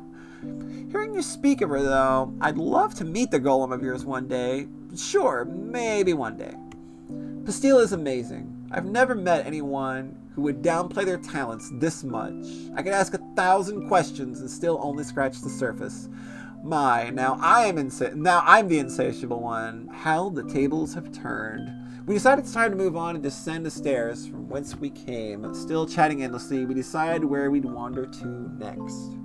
Hearing you speak of her, though, I'd love to meet the golem of yours one day. Sure, maybe one day. Pastille is amazing. I've never met anyone who would downplay their talents this much. I could ask 1,000 questions and still only scratch the surface. Now I'm the insatiable one. How the tables have turned. We decided it's time to move on and descend the stairs from whence we came. Still chatting endlessly, we decide where we'd wander to next.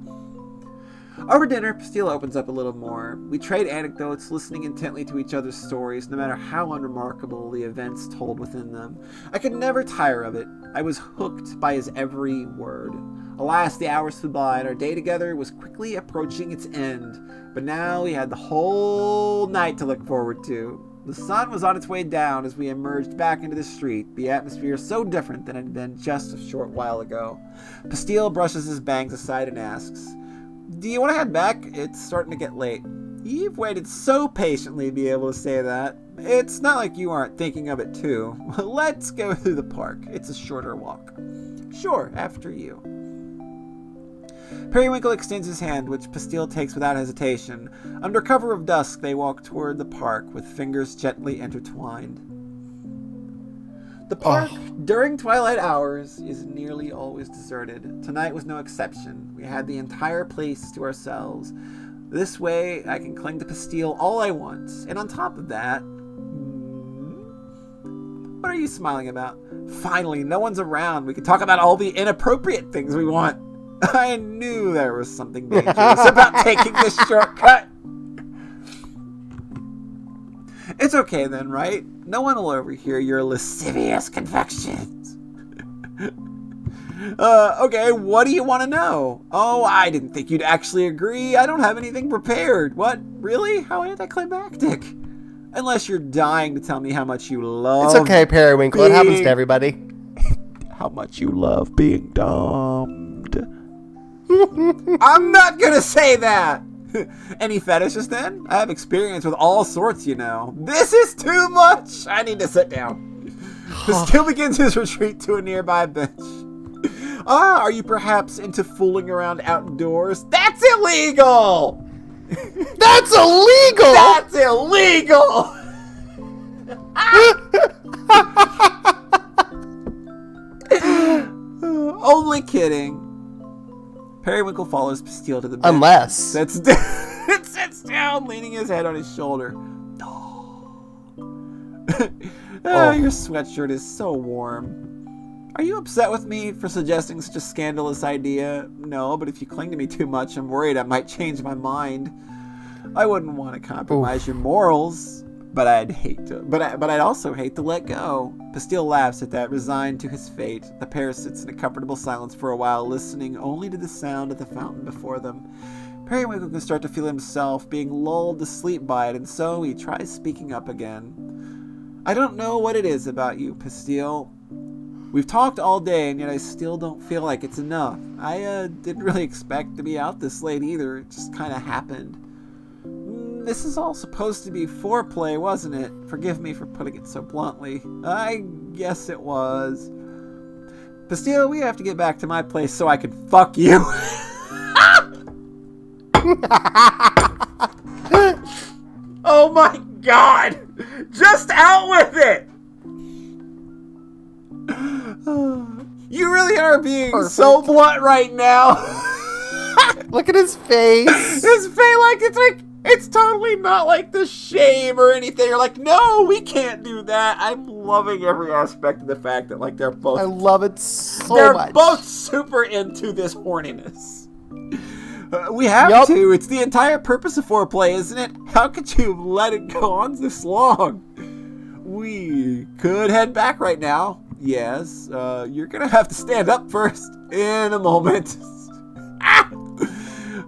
Over dinner, Pastille opens up a little more. We trade anecdotes, listening intently to each other's stories, no matter how unremarkable the events told within them. I could never tire of it. I was hooked by his every word. Alas, the hours flew by, and our day together was quickly approaching its end. But now we had the whole night to look forward to. The sun was on its way down as we emerged back into the street, the atmosphere so different than it had been just a short while ago. Pastille brushes his bangs aside and asks, "Do you want to head back? It's starting to get late." You've waited so patiently to be able to say that. It's not like you aren't thinking of it too. Let's go through the park. It's a shorter walk. Sure, after you. Periwinkle extends his hand, which Pastille takes without hesitation. Under cover of dusk, they walk toward the park, with fingers gently intertwined. The park, during twilight hours, is nearly always deserted. Tonight was no exception. We had the entire place to ourselves. This way, I can cling to Pastille all I want. And on top of that... What are you smiling about? Finally, no one's around. We can talk about all the inappropriate things we want. I knew there was something dangerous about taking this shortcut. It's okay then, right? No one will overhear your lascivious confections. Okay, what do you want to know? Oh, I didn't think you'd actually agree. I don't have anything prepared. What? Really? How anticlimactic. Unless you're dying to tell me how much you love... It's okay, Periwinkle. It happens to everybody. How much you love being domed. I'm not gonna say that! Any fetishes then? I have experience with all sorts, you know. This is too much! I need to sit down. Pastille begins his retreat to a nearby bench. Are you perhaps into fooling around outdoors? That's illegal! That's illegal! That's illegal! only kidding. Periwinkle follows Pastille to the bench. Unless. Sits down, leaning his head on his shoulder. Your sweatshirt is so warm. Are you upset with me for suggesting such a scandalous idea? No, but if you cling to me too much, I'm worried I might change my mind. I wouldn't want to compromise your morals, but I'd also hate to let go. Pastille laughs at that, resigned to his fate. The pair sits in a comfortable silence for a while, listening only to the sound of the fountain before them. Periwinkle can start to feel himself being lulled to sleep by it, and so he tries speaking up again. I don't know what it is about you, Pastille. We've talked all day, and yet I still don't feel like it's enough. I didn't really expect to be out this late either. It just kind of happened. This is all supposed to be foreplay, wasn't it? Forgive me for putting it so bluntly. I guess it was. Pastille, we have to get back to my place so I can fuck you. Oh my god! Just out with it! You really are being so blunt right now. Look at his face. His face, it's totally not like the shame or anything. You're like, no, we can't do that. I'm loving every aspect of the fact that they're both. I love it so they're much. both super into this horniness. We have to. It's the entire purpose of foreplay, isn't it? How could you let it go on this long? We could head back right now. Yes, you're gonna have to stand up first in a moment.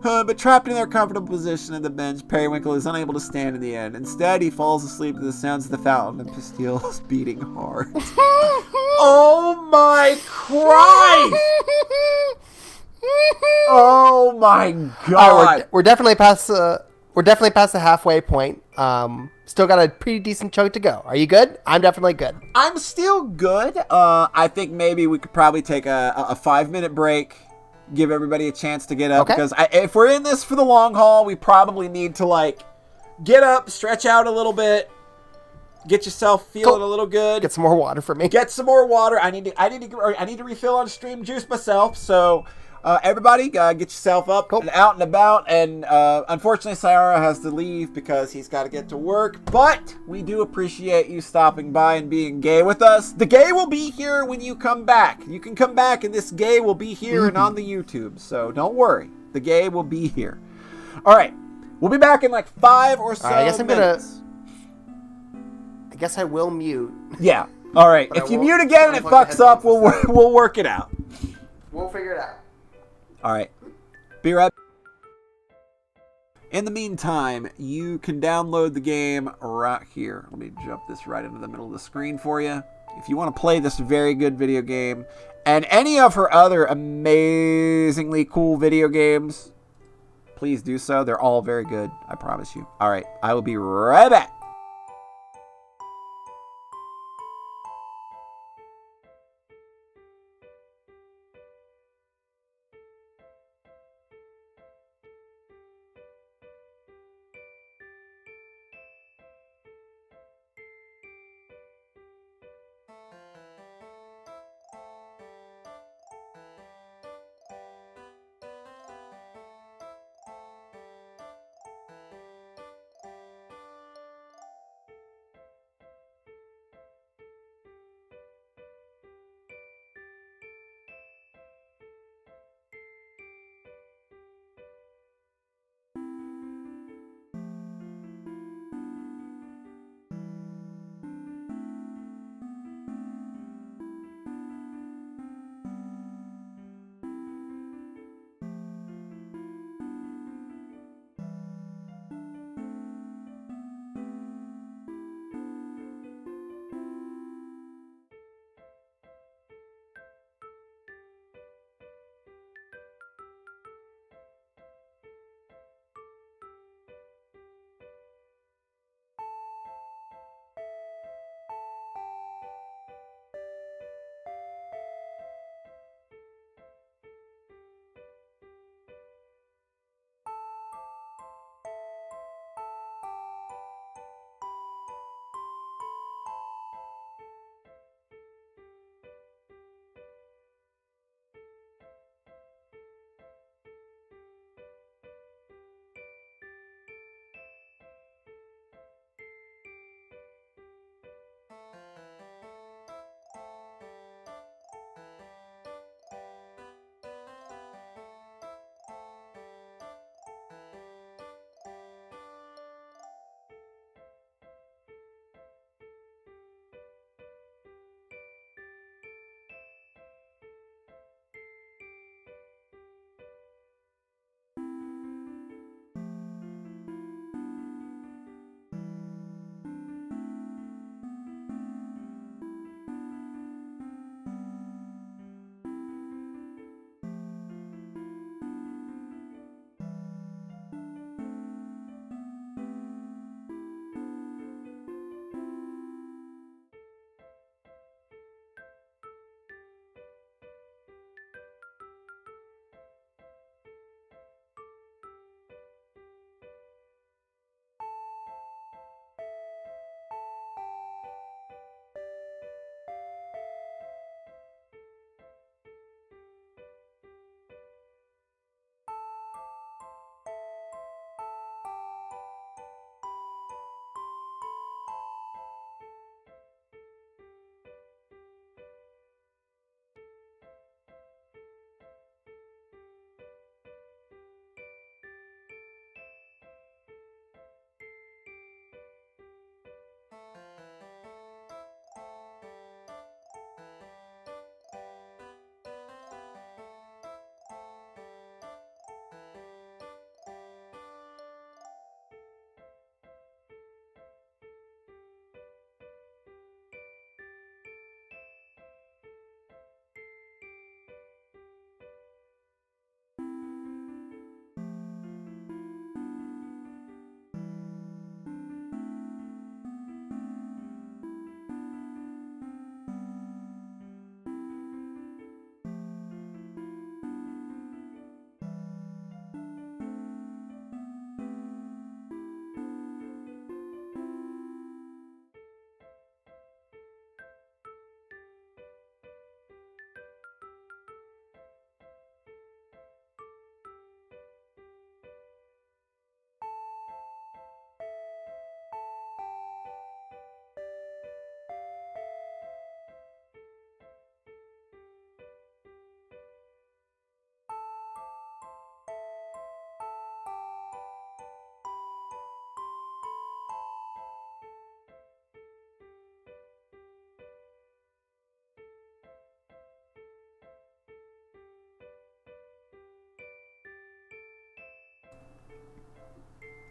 But trapped in their comfortable position on the bench, Periwinkle is unable to stand in the end. Instead, he falls asleep to the sounds of the fountain, and Pastille is beating hard. Oh my Christ! Oh my God! All right, we're definitely past the halfway point. Still got a pretty decent chunk to go. Are you good? I'm definitely good. I'm still good. I think maybe we could probably take a 5-minute break. Give everybody a chance to get up, because if we're in this for the long haul, we probably need to get up, stretch out a little bit, get yourself feeling a little good. Get some more water for me. Get some more water. I need to refill on stream juice myself. So everybody, get yourself up and out and about. And unfortunately, Sayara has to leave because he's got to get to work. But we do appreciate you stopping by and being gay with us. The gay will be here when you come back. You can come back, and this gay will be here and on the YouTube. So don't worry, the gay will be here. All right, we'll be back in 5 or so minutes. I guess I will mute. Yeah. All right. If you mute again and it fucks up, we'll work it out. We'll figure it out. All right. Be right back. In the meantime, you can download the game right here. Let me jump this right into the middle of the screen for you. If you want to play this very good video game and any of her other amazingly cool video games, please do so. They're all very good, I promise you. All right. I will be right back.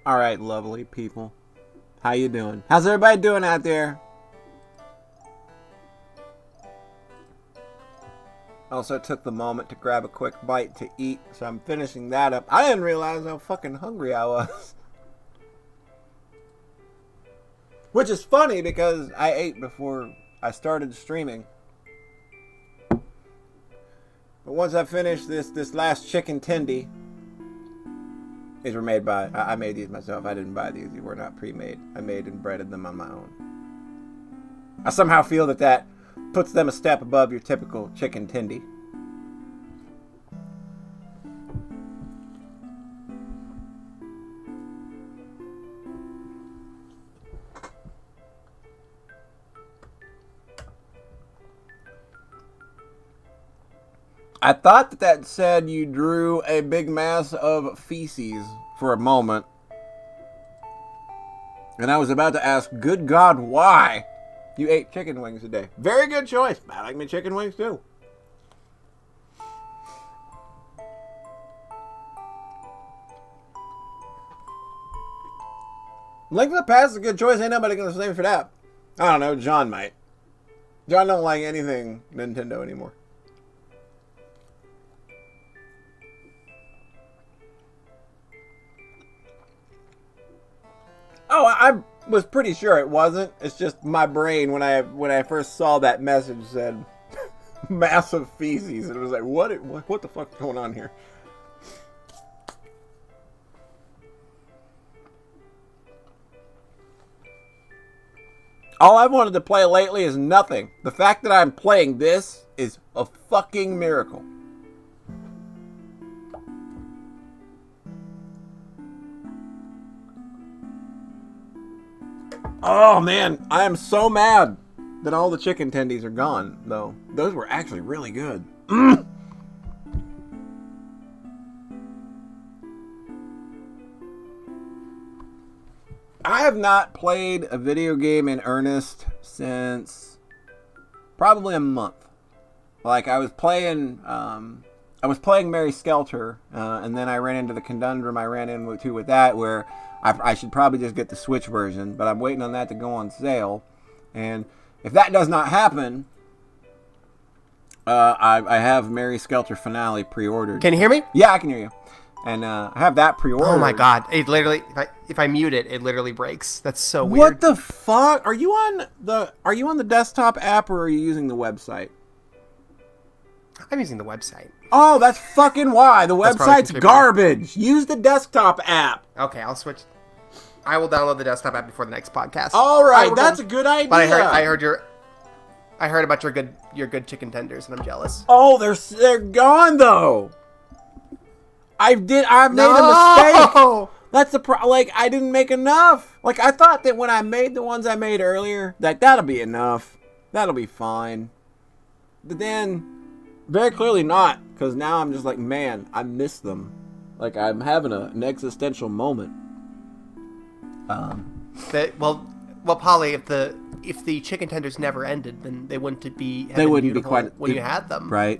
All right, lovely people. How you doing? How's everybody doing out there? Also took the moment to grab a quick bite to eat, so I'm finishing that up. I didn't realize how fucking hungry I was. Which is funny because I ate before I started streaming. But once I finish this last chicken tendy, these were made by, I made these myself. I didn't buy these. These were not pre-made. I made and breaded them on my own. I somehow feel that puts them a step above your typical chicken tendy. I thought that said you drew a big mass of feces for a moment. And I was about to ask, good God, why? You ate chicken wings today. Very good choice. I like my chicken wings too. Link to the Past is a good choice. Ain't nobody gonna say for that. I don't know. John might. John don't like anything Nintendo anymore. Oh, I was pretty sure it wasn't. It's just my brain when I first saw that message said massive feces. It was like, what the fuck is going on here? All I've wanted to play lately is nothing. The fact that I'm playing this is a fucking miracle. Oh man, I am so mad that all the chicken tendies are gone, though. Those were actually really good. I have not played a video game in earnest since probably a month. Like I was playing Mary Skelter, and then I ran into the conundrum I ran into with that, where I should probably just get the Switch version, but I'm waiting on that to go on sale. And if that does not happen, I have Mary Skelter Finale pre-ordered. Can you hear me? Yeah, I can hear you. And I have that pre-ordered. Oh my god! It literally, if I mute it, it literally breaks. That's so weird. What the fuck? Are you on the desktop app or are you using the website? I'm using the website. Oh, that's fucking why. The That's probably website's garbage. Use the desktop app. Okay, I'll switch. I will download the desktop app before the next podcast. All right, that's a good idea. But I heard about your good chicken tenders, and I'm jealous. Oh, they're gone though. I made a mistake. That's the like I didn't make enough. Like I thought that when I made the ones I made earlier, that'll be enough. That'll be fine. But then, very clearly not, because now I'm just like, man, I miss them. Like I'm having an existential moment. Well, Polly, if the chicken tenders never ended, then they wouldn't be. They wouldn't be quite when you had them. Right.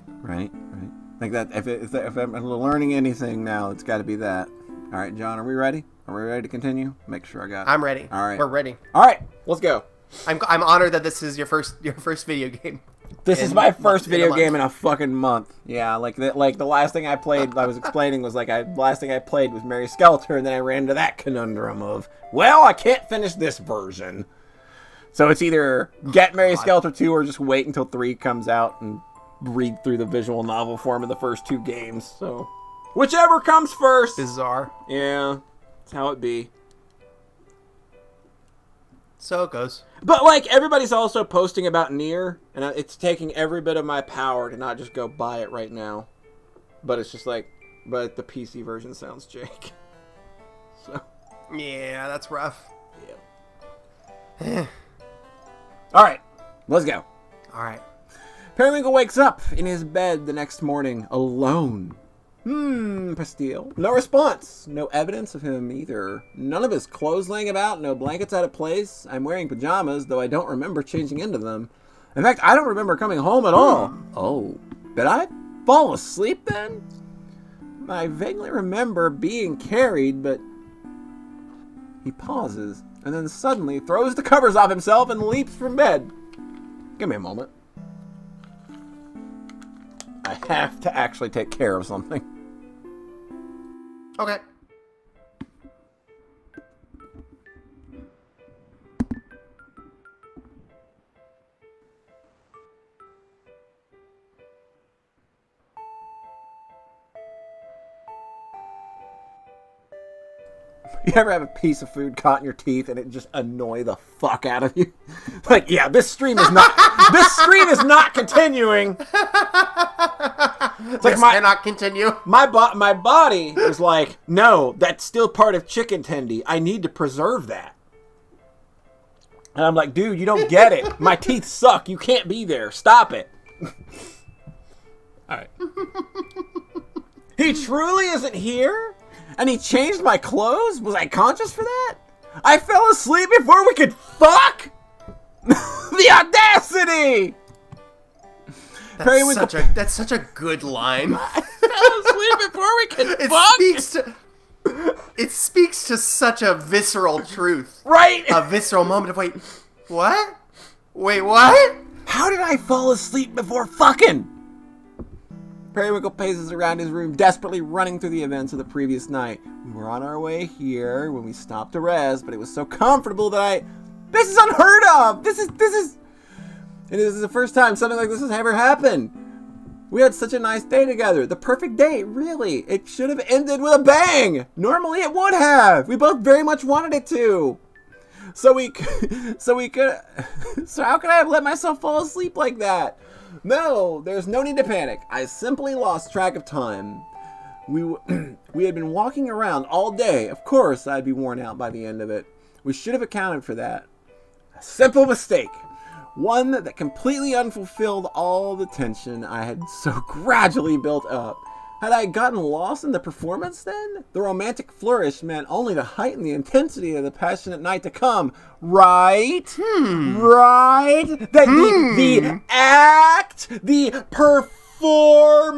Like that. If I'm learning anything now, it's got to be that. All right, John, are we ready? Are we ready to continue? Make sure I got it. I'm ready. All right, we're ready. All right, let's go. I'm honored that this is your first video game. This is my first video game in a fucking month. Yeah, like the last thing I played, I was explaining was the last thing I played was Mary Skelter, and then I ran into that conundrum of, well, I can't finish this version. So it's either get Mary Skelter 2 or just wait until 3 comes out and read through the visual novel form of the first 2 games. So whichever comes first. Bizarre. Yeah, that's how it be. So it goes. But, like, everybody's also posting about Nier, and it's taking every bit of my power to not just go buy it right now. But it's just like, but the PC version sounds jank. So. Yeah, that's rough. Yeah. Alright, let's go. Alright. Periwinkle wakes up in his bed the next morning, alone. Pastille. No response. No evidence of him either. None of his clothes laying about. No blankets out of place. I'm wearing pajamas, though I don't remember changing into them. In fact, I don't remember coming home at all. Oh, did I fall asleep then? I vaguely remember being carried, but He pauses, and then suddenly throws the covers off himself and leaps from bed. Give me a moment. I have to actually take care of something. Okay. You ever have a piece of food caught in your teeth and it just annoy the fuck out of you? Like, yeah, this stream is not continuing. It's like This cannot continue. my body is like, no, that's still part of chicken tendy. I need to preserve that. And I'm like, dude, you don't get it. My teeth suck. You can't be there. Stop it. All right. He truly isn't here? And he changed my clothes? Was I conscious for that? I fell asleep before we could fuck? The audacity! That's such a good line. I fell asleep before we could fuck? It speaks to such a visceral truth. Right? A visceral moment of, wait, what? Wait, what? How did I fall asleep before fucking? Periwinkle paces around his room, desperately running through the events of the previous night. We were on our way here when we stopped to rest, but it was so comfortable that this is unheard of! This is the first time something like this has ever happened. We had such a nice day together. The perfect date, really. It should have ended with a bang! Normally it would have! We both very much wanted it to. So how could I have let myself fall asleep like that? No, there's no need to panic. I simply lost track of time. We had been walking around all day. Of course, I'd be worn out by the end of it. We should have accounted for that. A simple mistake. One that completely unfulfilled all the tension I had so gradually built up. Had I gotten lost in the performance then? The romantic flourish meant only to heighten the intensity of the passionate night to come. Right? Right? The act, the performance.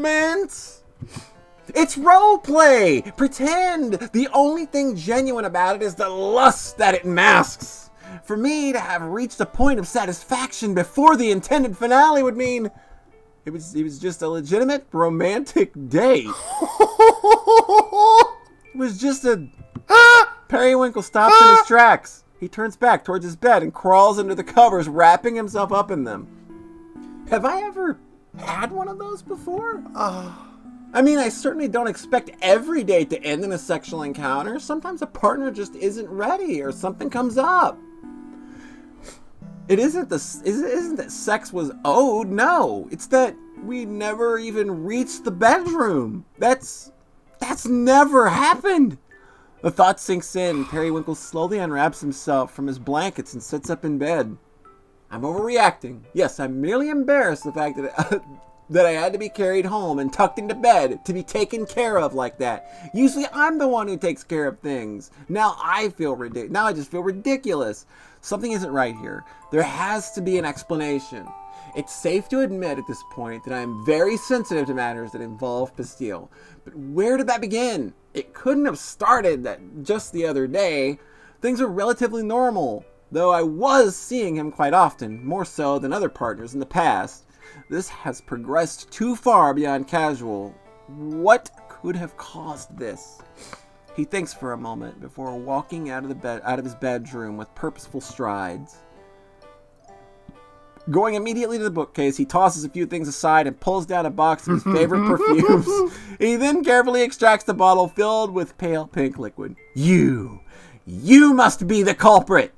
It's role play. Pretend. The only thing genuine about it is the lust that it masks. For me to have reached a point of satisfaction before the intended finale would mean it was just a legitimate romantic date. It was just a... Periwinkle stops in his tracks. He turns back towards his bed and crawls under the covers, wrapping himself up in them. Have I ever had one of those before? I mean, I certainly don't expect every date to end in a sexual encounter. Sometimes a partner just isn't ready or something comes up. It isn't that sex was owed. No, it's that we never even reached the bedroom. That's never happened. The thought sinks in. Periwinkle slowly unwraps himself from his blankets and sits up in bed. I'm overreacting. Yes, I'm merely embarrassed the fact that that I had to be carried home and tucked into bed to be taken care of like that. Usually I'm the one who takes care of things. Now I just feel ridiculous. Something isn't right here. There has to be an explanation. It's safe to admit at this point that I am very sensitive to matters that involve Pastille. But where did that begin? It couldn't have started that just the other day. Things are relatively normal, though I was seeing him quite often, more so than other partners in the past. This has progressed too far beyond casual. What could have caused this? He thinks for a moment before walking out of his bedroom with purposeful strides. Going immediately to the bookcase, he tosses a few things aside and pulls down a box of his favorite perfumes. He then carefully extracts the bottle filled with pale pink liquid. You must be the culprit.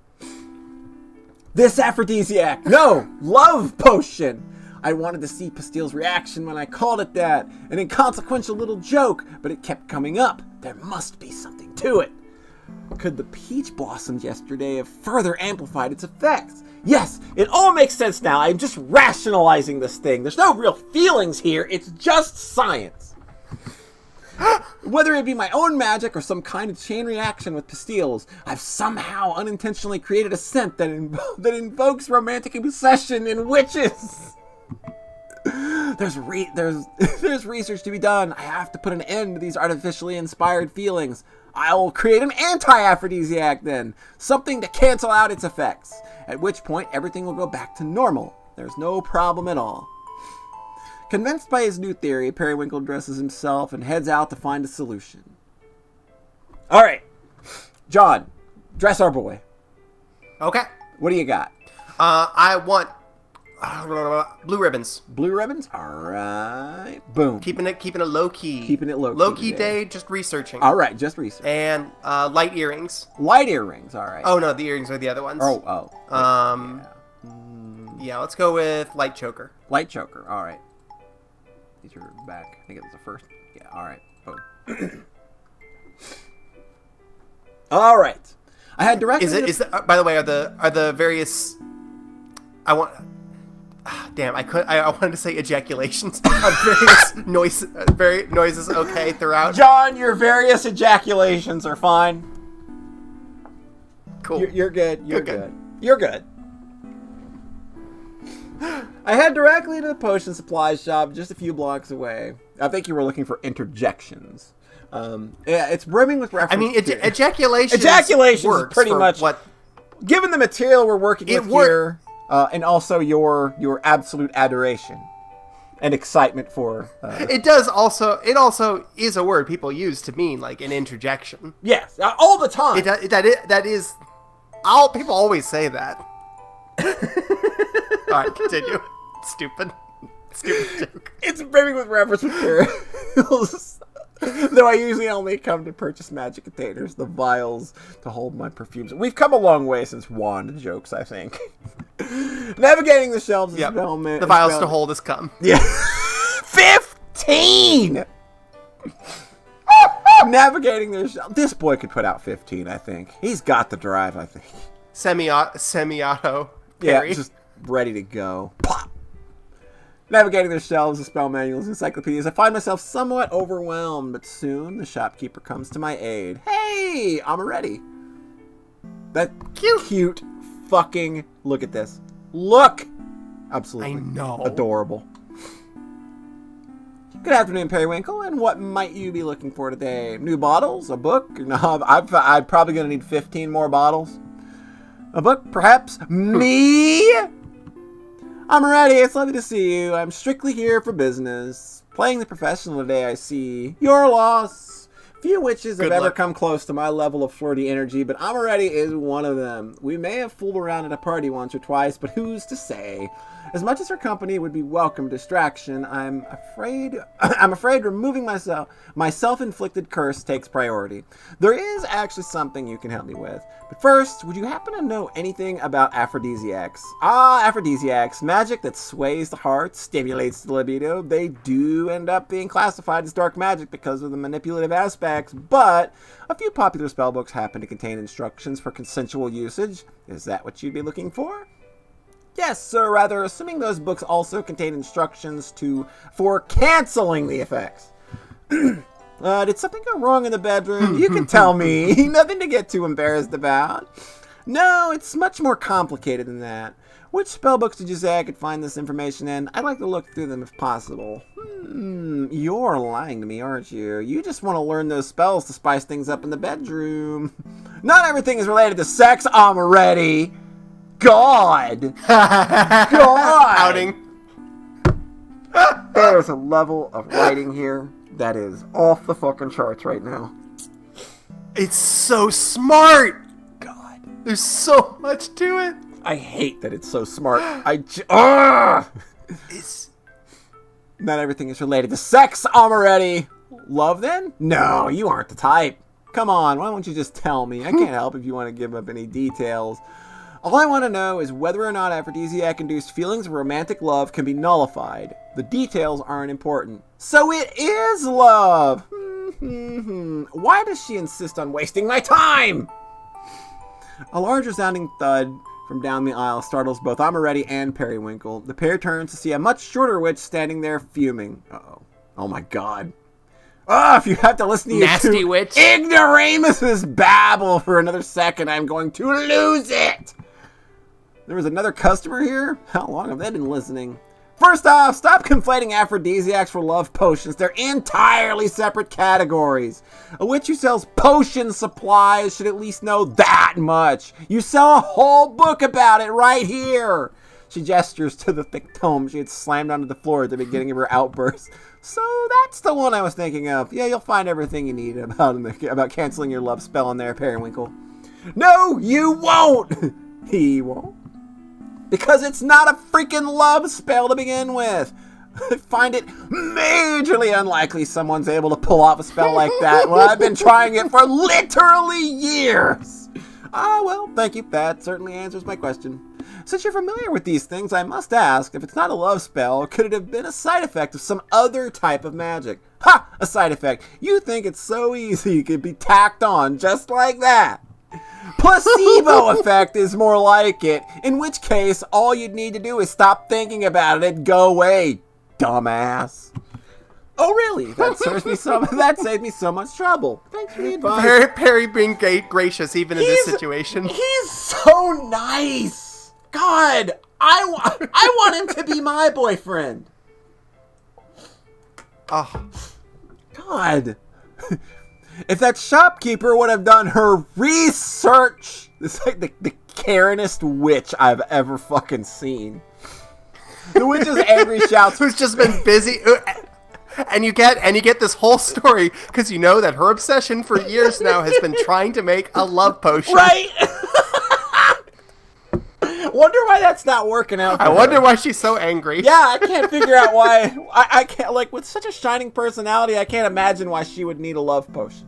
This aphrodisiac, no, love potion. I wanted to see Pastille's reaction when I called it that, an inconsequential little joke, but it kept coming up. There must be something to it. Could the peach blossoms yesterday have further amplified its effects? Yes, it all makes sense now. I'm just rationalizing this thing. There's no real feelings here. It's just science. Whether it be my own magic or some kind of chain reaction with Pastilles, I've somehow unintentionally created a scent that invokes romantic obsession in witches. There's research to be done. I have to put an end to these artificially inspired feelings. I'll create an anti-aphrodisiac then, something to cancel out its effects, at which point everything will go back to normal. There's no problem at all. Convinced by his new theory, Periwinkle dresses himself and heads out to find a solution. All right, John, dress our boy. Okay. What do you got? I want blue ribbons. Blue ribbons? All right. Boom. Keeping it low key. Keeping it low key. Low key today. day, just researching. All right, just research. And light earrings. Light earrings. All right. Oh no, the earrings are the other ones. Oh. Yeah, let's go with light choker. Light choker. All right. These are back. I think it was the first. Yeah. All right. Boom. All right. I had directly. Is it? By the way, are the various? I want. Damn, I wanted to say ejaculations. Are various noises okay throughout? John, your various ejaculations are fine. Cool. You're good. You're Good. good. You're good. I head directly to the potion supply shop just a few blocks away. I think you were looking for interjections. Yeah, it's brimming with references. I mean, ejaculations. Ejaculations is works pretty for much what. Given the material we're working with here, and also your absolute adoration and excitement for. It also is a word people use to mean like an interjection. yes, all the time. That is. People always say that. All right, continue. Stupid joke. It's brimming with reference materials. Though I usually only come to purchase magic containers, the vials to hold my perfumes. We've come a long way since wand jokes, I think. Navigating the shelves is the vials to hold his cum. Yeah. 15! Navigating their shelves. This boy could put out 15, I think. He's got the drive, I think. Semi-auto. Yeah, parry. just ready to go. Pop! Navigating their shelves of spell manuals and encyclopedias, I find myself somewhat overwhelmed, but soon the shopkeeper comes to my aid. Hey, I'm ready. That cute fucking look at this. Look! Absolutely. I know. Adorable. Good afternoon, Periwinkle, and what might you be looking for today? New bottles? A book? No, I'm probably going to need 15 more bottles. A book, perhaps? Me? I'm ready. It's lovely to see you. I'm strictly here for business. Playing the professional today, I see. Your loss. Few witches have ever come close to my level of flirty energy, but Amoretti is one of them. We may have fooled around at a party once or twice, but who's to say? As much as her company would be welcome distraction, I'm afraid removing my self-inflicted curse takes priority. There is actually something you can help me with. But first, would you happen to know anything about aphrodisiacs? Aphrodisiacs, magic that sways the heart, stimulates the libido. They do end up being classified as dark magic because of the manipulative aspects, but a few popular spellbooks happen to contain instructions for consensual usage. Is that what you'd be looking for? Yes, or rather, assuming those books also contain instructions for canceling the effects. Did something go wrong in the bedroom? You can tell me. Nothing to get too embarrassed about. No, it's much more complicated than that. Which spellbooks did you say I could find this information in? I'd like to look through them if possible. You're lying to me, aren't you? You just want to learn those spells to spice things up in the bedroom. Not everything is related to sex, I'm ready. God! God! Outing. There's a level of writing here that is off the fucking charts right now. It's so smart. God. There's so much to it. I hate that it's so smart. It's Not everything is related to sex, Amoretti. Love then? No, you aren't the type. Come on, why don't you just tell me? I can't help if you want to give up any details. All I want to know is whether or not aphrodisiac-induced feelings of romantic love can be nullified. The details aren't important. So it is love! Why does she insist on wasting my time? A large resounding thud from down the aisle startles both Amoretti and Periwinkle. The pair turns to see a much shorter witch standing there fuming. Uh-oh. Oh my god. If you have to listen to you nasty witch ignoramuses babble for another second, I'm going to lose it! There was another customer here? How long have they been listening? First off, stop conflating aphrodisiacs for love potions. They're entirely separate categories. A witch who sells potion supplies should at least know that much. You sell a whole book about it right here. She gestures to the thick tome she had slammed onto the floor at the beginning of her outburst. So that's the one I was thinking of. Yeah, you'll find everything you need about canceling your love spell in there, Periwinkle. No, you won't. He won't. Because it's not a freaking love spell to begin with. I find it majorly unlikely someone's able to pull off a spell like that when I've been trying it for literally years. Ah, well, thank you. That certainly answers my question. Since you're familiar with these things, I must ask, if it's not a love spell, could it have been a side effect of some other type of magic? Ha! A side effect. You think it's so easy it could be tacked on just like that. Placebo effect is more like it, in which case all you'd need to do is stop thinking about it and go away, dumbass. Oh really? That saved me so much trouble. Thanks for the advice. Perry being gracious even in this situation. He's so nice. God, I want him to be my boyfriend. Oh. God. If that shopkeeper would have done her research, it's like the Karenest witch I've ever fucking seen. The witch's angry shouts, who's just been busy, and you get this whole story because you know that her obsession for years now has been trying to make a love potion. Right. Wonder why that's not working out for I her. wonder why she's so angry. Yeah, I can't figure out why. I can't, like, with such a shining personality, I can't imagine why she would need a love potion.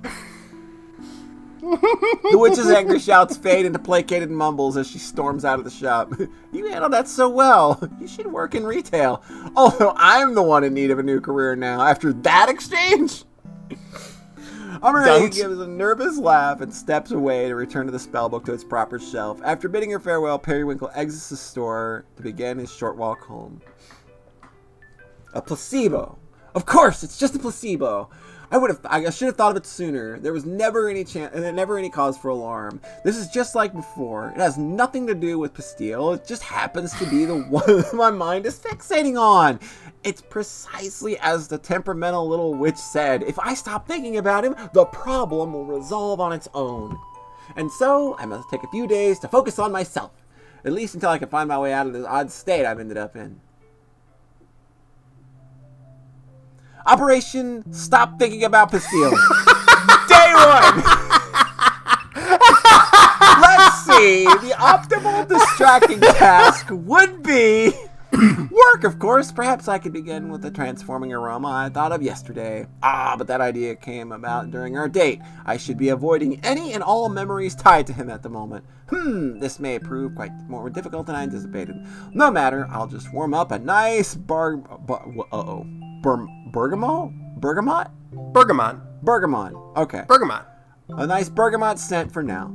The witch's angry shouts fade into placated mumbles as she storms out of the shop. You handled that so well. You should work in retail. Although I'm the one in need of a new career now after that exchange. Amory gives a nervous laugh and steps away to return to the spellbook to its proper shelf. After bidding her farewell, Periwinkle exits the store to begin his short walk home. A placebo. Of course, it's just a placebo. I should have thought of it sooner. There was never any cause for alarm. This is just like before. It has nothing to do with Pastille. It just happens to be the one my mind is fixating on. It's precisely as the temperamental little witch said. If I stop thinking about him, the problem will resolve on its own. And so, I must take a few days to focus on myself. At least until I can find my way out of this odd state I've ended up in. Operation Stop Thinking About Pastille. Day 1! Let's see. The optimal distracting task would be work, of course. Perhaps I could begin with the transforming aroma I thought of yesterday. But that idea came about during our date. I should be avoiding any and all memories tied to him at the moment. This may prove quite more difficult than I anticipated. No matter, I'll just warm up a nice bergamot? Okay. Bergamot. A nice bergamot scent for now.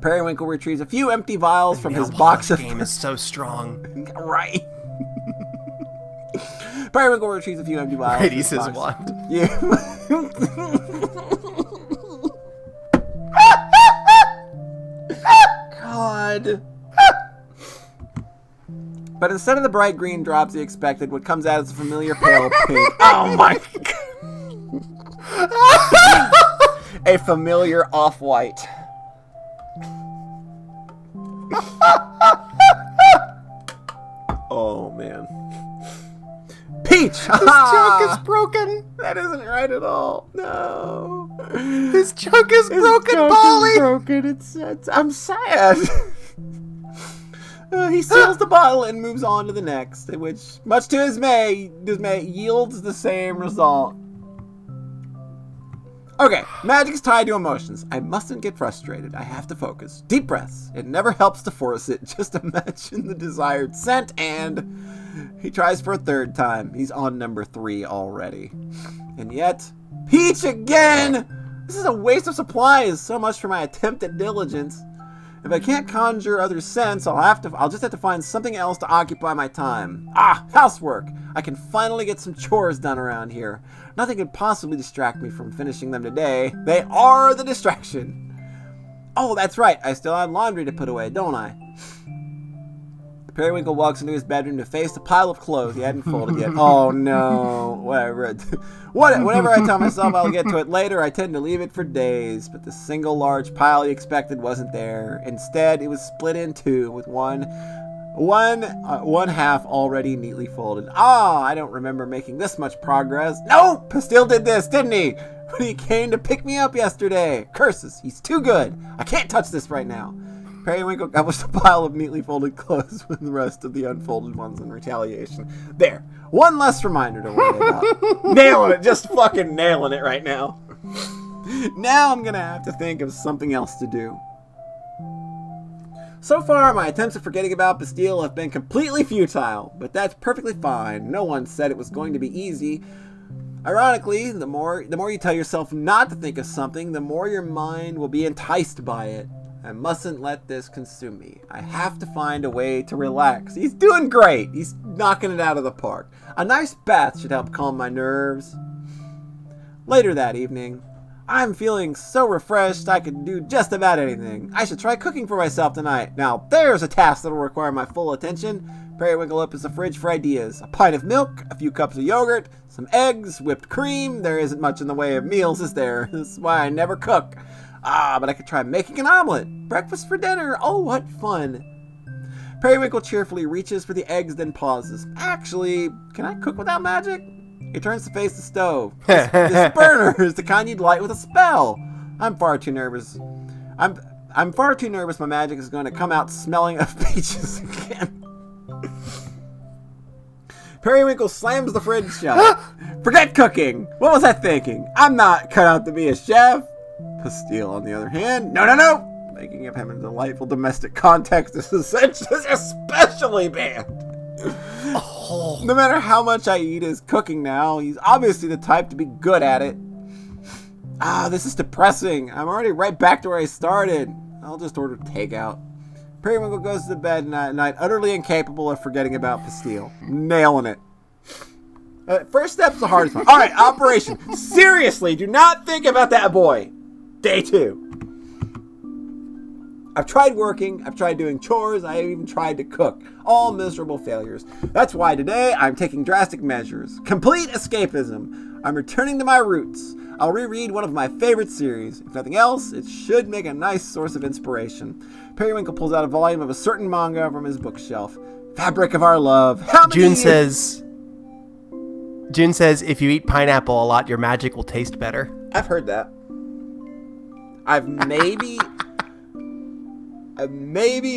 Periwinkle retrieves a few empty vials from his box of... This game is so strong. Right. Periwinkle retrieves a few empty vials. Right, he says wand. Yeah. God. But instead of the bright green drops he expected, what comes out is a familiar pale pink. Oh my God. A familiar off-white. Oh man. Peach! His junk is broken. That isn't right at all. No. His junk is broken, Polly. I'm sad. He seals the bottle and moves on to the next, which, much to his dismay, yields the same result. Okay, magic's tied to emotions. I mustn't get frustrated. I have to focus. Deep breaths. It never helps to force it. Just imagine the desired scent, and he tries for a third time. He's on number 3 already. And yet, Peach again! This is a waste of supplies. So much for my attempt at diligence. If I can't conjure other scents, I'll just have to find something else to occupy my time. Housework! I can finally get some chores done around here. Nothing could possibly distract me from finishing them today. They are the distraction. Oh, that's right. I still have laundry to put away, don't I? Periwinkle walks into his bedroom to face a pile of clothes he hadn't folded yet. Oh no. Whenever I tell myself I'll get to it later, I tend to leave it for days. But the single large pile he expected wasn't there. Instead, it was split in two with one half already neatly folded. I don't remember making this much progress. No! Pastille did this, didn't he? When he came to pick me up yesterday. Curses, he's too good. I can't touch this right now. Periwinkle gobbles a pile of neatly folded clothes with the rest of the unfolded ones in retaliation. There. One less reminder to worry about. Nailing it. Just fucking nailing it right now. Now I'm gonna have to think of something else to do. So far, my attempts at forgetting about Bastille have been completely futile, but that's perfectly fine. No one said it was going to be easy. Ironically, the more you tell yourself not to think of something, the more your mind will be enticed by it. I mustn't let this consume me. I have to find a way to relax. He's doing great. He's knocking it out of the park. A nice bath should help calm my nerves. Later that evening, I'm feeling so refreshed I could do just about anything. I should try cooking for myself tonight. Now, there's a task that'll require my full attention. Periwinkle opens the fridge for ideas. A pint of milk, a few cups of yogurt, some eggs, whipped cream. There isn't much in the way of meals, is there? This is why I never cook. But I could try making an omelet. Breakfast for dinner. Oh, what fun. Periwinkle cheerfully reaches for the eggs, then pauses. Actually, can I cook without magic? He turns to face the stove. This burner is the kind you'd light with a spell. I'm far too nervous. I'm far too nervous my magic is going to come out smelling of peaches again. Periwinkle slams the fridge shut. Forget cooking. What was I thinking? I'm not cut out to be a chef. Pastille, on the other hand, no. Making of him a delightful domestic context is especially bad. No matter how much I eat his cooking now, he's obviously the type to be good at it. This is depressing. I'm already right back to where I started. I'll just order takeout. Periwinkle goes to bed at night utterly incapable of forgetting about Pastille. Nailing it. First step's the hardest one. Alright, operation. Seriously, do not think about that boy. Day 2. I've tried working, I've tried doing chores, I have even tried to cook. All miserable failures. That's why today I'm taking drastic measures. Complete escapism. I'm returning to my roots. I'll reread one of my favorite series. If nothing else, it should make a nice source of inspiration. Periwinkle pulls out a volume of a certain manga from his bookshelf. Fabric of Our Love. June says, if you eat pineapple a lot, your magic will taste better. I've heard that. I've maybe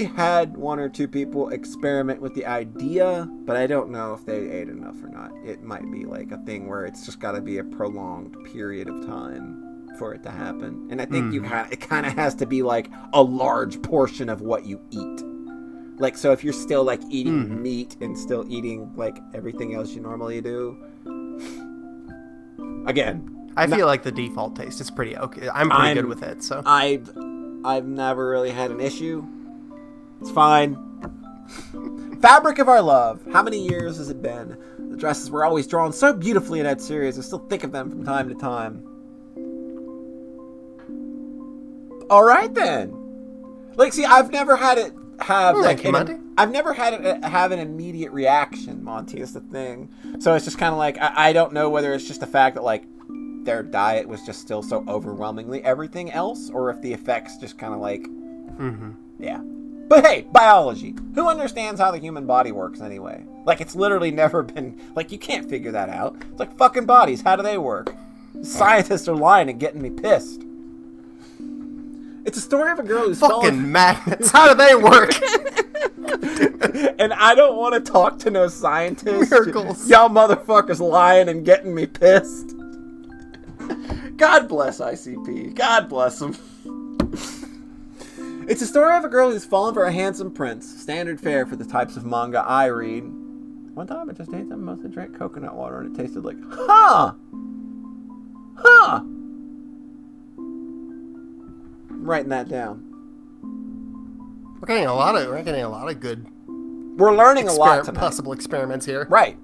had one or two people experiment with the idea, but I don't know if they ate enough or not. It might be like a thing where it's just got to be a prolonged period of time for it to happen. And I think it kind of has to be like a large portion of what you eat. Like, so if you're still like eating meat and still eating like everything else you normally do, again, I feel like the default taste is pretty okay. I'm pretty good with it. So I've never really had an issue. It's fine. Fabric of Our Love. How many years has it been? The dresses were always drawn so beautifully in that series. I still think of them from time to time. All right then. Like, see, I've never had it have I've never had it have an immediate reaction. Monty is the thing. So it's just kind of like I don't know whether it's just the fact that like their diet was just still so overwhelmingly everything else, or if the effects just kind of like, yeah. But hey, biology. Who understands how the human body works anyway? Like, it's literally never been, like, you can't figure that out. It's like fucking bodies. How do they work? Scientists are lying and getting me pissed. It's a story of a girl who's fucking magnets. How do they work? And I don't want to talk to no scientists. Miracles. Y'all motherfuckers lying and getting me pissed. God bless ICP. God bless them. It's a story of a girl who's fallen for a handsome prince. Standard fare for the types of manga I read. One time I just ate them, mostly drank coconut water, and it tasted like, huh. I'm writing that down. We're getting a lot of good. We're learning a lot tonight. Possible experiments here. Right.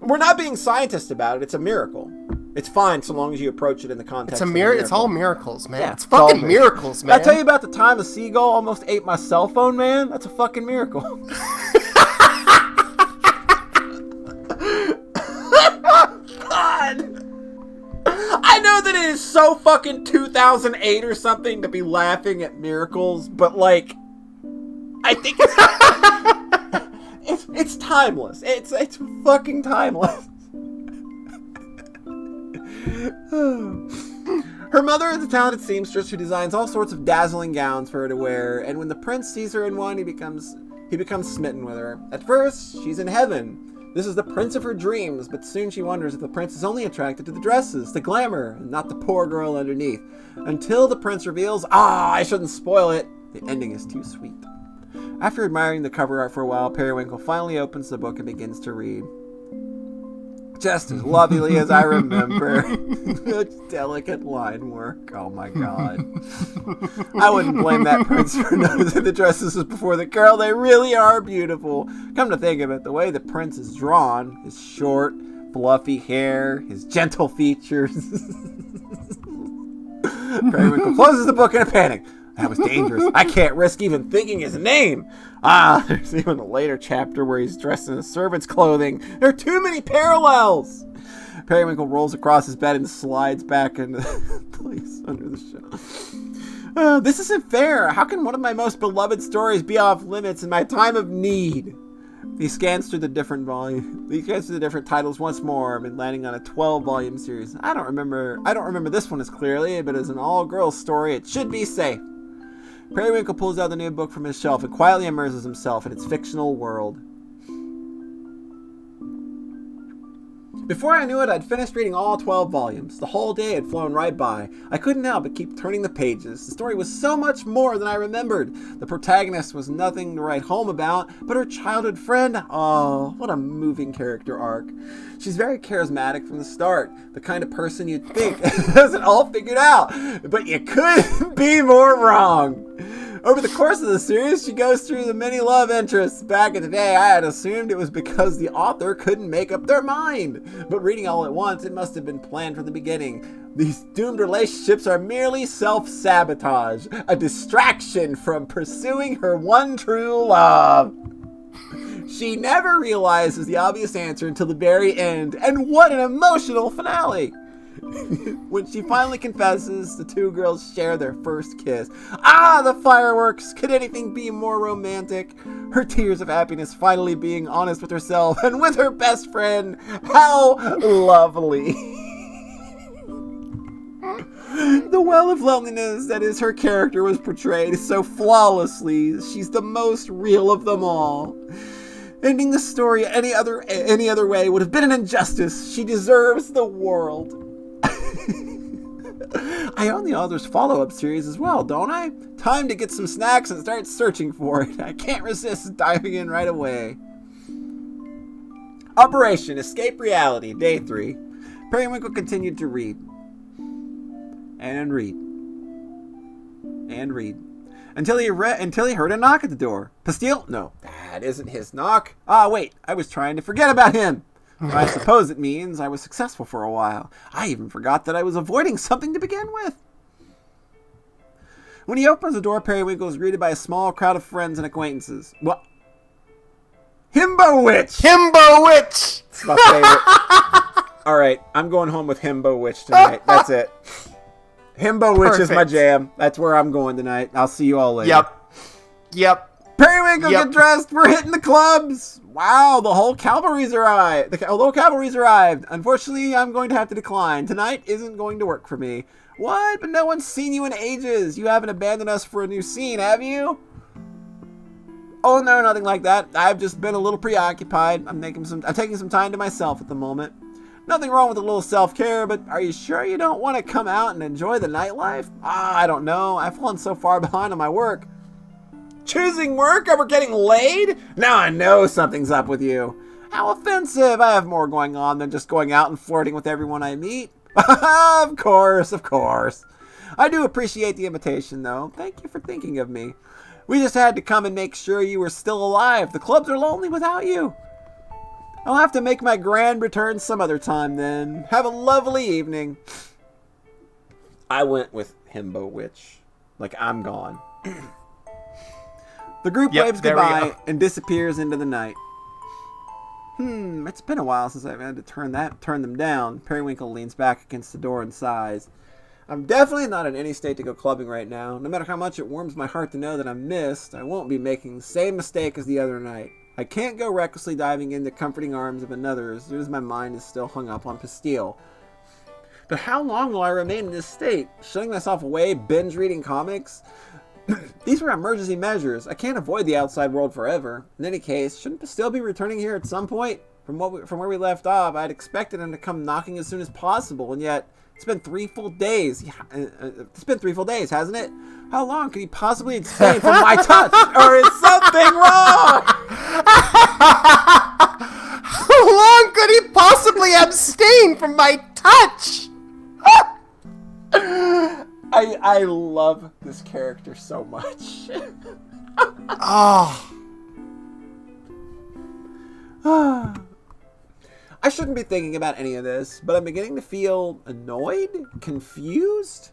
We're not being scientists about it. It's a miracle. It's fine so long as you approach it in the context. It's all miracles, man. Yeah, it's fucking all miracles, man. Did I tell you about the time a seagull almost ate my cell phone, man? That's a fucking miracle. God. I know that it is so fucking 2008 or something to be laughing at miracles, but like, I think it's timeless. It's fucking timeless. Her mother is a talented seamstress who designs all sorts of dazzling gowns for her to wear, and when the prince sees her in one, he becomes smitten with her. At first, she's in heaven. This is the prince of her dreams, but soon she wonders if the prince is only attracted to the dresses, the glamour, and not the poor girl underneath. Until the prince reveals, I shouldn't spoil it. The ending is too sweet. After admiring the cover art for a while, Periwinkle finally opens the book and begins to read. Just as lovely as I remember. Such delicate line work. Oh my god. I wouldn't blame that prince for noticing the dresses before the girl. They really are beautiful. Come to think of it, the way the prince is drawn, his short, fluffy hair, his gentle features. Periwinkle closes the book in a panic. That was dangerous. I can't risk even thinking his name. There's even a later chapter where he's dressed in a servant's clothing. There are too many parallels. Periwinkle rolls across his bed and slides back into place under the shelf. This isn't fair. How can one of my most beloved stories be off limits in my time of need? He scans through the different titles once more, and landing on a 12-volume series. I don't remember this one as clearly, but as an all-girls story, it should be safe. Periwinkle pulls out the new book from his shelf and quietly immerses himself in its fictional world. Before I knew it, I'd finished reading all 12 volumes. The whole day had flown right by. I couldn't help but keep turning the pages. The story was so much more than I remembered. The protagonist was nothing to write home about, but her childhood friend. Oh, what a moving character arc. She's very charismatic from the start. The kind of person you'd think has it all figured out. But you couldn't be more wrong. Over the course of the series, she goes through the many love interests. Back in the day, I had assumed it was because the author couldn't make up their mind. But reading all at once, it must have been planned from the beginning. These doomed relationships are merely self-sabotage, a distraction from pursuing her one true love. She never realizes the obvious answer until the very end. And what an emotional finale! When she finally confesses, the two girls share their first kiss. The fireworks! Could anything be more romantic? Her tears of happiness finally being honest with herself and with her best friend. How lovely! The well of loneliness that is her character was portrayed so flawlessly. She's the most real of them all. Ending the story any other way would have been an injustice. She deserves the world. I own the author's follow-up series as well, don't I? Time to get some snacks and start searching for it. I can't resist diving in right away. Operation Escape Reality, Day 3. Periwinkle continued to read. And read. And read. Until he heard a knock at the door. Pastille? No, that isn't his knock. Wait, I was trying to forget about him. I suppose it means I was successful for a while. I even forgot that I was avoiding something to begin with. When he opens the door, Periwinkle is greeted by a small crowd of friends and acquaintances. What? Himbo Witch! Himbo Witch! It's my favorite. Alright, I'm going home with Himbo Witch tonight. That's it. Himbo Witch is my jam. That's where I'm going tonight. I'll see you all later. Yep. Periwinkle, get dressed. We're hitting the clubs. Wow, the whole cavalry's arrived. Unfortunately, I'm going to have to decline. Tonight isn't going to work for me. What? But no one's seen you in ages. You haven't abandoned us for a new scene, have you? Oh, no, nothing like that. I've just been a little preoccupied. I'm taking some time to myself at the moment. Nothing wrong with a little self-care, but are you sure you don't want to come out and enjoy the nightlife? I don't know. I've fallen so far behind on my work. Choosing work over getting laid? Now I know something's up with you. How offensive. I have more going on than just going out and flirting with everyone I meet. Of course. I do appreciate the invitation, though. Thank you for thinking of me. We just had to come and make sure you were still alive. The clubs are lonely without you. I'll have to make my grand return some other time then. Have a lovely evening. I went with Himbo Witch. Like, I'm gone. The group waves there we goodbye go. and disappears into the night. It's been a while since I've had to turn them down. Periwinkle leans back against the door and sighs. I'm definitely not in any state to go clubbing right now. No matter how much it warms my heart to know that I'm missed, I won't be making the same mistake as the other night. I can't go recklessly diving into comforting arms of another as soon as my mind is still hung up on Pastille. But how long will I remain in this state? Shutting myself away, binge reading comics? These were emergency measures. I can't avoid the outside world forever. In any case, shouldn't Pastille be returning here at some point? From where we left off, I'd expected him to come knocking as soon as possible, and yet it's been 3 full days. It's been 3 full days, hasn't it? How long could he possibly abstain from my touch? Or is something wrong? How long could he possibly abstain from my touch? I love this character so much. Oh. I shouldn't be thinking about any of this, but I'm beginning to feel annoyed, confused.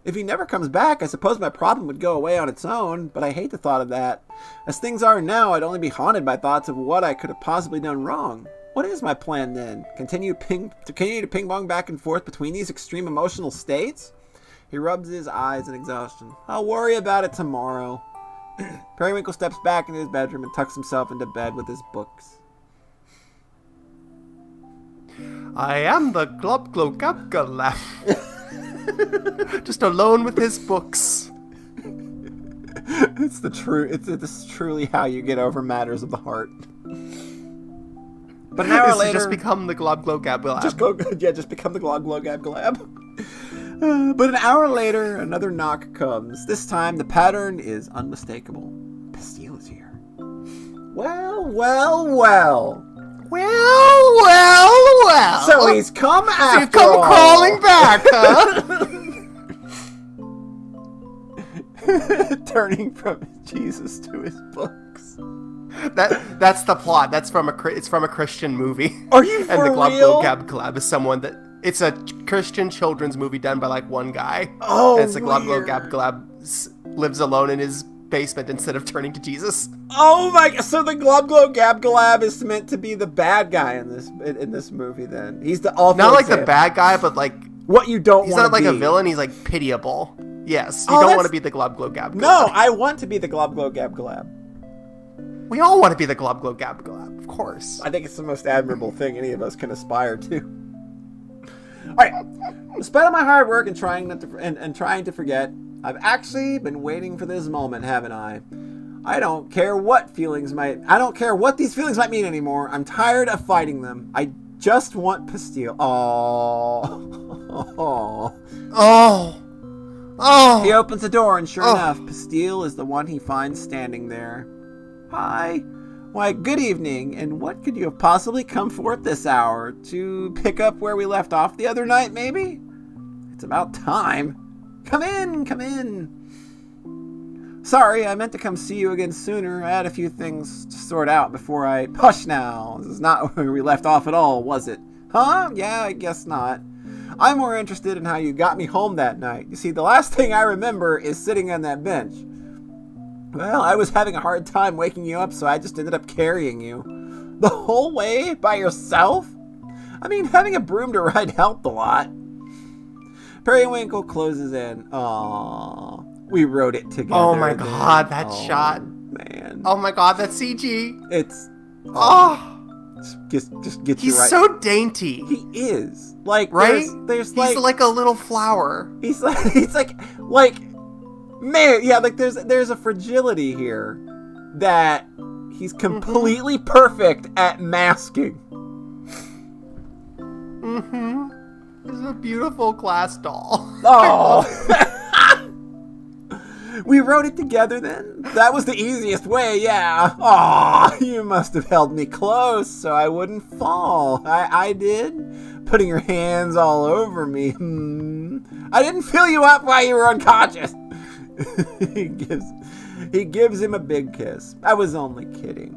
If he never comes back, I suppose my problem would go away on its own, but I hate the thought of that. As things are now, I'd only be haunted by thoughts of what I could have possibly done wrong. What is my plan then? Continue to ping-pong back and forth between these extreme emotional states? He rubs his eyes in exhaustion. I'll worry about it tomorrow. Periwinkle steps back into his bedroom and tucks himself into bed with his books. I am the Glub Glo Gab Galab. Just alone with his books. This is truly how you get over matters of the heart. But an hour This has later, just become the Glub Glo Gab Galab. just become the glog glog gab glab. But an hour later, another knock comes. This time, the pattern is unmistakable. Pastille is here. Well. Well. So he's come after You've come all. crawling back, huh? Turning from Jesus to his books. That's the plot. It's from a Christian movie. Are you And for the Glub real? Glo Gab Galab is someone that it's a Christian children's movie done by like one guy. Oh, and it's the Glub Glo weird. Gab Galab lives alone in his basement instead of turning to Jesus. Oh my god! So the Glub Glo Gab Galab is meant to be the bad guy in this movie. Then he's the awful. Not like the example. bad guy, but like What you don't he's want not to like be. a villain. He's like pitiable. Yes, you Oh, don't that's- want to be the Glub Glo Gab Galab. No, I want to be the Glub Glo Gab Galab. We all want to be the Glub Glo Gab Galab, of course. I think it's the most admirable thing any of us can aspire to. All right, despite all my hard work and trying to forget, I've actually been waiting for this moment, haven't I? I don't care what these feelings might mean anymore. I'm tired of fighting them. I just want Pastille. Oh. He opens the door, and sure enough, Pastille is the one he finds standing there. Hi. Why, good evening, and what could you have possibly come forth this hour? To pick up where we left off the other night, maybe? It's about time. Come in. Sorry, I meant to come see you again sooner. I had a few things to sort out before I... Hush now. This is not where we left off at all, was it? Huh? Yeah, I guess not. I'm more interested in how you got me home that night. You see, the last thing I remember is sitting on that bench. Well, I was having a hard time waking you up, so I just ended up carrying you. The whole way by yourself? I mean, having a broom to ride helped a lot. Periwinkle closes in. Aww. We wrote it together. Oh my then. god, that Oh, shot. Man. Oh my god, that CG. It's... Oh, Just get you he's right. so dainty. He is. Like, Right? There's He's like a little flower. He's like, man, yeah, like there's a fragility here that he's completely perfect at masking. He's a beautiful glass doll. Oh. We wrote it together then? That was the easiest way, yeah. Aw, you must have held me close so I wouldn't fall. I did? Putting your hands all over me. I didn't fill you up while you were unconscious. He gives him a big kiss. I was only kidding.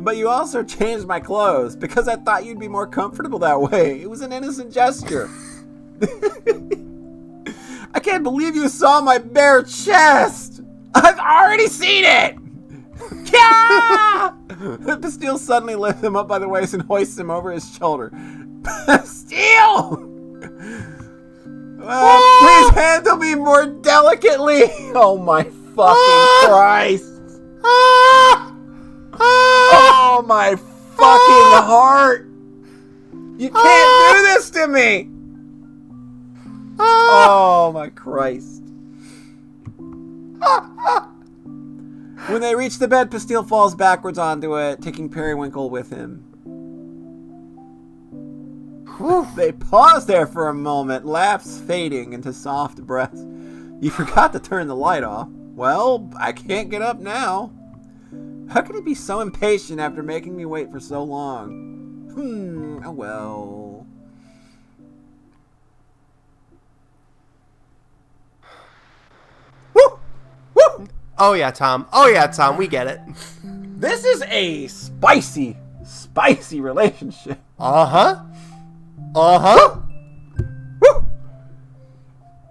But you also changed my clothes because I thought you'd be more comfortable that way. It was an innocent gesture. I can't believe you saw my bare chest. I've already seen it. Yeah! Bastille suddenly lifts him up by the waist and hoists him over his shoulder. Bastille! Please handle me more delicately. Oh my fucking Christ. Oh my fucking heart. You can't do this to me. Oh my Christ. When they reach the bed, Bastille falls backwards onto it, taking Periwinkle with him. They pause there for a moment, laughs fading into soft breaths. You forgot to turn the light off. Well, I can't get up now. How could he be so impatient after making me wait for so long? Oh well. Woo! Woo! Oh yeah, Tom. Oh yeah, Tom. We get it. This is a spicy relationship. Uh-huh. Uh-huh. Woo!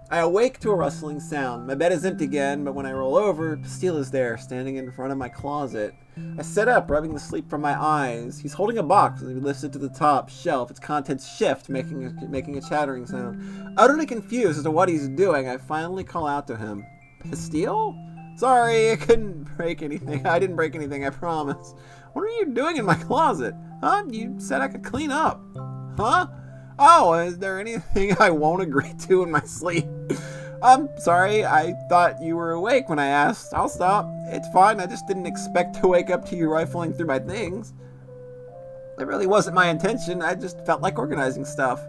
I awake to a rustling sound. My bed is empty again, but when I roll over, Bastille is there, standing in front of my closet. I sit up, rubbing the sleep from my eyes. He's holding a box as he lifts it to the top shelf. Its contents shift, making a chattering sound. Utterly confused as to what he's doing, I finally call out to him. Bastille? Sorry, I didn't break anything, I promise. What are you doing in my closet? Huh? You said I could clean up. Huh? Oh, is there anything I won't agree to in my sleep? I'm sorry, I thought you were awake when I asked. I'll stop. It's fine, I just didn't expect to wake up to you rifling through my things. It really wasn't my intention, I just felt like organizing stuff.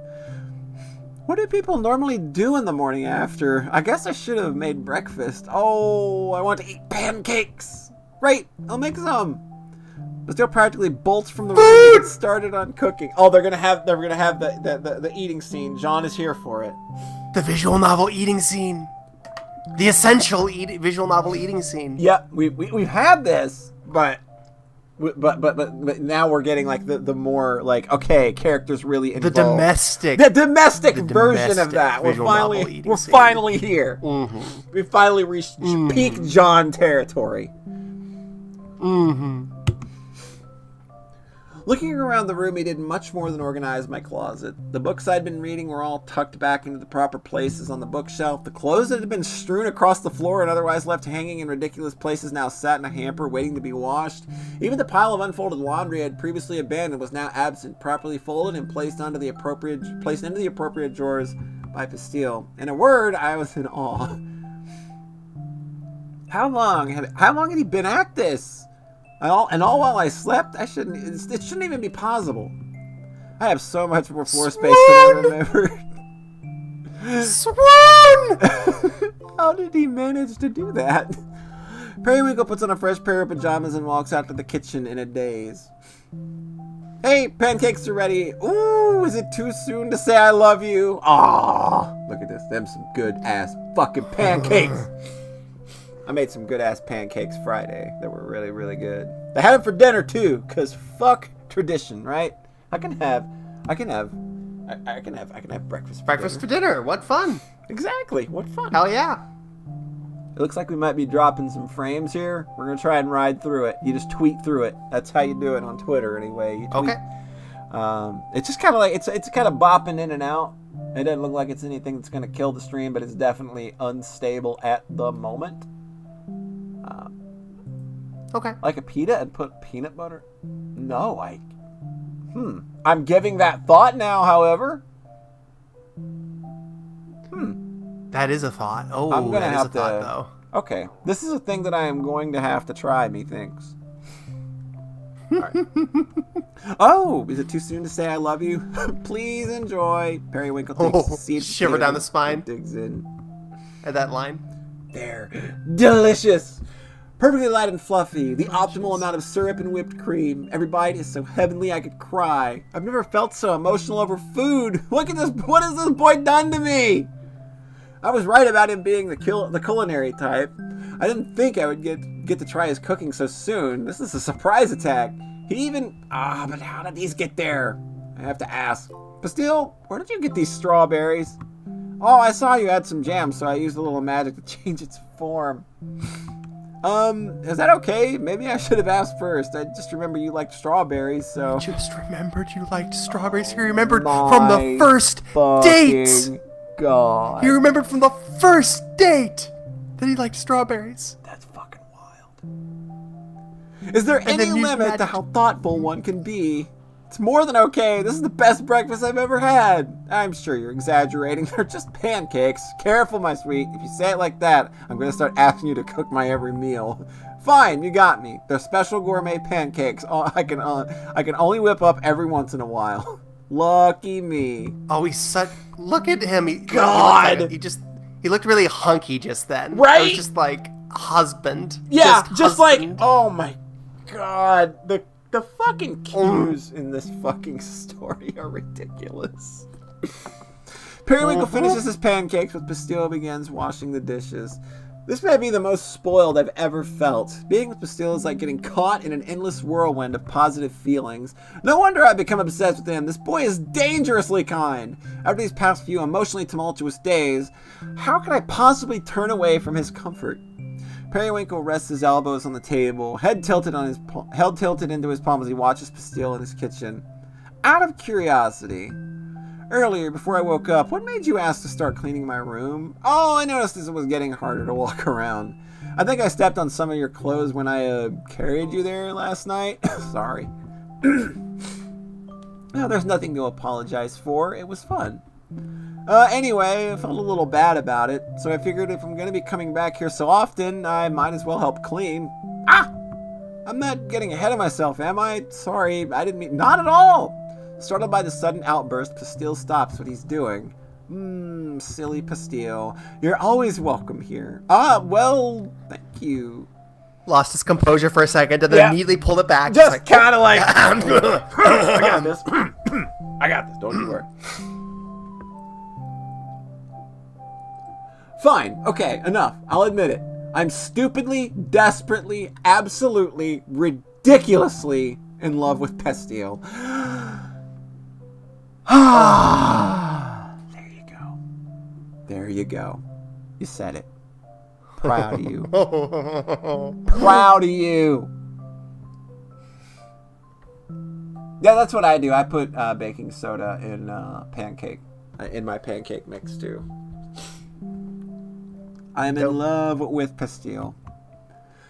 What do people normally do in the morning after? I guess I should have made breakfast. Oh, I want to eat pancakes. Right, I'll make some. Bastille practically bolts from the room to get started on cooking. Oh, they're gonna have the eating scene. John is here for it. The visual novel eating scene. The essential visual novel eating scene. Yep, we've had this, but now we're getting like the more like, okay, characters really involved. The domestic version of that. We're finally here. Mm-hmm. We finally reached peak John territory. Mm-hmm. Looking around the room, he did much more than organize my closet. The books I'd been reading were all tucked back into the proper places on the bookshelf. The clothes that had been strewn across the floor and otherwise left hanging in ridiculous places now sat in a hamper waiting to be washed. Even the pile of unfolded laundry I had previously abandoned was now absent, properly folded and placed into the appropriate drawers by Bastille. In a word, I was in awe. How long had he been at this? And all while I slept? It shouldn't even be possible. I have so much more floor space than I remembered. Swoon! How did he manage to do that? Periwinkle puts on a fresh pair of pajamas and walks out to the kitchen in a daze. Hey, pancakes are ready. Ooh, is it too soon to say I love you? Aw, look at this. Them some good ass fucking pancakes. I made some good ass pancakes Friday that were really, really good. I had them for dinner too, cause fuck tradition, right? I can have breakfast. Breakfast for dinner. What fun! Exactly. What fun! Hell yeah! It looks like we might be dropping some frames here. We're gonna try and ride through it. You just tweet through it. That's how you do it on Twitter, anyway. You tweet. Okay. It's just kind of like it's kind of bopping in and out. It doesn't look like it's anything that's gonna kill the stream, but it's definitely unstable at the moment. Okay. Like a pita and put peanut butter? No, I'm giving that thought now, however. That is a thought. Oh, I'm gonna that have is a thought, though. Okay, this is a thing that I am going to have to try, methinks. Alright. Oh, is it too soon to say I love you? Please enjoy. Periwinkle takes a seed. Shiver down the spine. Digs in. At that line. There. Delicious. Perfectly light and fluffy. The optimal amount of syrup and whipped cream. Every bite is so heavenly I could cry. I've never felt so emotional over food. Look at this. What has this boy done to me? I was right about him being the culinary type. I didn't think I would get to try his cooking so soon. This is a surprise attack. He even... but how did these get there? I have to ask. Pastille, where did you get these strawberries? Oh, I saw you had some jam, so I used a little magic to change its form. Is that okay? Maybe I should have asked first. I just remember you liked strawberries, so... Just remembered you liked strawberries. He remembered from the first date. God. He remembered from the first date that he liked strawberries. That's fucking wild. Is there any then use limit to magic. how thoughtful one can be? It's more than okay. This is the best breakfast I've ever had. I'm sure you're exaggerating. They're just pancakes. Careful, my sweet. If you say it like that, I'm going to start asking you to cook my every meal. Fine, you got me. They're special gourmet pancakes. I can only whip up every once in a while. Lucky me. Oh, he's such... Look at him. God! He looked really hunky just then. Right? It was just like, husband. Yeah, just like, husband. oh my god, The fucking cues in this fucking story are ridiculous. Periwinkle finishes his pancakes, with Pastille begins washing the dishes. This may be the most spoiled I've ever felt. Being with Pastille is like getting caught in an endless whirlwind of positive feelings. No wonder I've become obsessed with him. This boy is dangerously kind. After these past few emotionally tumultuous days, how could I possibly turn away from his comfort? Periwinkle rests his elbows on the table, head tilted into his palm as he watches Pastille in his kitchen. Out of curiosity, earlier, before I woke up, what made you ask to start cleaning my room? Oh, I noticed as it was getting harder to walk around. I think I stepped on some of your clothes when I carried you there last night. Sorry. No, there's nothing to apologize for. It was fun. Anyway, I felt a little bad about it, so I figured if I'm going to be coming back here so often, I might as well help clean. I'm not getting ahead of myself, am I? Sorry, I didn't mean... Not at all! Startled by the sudden outburst, Pastille stops what he's doing. Silly Pastille. You're always welcome here. Well, thank you. Lost his composure for a second and then immediately pulled it back. just kind of like, I got this. I got this, don't you worry. Fine, okay, enough. I'll admit it. I'm stupidly, desperately, absolutely, ridiculously in love with Pastille. There you go. There you go. You said it. Proud of you. Proud of you. Yeah, that's what I do. I put baking soda in in my pancake mix too. I'm in love with Pastille.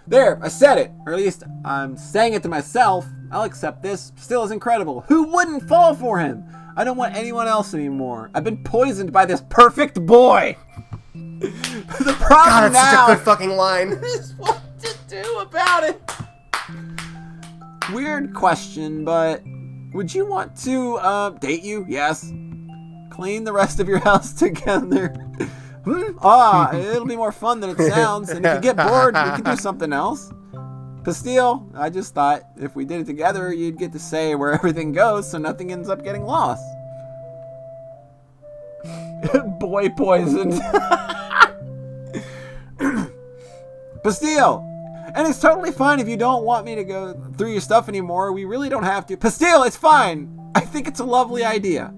There, I said it. Or at least I'm saying it to myself. I'll accept this. Pastille is incredible. Who wouldn't fall for him? I don't want anyone else anymore. I've been poisoned by this perfect boy. The problem God, that's now such a good fucking line. is what to do about it. Weird question, but would you want to date you? Yes. Clean the rest of your house together. It'll be more fun than it sounds. And if you get bored, we can do something else. Pastille, I just thought if we did it together, you'd get to say where everything goes, so nothing ends up getting lost. Boy poisoned. Pastille, and it's totally fine if you don't want me to go through your stuff anymore. We really don't have to. Pastille, it's fine. I think it's a lovely idea.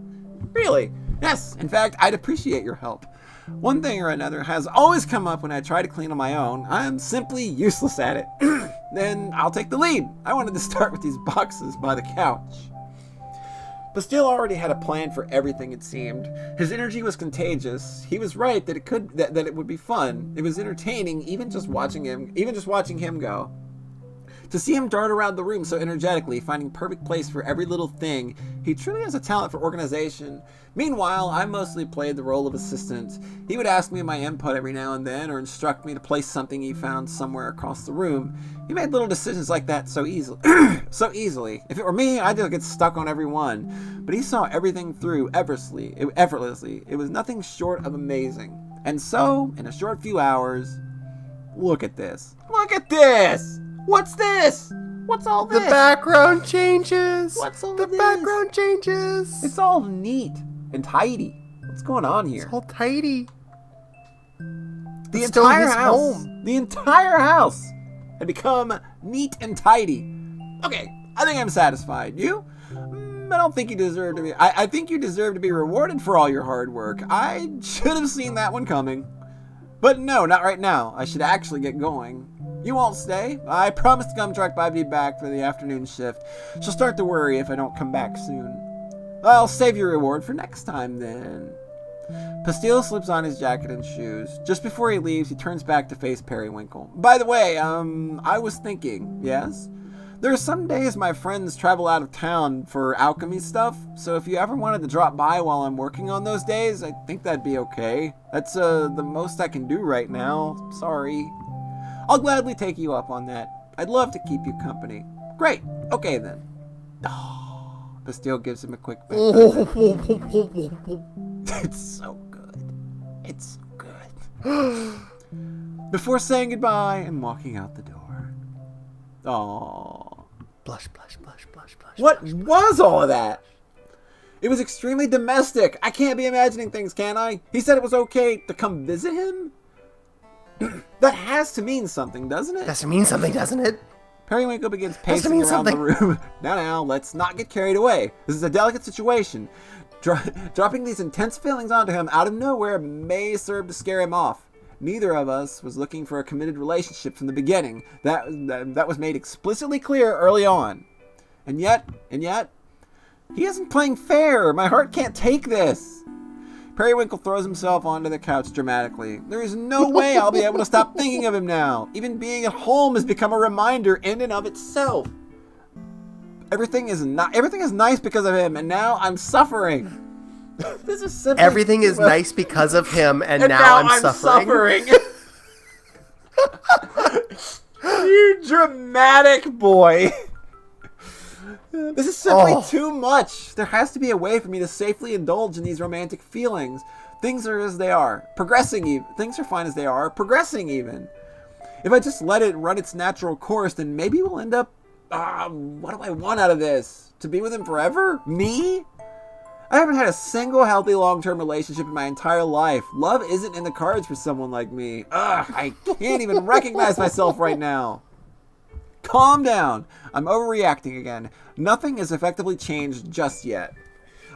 Really? Yes. In fact, I'd appreciate your help. One thing or another has always come up when I try to clean on my own. I'm simply useless at it. Then I'll take the lead. I wanted to start with these boxes by the couch. Pastille already had a plan for everything, it seemed. His energy was contagious. He was right that it would be fun. It was entertaining, even just watching him go. To see him dart around the room so energetically, finding perfect place for every little thing, he truly has a talent for organization. Meanwhile, I mostly played the role of assistant. He would ask me my input every now and then, or instruct me to place something he found somewhere across the room. He made little decisions like that so easily. If it were me, I'd just get stuck on every one. But he saw everything through effortlessly. It was nothing short of amazing. And so, in a short few hours, look at this. Look at this! What's this? What's all this? The background changes. What's all the this? background changes. It's all neat and tidy. What's going on here? It's all tidy. The It's still entire his house. home. The entire house had become neat and tidy. Okay, I think I'm satisfied. You? I don't think you deserve to be... I think you deserve to be rewarded for all your hard work. I should have seen that one coming. But no, not right now. I should actually get going. You won't stay? I promise to come track Bobby back for the afternoon shift. She'll start to worry if I don't come back soon. I'll save your reward for next time, then. Pastille slips on his jacket and shoes. Just before he leaves, he turns back to face Periwinkle. By the way, I was thinking, yes? There are some days my friends travel out of town for alchemy stuff, so if you ever wanted to drop by while I'm working on those days, I think that'd be okay. That's, the most I can do right now. Sorry. I'll gladly take you up on that. I'd love to keep you company. Great. Okay, then. Pastille gives him a quick bit. It's so good. It's so good. Before saying goodbye and walking out the door. Aww. Blush, blush, blush, blush, blush. What blush, was all of that? It was extremely domestic. I can't be imagining things, can I? He said it was okay to come visit him? That has to mean something, doesn't it? Doesn't mean something, doesn't it? Periwinkle begins pacing mean around something. the room. Now, let's not get carried away. This is a delicate situation. Dropping these intense feelings onto him out of nowhere may serve to scare him off. Neither of us was looking for a committed relationship from the beginning. That was made explicitly clear early on. And yet, he isn't playing fair. My heart can't take this. Periwinkle throws himself onto the couch dramatically. There is no way I'll be able to stop thinking of him now. Even being at home has become a reminder in and of itself. Everything is nice because of him, and now I'm suffering. This is simply Everything is nice because of him, and now I'm suffering. You dramatic boy. This is simply too much. There has to be a way for me to safely indulge in these romantic feelings. Things are as they are. Things are fine as they are. Progressing even. If I just let it run its natural course, then maybe we'll end up... what do I want out of this? To be with him forever? Me? I haven't had a single healthy long-term relationship in my entire life. Love isn't in the cards for someone like me. I can't even recognize myself right now. Calm down. I'm overreacting again. Nothing has effectively changed just yet.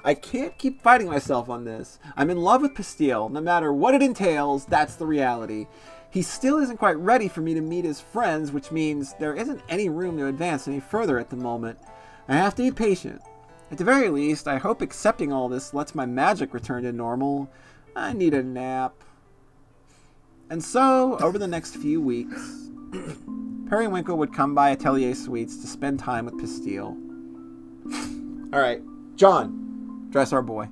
I can't keep fighting myself on this. I'm in love with Pastille. No matter what it entails, that's the reality. He still isn't quite ready for me to meet his friends, which means there isn't any room to advance any further at the moment. I have to be patient. At the very least, I hope accepting all this lets my magic return to normal. I need a nap. And so, over the next few weeks, Periwinkle would come by Atelier Suites to spend time with Pastille. All right, John, dress our boy.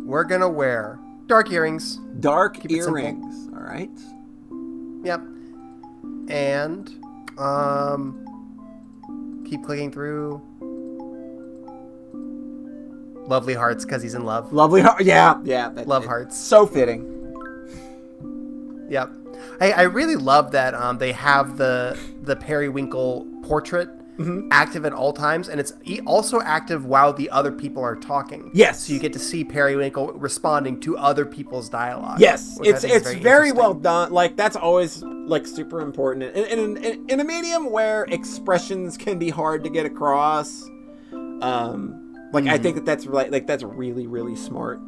We're gonna wear dark earrings. Dark Keep it simple. earrings, all right? Yep. And keep clicking through. Lovely hearts because he's in love. Lovely heart, yeah. Love hearts. So fitting. Yep. I really love that they have the Periwinkle portrait active at all times, and it's also active while the other people are talking. Yes. So you get to see Periwinkle responding to other people's dialogue. Yes, which I think is it's very interesting. well done. Like, that's always like super important in a medium where expressions can be hard to get across. I think that's that's really, really smart.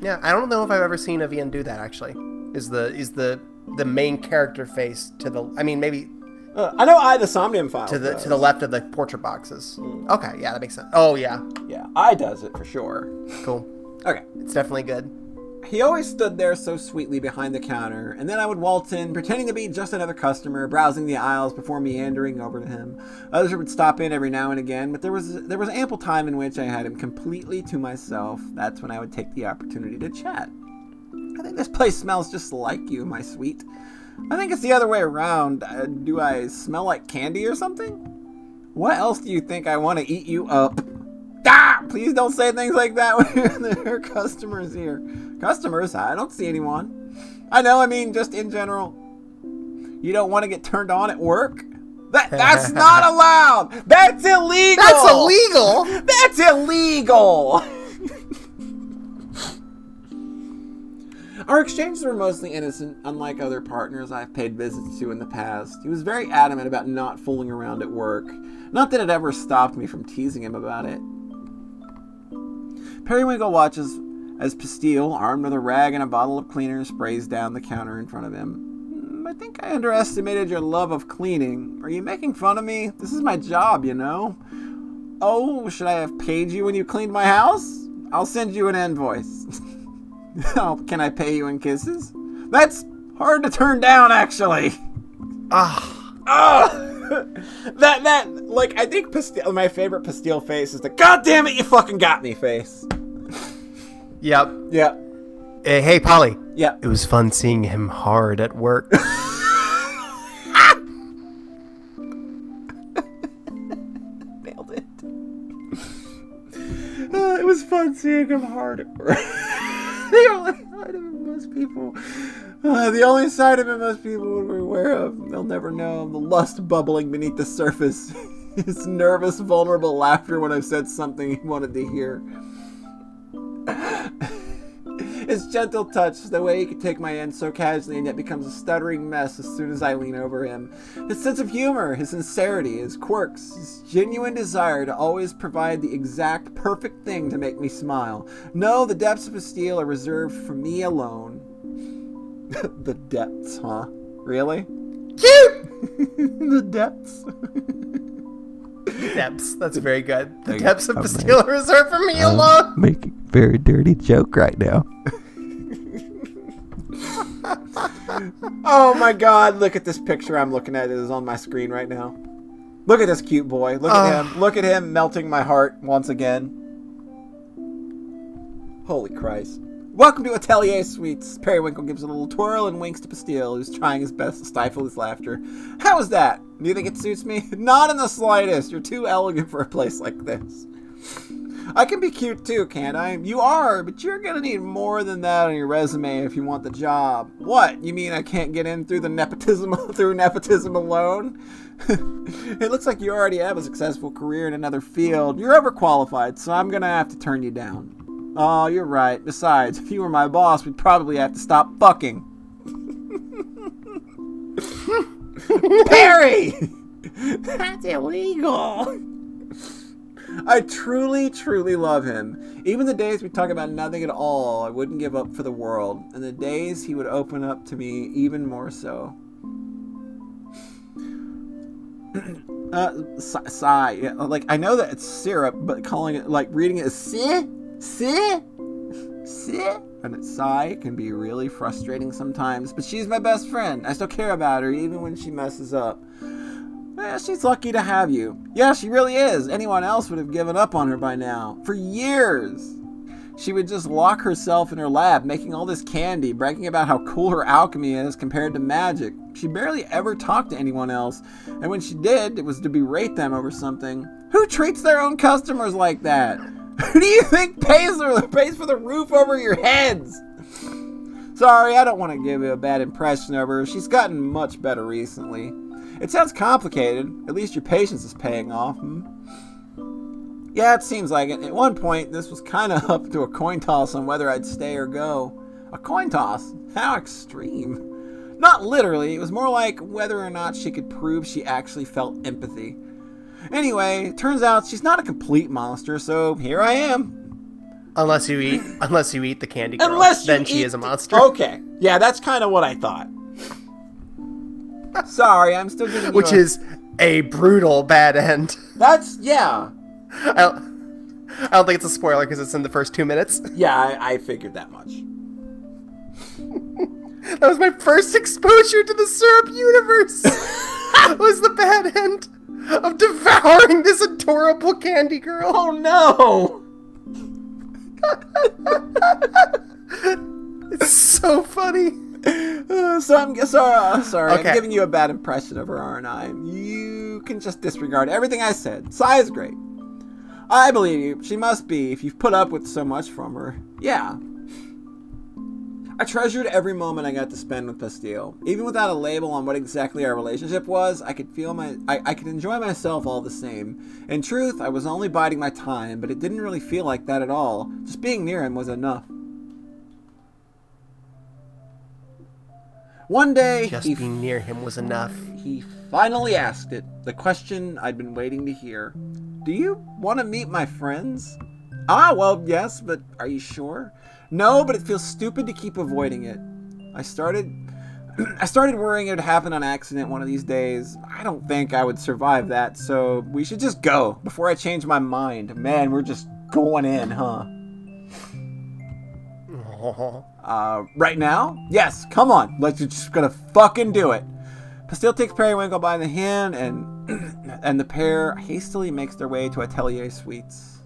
Yeah, I don't know if I've ever seen Evian do that. Actually, is the main character face to the? I mean, maybe I know the Somnium File to the left of the portrait boxes. Okay, yeah, that makes sense. Oh yeah, I does it for sure. cool. Okay, It's definitely good. he always stood there so sweetly behind the counter, and then I would waltz in, pretending to be just another customer, browsing the aisles before meandering over to him. Others would stop in every now and again, but there was ample time in which I had him completely to myself. That's when I would take the opportunity to chat. I think this place smells just like you, my sweet. I think it's the other way around. Do I smell like candy or something? What else do you think I want to eat you up? Please don't say things like that when there are customers here. Customers? I don't see anyone. I know, I mean, just in general. You don't want to get turned on at work? That's not allowed! That's illegal! That's illegal! That's illegal! Our exchanges were mostly innocent, unlike other partners I've paid visits to in the past. He was very adamant about not fooling around at work. Not that it ever stopped me from teasing him about it. Periwinkle watches as Pastille, armed with a rag and a bottle of cleaner, sprays down the counter in front of him. I think I underestimated your love of cleaning. Are you making fun of me? This is my job, you know. Oh, should I have paid you when you cleaned my house? I'll send you an invoice. Oh, can I pay you in kisses? That's hard to turn down, actually. Like, I think my favorite Pastille face is the "God damn it, you fucking got me" face. Yep. Yeah. Hey, Polly. Yeah. It was fun seeing him hard at work. Nailed it. It was fun seeing him hard at work. The only side of him most people would be aware of. They'll never know the lust bubbling beneath the surface. His nervous, vulnerable laughter when I've said something he wanted to hear. His gentle touch, the way he could take my hand so casually and yet becomes a stuttering mess as soon as I lean over him. His sense of humor, his sincerity, his quirks, his genuine desire to always provide the exact perfect thing to make me smile. No, the depths of his steel are reserved for me alone. The depths, huh? Really? The depths. Depths. That's very good. The I'm depths of Bastille are reserved for me alone. Making a very dirty joke right now. Oh my god, look at this picture I'm looking at. It is on my screen right now. Look at this cute boy. Look at him. Look at him melting my heart once again. Holy Christ. Welcome to Atelier Suites. Periwinkle gives a little twirl and winks to Pastille, who's trying his best to stifle his laughter. How is that? Do you think it suits me? Not in the slightest. You're too elegant for a place like this. I can be cute too, can't I? You are, but you're gonna need more than that on your resume if you want the job. What? You mean I can't get in through nepotism alone? It looks like you already have a successful career in another field. You're overqualified, so I'm gonna have to turn you down. Oh, you're right. Besides, if you were my boss, we'd probably have to stop fucking. Perry! That's illegal. I truly, truly love him. Even the days we talk about nothing at all, I wouldn't give up for the world. And the days he would open up to me even more so. Sigh. Yeah, like, I know that it's syrup, but calling it, like, reading it as si, and it's sigh can be really frustrating sometimes. But she's my best friend. I still care about her, even when she messes up. Yeah, she's lucky to have you. Yeah, she really is. Anyone else would have given up on her by now. For years. She would just lock herself in her lab, making all this candy, bragging about how cool her alchemy is compared to magic. She barely ever talked to anyone else, and when she did, it was to berate them over something. Who treats their own customers like that? Who do you think pays for the roof over your heads? Sorry, I don't want to give you a bad impression of her. She's gotten much better recently. It sounds complicated. At least your patience is paying off. Yeah, it seems like it. At one point, this was kind of up to a coin toss on whether I'd stay or go. A coin toss? How extreme. Not literally. It was more like whether or not she could prove she actually felt empathy. Anyway, it turns out she's not a complete monster, so here I am. Unless you eat the candy girl, then she is a monster. Okay. Yeah, that's kind of what I thought. Sorry, I'm still giving you Which is a brutal bad end. That's, yeah. I don't think it's a spoiler because it's in the first 2 minutes. Yeah, I figured that much. That was my first exposure to the syrup universe. Was the bad end of devouring this adorable candy girl. Oh no! It's so funny. So I'm sorry. Okay. I'm giving you a bad impression of her, aren't I? You can just disregard everything I said. Sai is great. I believe you. She must be, if you've put up with so much from her. Yeah. I treasured every moment I got to spend with Pastille. Even without a label on what exactly our relationship was, I could I could enjoy myself all the same. In truth, I was only biding my time, but it didn't really feel like that at all. Just being near him was enough. One day, Just being near him was enough. he finally asked it, the question I'd been waiting to hear. Do you want to meet my friends? Ah, well, yes, but are you sure? No, but it feels stupid to keep avoiding it. I started worrying it would happen on accident one of these days. I don't think I would survive that, so we should just go before I change my mind. Man, we're just going in, huh? Right now? Yes, come on. Let's just gonna fucking do it. Pastille takes Periwinkle by the hand and the pair hastily makes their way to Atelier Suites.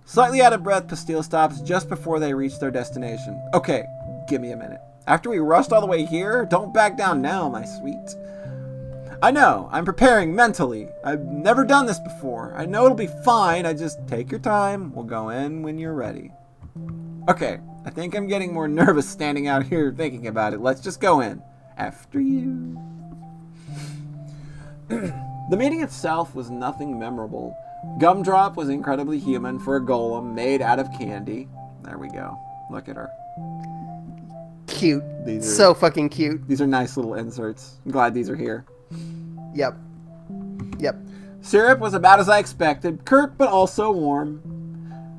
Slightly out of breath, Pastille stops just before they reach their destination. Okay, give me a minute. After we rushed all the way here, don't back down now, my sweet. I know, I'm preparing mentally. I've never done this before. I know it'll be fine. I just take your time. We'll go in when you're ready. Okay, I think I'm getting more nervous standing out here thinking about it. Let's just go in. After you. The meeting itself was nothing memorable. Gumdrop was incredibly human for a golem made out of candy. There we go. Look at her. Cute. So fucking cute. These are nice little inserts. I'm glad these are here. Yep. Syrup was about as I expected, curt but also warm.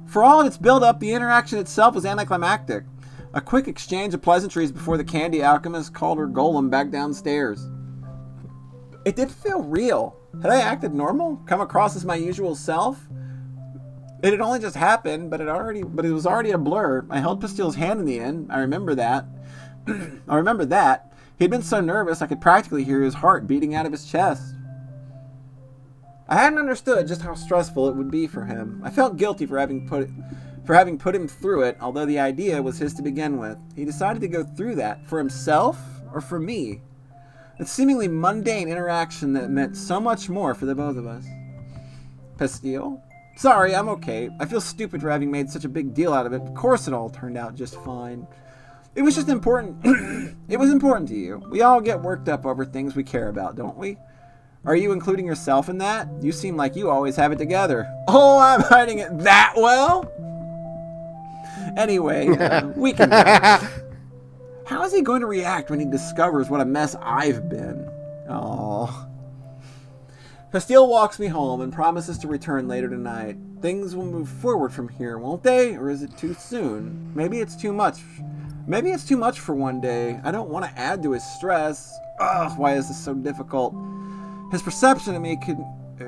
For all of its build-up, the interaction itself was anticlimactic. A quick exchange of pleasantries before the candy alchemist called her golem back downstairs. It did feel real. Had I acted normal? Come across as my usual self? It had only just happened, but it was already a blur. I held Pastille's hand in the end. I remember that. He'd been so nervous I could practically hear his heart beating out of his chest. I hadn't understood just how stressful it would be for him. I felt guilty for having put him through it, although the idea was his to begin with. He decided to go through that for himself or for me. A seemingly mundane interaction that meant so much more for the both of us. Pastille? Sorry, I'm okay. I feel stupid for having made such a big deal out of it. Of course it all turned out just fine. It was just important. It was important to you. We all get worked up over things we care about, don't we? Are you including yourself in that? You seem like you always have it together. Oh, I'm hiding it that well? Anyway, we can go. How is he going to react when he discovers what a mess I've been? Oh. Pastille walks me home and promises to return later tonight. Things will move forward from here, won't they? Or is it too soon? Maybe it's too much. Maybe it's too much for one day. I don't want to add to his stress. Ugh, why is this so difficult? His perception of me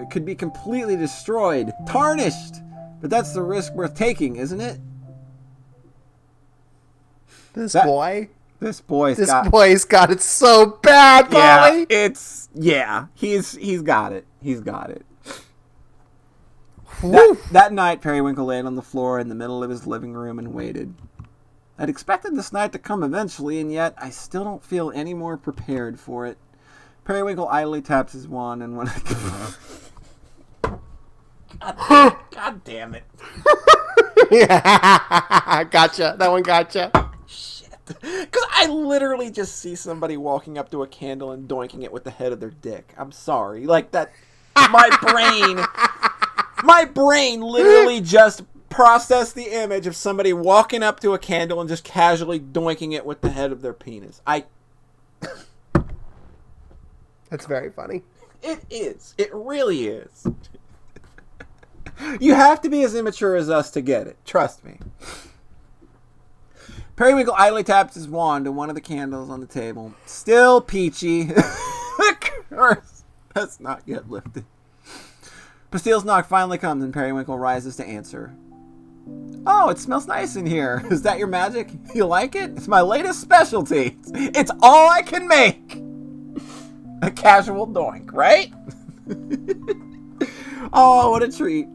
could be completely destroyed, tarnished. But that's the risk worth taking, isn't it? This boy's got it so bad, Polly. He's got it. He's got it. That night, Periwinkle laid on the floor in the middle of his living room and waited. I'd expected this night to come eventually, and yet I still don't feel any more prepared for it. Periwinkle idly taps his wand, and when God damn it. Yeah, gotcha. That one gotcha. Because I literally just see somebody walking up to a candle and doinking it with the head of their dick. I'm sorry. Like that, my brain literally just processed the image of somebody walking up to a candle and just casually doinking it with the head of their penis. That's very funny. It is. It really is. You have to be as immature as us to get it. Trust me. Periwinkle idly taps his wand on one of the candles on the table. Still peachy. The curse has not yet lifted. Pastille's knock finally comes and Periwinkle rises to answer. Oh, it smells nice in here. Is that your magic? You like it? It's my latest specialty. It's all I can make. A casual doink, right? Oh, what a treat.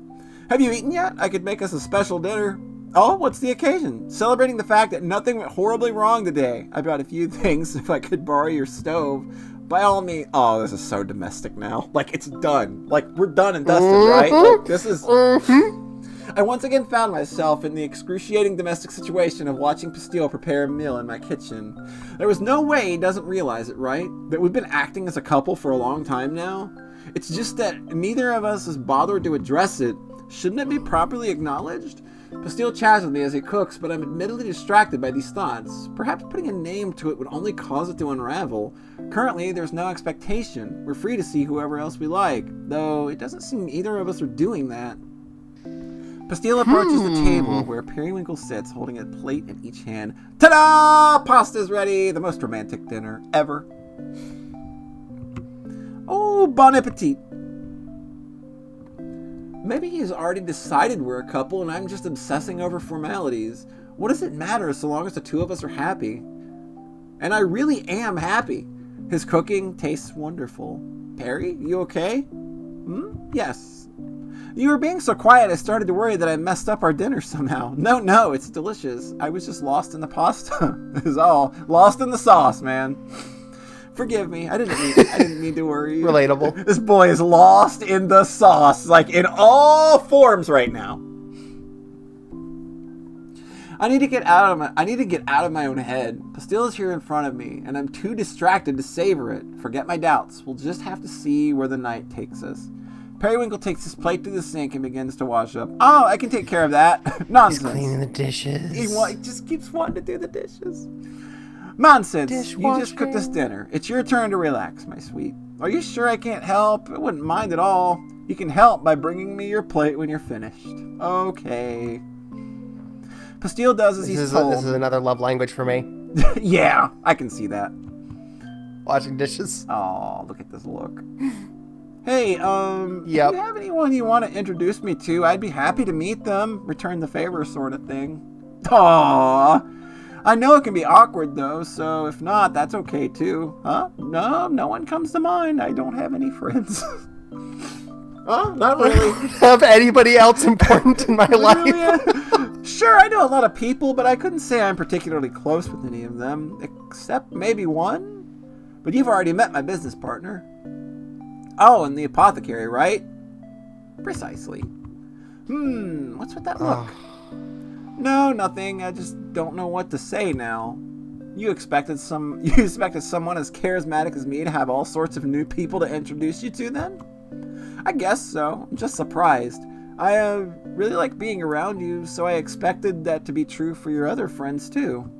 Have you eaten yet? I could make us a special dinner. Oh, what's the occasion? Celebrating the fact that nothing went horribly wrong today. I brought a few things if I could borrow your stove. By all means. Oh, this is so domestic now. Like, it's done. Like, we're done and dusted, right? Like, this is... I once again found myself in the excruciating domestic situation of watching Pastille prepare a meal in my kitchen. There was no way he doesn't realize it, right? That we've been acting as a couple for a long time now. It's just that neither of us has bothered to address it. Shouldn't it be properly acknowledged? Pastille chats with me as he cooks, but I'm admittedly distracted by these thoughts. Perhaps putting a name to it would only cause it to unravel. Currently, there's no expectation. We're free to see whoever else we like, though it doesn't seem either of us are doing that. Pastille approaches the table where Periwinkle sits, holding a plate in each hand. Ta-da! Pasta's ready! The most romantic dinner ever. Oh, bon appetit. Maybe he's already decided we're a couple and I'm just obsessing over formalities. What does it matter so long as the two of us are happy? And I really am happy. His cooking tastes wonderful. Perry, you okay? Yes. You were being so quiet I started to worry that I messed up our dinner somehow. No, it's delicious. I was just lost in the pasta. Is all. Lost in the sauce, man. Forgive me. I didn't mean to worry. Relatable. This boy is lost in the sauce, like in all forms right now. I need to get out of my own head. Pastille is here in front of me, and I'm too distracted to savor it. Forget my doubts. We'll just have to see where the night takes us. Periwinkle takes his plate to the sink and begins to wash up. Oh, I can take care of that. Nonsense. He's cleaning the dishes. He just keeps wanting to do the dishes. Nonsense. Dishwashing. You just cooked this dinner. It's your turn to relax, my sweet. Are you sure I can't help? I wouldn't mind at all. You can help by bringing me your plate when you're finished. Okay. Pastille does as he's told. This is another love language for me. Yeah, I can see that. Washing dishes. Oh, look at this look. Hey, Yep. do you have anyone you want to introduce me to? I'd be happy to meet them. Return the favor sort of thing. Aww. I know it can be awkward, though, so if not, that's okay, too. Huh? No one comes to mind. I don't have any friends. Oh, not really. Have anybody else important in my life? Really? Sure, I know a lot of people, but I couldn't say I'm particularly close with any of them, except maybe one. But you've already met my business partner. Oh, and the apothecary, right? Precisely. What's with that look? No, nothing. I just don't know what to say now. You expected someone as charismatic as me to have all sorts of new people to introduce you to then? I guess so. I'm just surprised. I really like being around you, so I expected that to be true for your other friends too.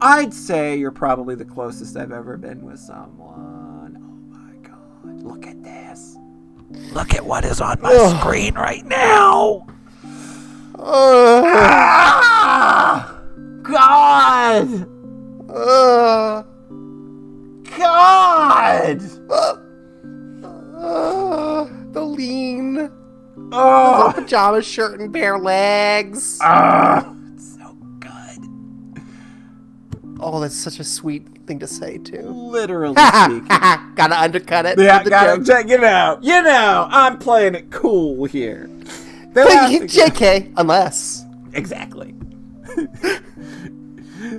I'd say you're probably the closest I've ever been with someone. Oh my god. Look at this. Look at what is on my screen right now. God! God! The lean. The pajama shirt and bare legs. It's so good. Oh, that's such a sweet thing to say, too. Literally speaking. Gotta undercut it. Yeah, with the gotta joke. check it out. You know, I'm playing it cool here. They laugh together. JK, unless. Exactly.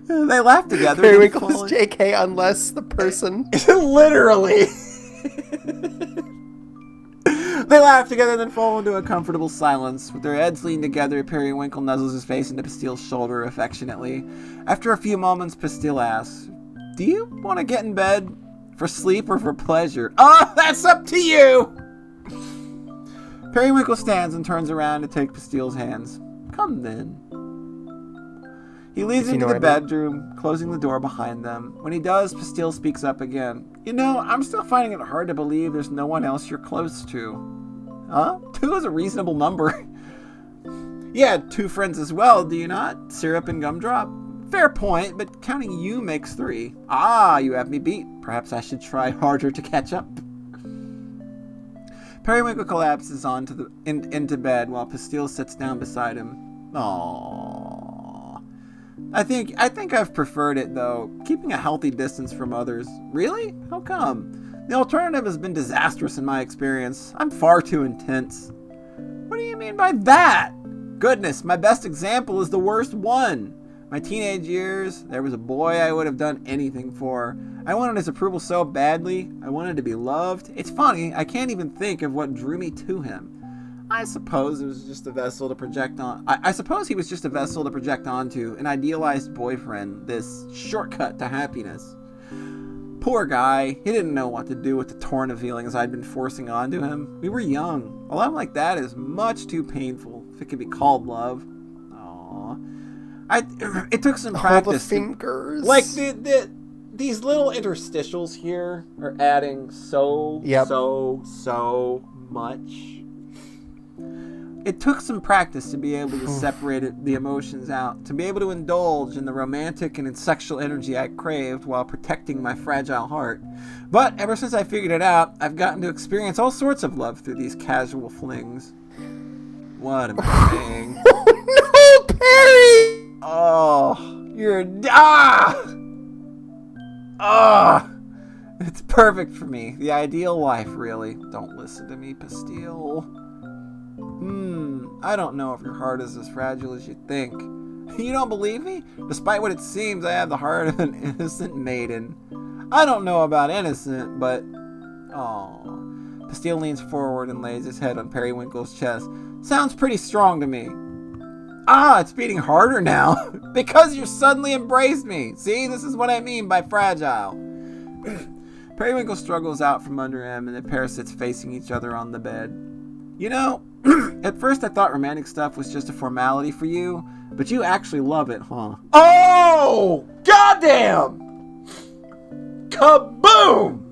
They laugh together. Periwinkle is JK unless the person. Literally. They laugh together and then fall into a comfortable silence. With their heads leaned together, Periwinkle nuzzles his face into Pastille's shoulder affectionately. After a few moments, Pastille asks, "Do you want to get in bed? For sleep or for pleasure?" "Oh, that's up to you!" Periwinkle stands and turns around to take Pastille's hands. "Come then." He leads into the bedroom, closing the door behind them. When he does, Pastille speaks up again. "You know, I'm still finding it hard to believe there's no one else you're close to." "Huh? 2 is a reasonable number." "You had 2 friends as well, do you not? Syrup and Gumdrop?" "Fair point, but counting you makes 3. Ah, you have me beat. Perhaps I should try harder to catch up." Periwinkle collapses into bed while Pastille sits down beside him. Aww. I think I've preferred it, though. Keeping a healthy distance from others. Really? How come? The alternative has been disastrous in my experience. I'm far too intense. What do you mean by that? Goodness, my best example is the worst one. My teenage years, there was a boy I would have done anything for. I wanted his approval so badly. I wanted to be loved. It's funny, I can't even think of what drew me to him. I suppose it was just a vessel to project on. I suppose he was just a vessel to project onto, an idealized boyfriend, this shortcut to happiness. Poor guy, he didn't know what to do with the torrent of feelings I'd been forcing onto him. We were young. A love like that is much too painful. if it could be called love. It took some All practice. the fingers. Like these little interstitials here are adding so much. It took some practice to be able to separate the emotions out, to be able to indulge in the romantic and sexual energy I craved while protecting my fragile heart. But ever since I figured it out, I've gotten to experience all sorts of love through these casual flings. What am I saying? No, Perry! Oh, you're... It's perfect for me. The ideal wife, really. Don't listen to me, Pastille. I don't know if your heart is as fragile as you think. You don't believe me? Despite what it seems, I have the heart of an innocent maiden. I don't know about innocent, but... Oh. Pastille leans forward and lays his head on Periwinkle's chest. Sounds pretty strong to me. It's beating harder now. Because you suddenly embraced me. See, this is what I mean by fragile. Periwinkle struggles out from under him, and the pair sits facing each other on the bed. You know, at first I thought romantic stuff was just a formality for you, but you actually love it, huh? Oh! Goddamn! Kaboom!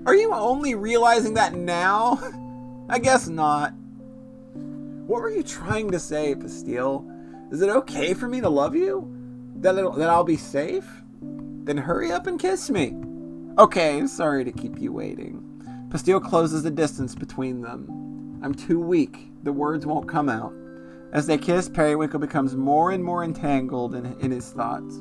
Are you only realizing that now? I guess not. What were you trying to say, Pastille? Is it okay for me to love you? That I'll be safe? Then hurry up and kiss me. Okay, sorry to keep you waiting. Pastille closes the distance between them. I'm too weak. The words won't come out. As they kiss, Periwinkle becomes more and more entangled in his thoughts.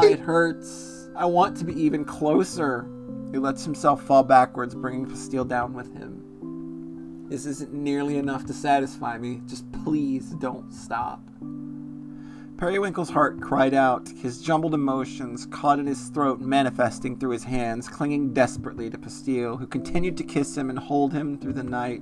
It hurts. I want to be even closer. He lets himself fall backwards, bringing Pastille down with him. This isn't nearly enough to satisfy me. Just please don't stop. Periwinkle's heart cried out, his jumbled emotions caught in his throat, manifesting through his hands, clinging desperately to Pastille, who continued to kiss him and hold him through the night.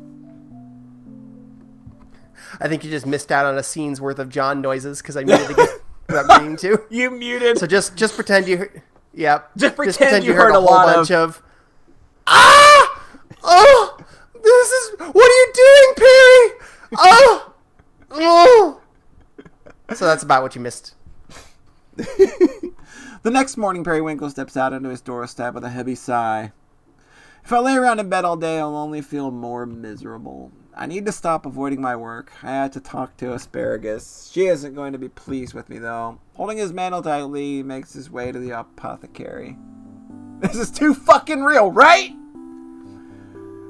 I think you just missed out on a scene's worth of John noises because I muted again without meaning to. You muted. So just pretend you heard... Yep. Just pretend you heard a a whole lot bunch of... Oh! This is... What are you doing, Perry? Oh! So that's about what you missed. The next morning, Periwinkle steps out onto his doorstep with a heavy sigh. If I lay around in bed all day, I'll only feel more miserable. I need to stop avoiding my work. I had to talk to Asparagus. She isn't going to be pleased with me, though. Holding his mantle tightly, he makes his way to the apothecary. This is too fucking real, right?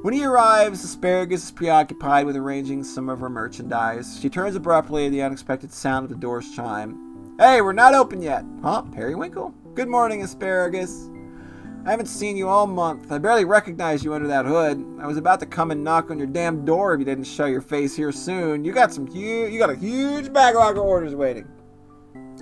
When he arrives, Asparagus is preoccupied with arranging some of her merchandise. She turns abruptly at the unexpected sound of the door's chime. Hey, we're not open yet. Huh, Periwinkle? Good morning, Asparagus. I haven't seen you all month. I barely recognize you under that hood. I was about to come and knock on your damn door if you didn't show your face here soon. You got a huge backlog of orders waiting.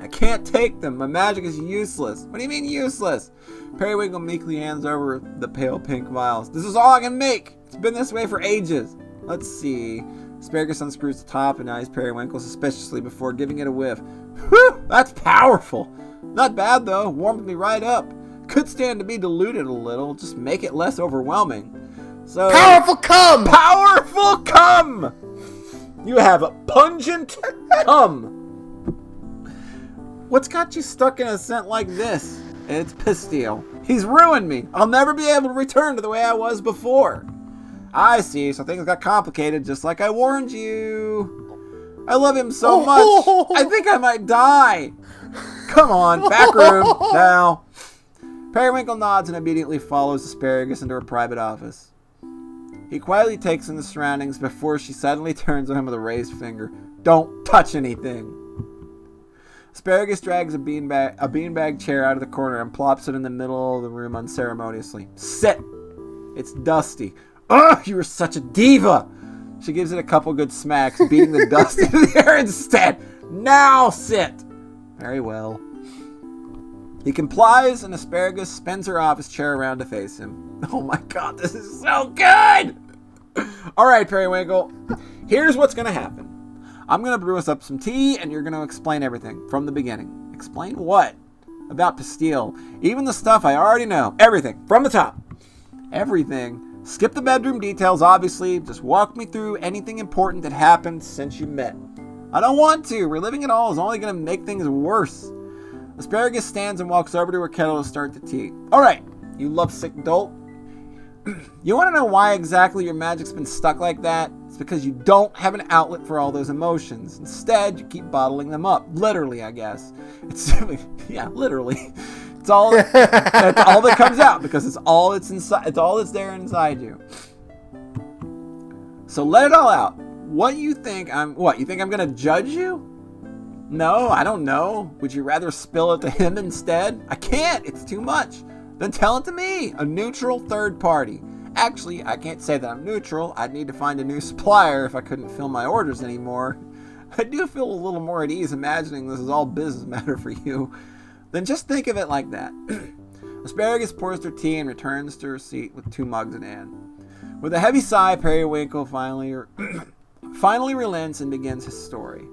I can't take them. My magic is useless. What do you mean useless? Periwinkle meekly hands over the pale pink vials. This is all I can make. It's been this way for ages. Let's see. Asparagus unscrews the top and eyes Periwinkle suspiciously before giving it a whiff. Whew, that's powerful. Not bad though. Warmed me right up. Could stand to be diluted a little. Just make it less overwhelming. So Powerful cum! Powerful cum! You have a pungent cum. What's got you stuck in a scent like this? It's Pastille. He's ruined me. I'll never be able to return to the way I was before. I see, so things got complicated just like I warned you. I love him so much. I think I might die. Come on, back room, now. Periwinkle nods and immediately follows Asparagus into her private office. He quietly takes in the surroundings before she suddenly turns on him with a raised finger. Don't touch anything. Asparagus drags a beanbag chair out of the corner and plops it in the middle of the room unceremoniously. Sit! It's dusty. Ugh, you were such a diva! She gives it a couple good smacks, beating the dust into the air instead. Now sit! Very well. He complies, and Asparagus spins her office chair around to face him. Oh my god, this is so good! Alright, Periwinkle. Here's what's gonna happen. I'm going to brew us up some tea, and you're going to explain everything from the beginning. Explain what? About Pastille. Even the stuff I already know. Everything. From the top. Everything? Skip the bedroom details, obviously. Just walk me through anything important that happened since you met. I don't want to. Reliving it all is only going to make things worse. Asparagus stands and walks over to her kettle to start the tea. Alright, you lovesick dolt. You want to know why exactly your magic's been stuck like that? It's because you don't have an outlet for all those emotions. Instead, you keep bottling them up. Literally, I guess. Yeah, literally. It's all that's all that comes out because it's all that's inside. It's all that's there inside you. So let it all out. What you think I'm gonna judge you? No, I don't know. Would you rather spill it to him instead? I can't. It's too much. Then tell it to me, a neutral third party. Actually, I can't say that I'm neutral. I'd need to find a new supplier if I couldn't fill my orders anymore. I do feel a little more at ease imagining this is all business matter for you. Then just think of it like that. Asparagus pours her tea and returns to her seat with 2 mugs in hand. With a heavy sigh, Periwinkle finally relents and begins his story.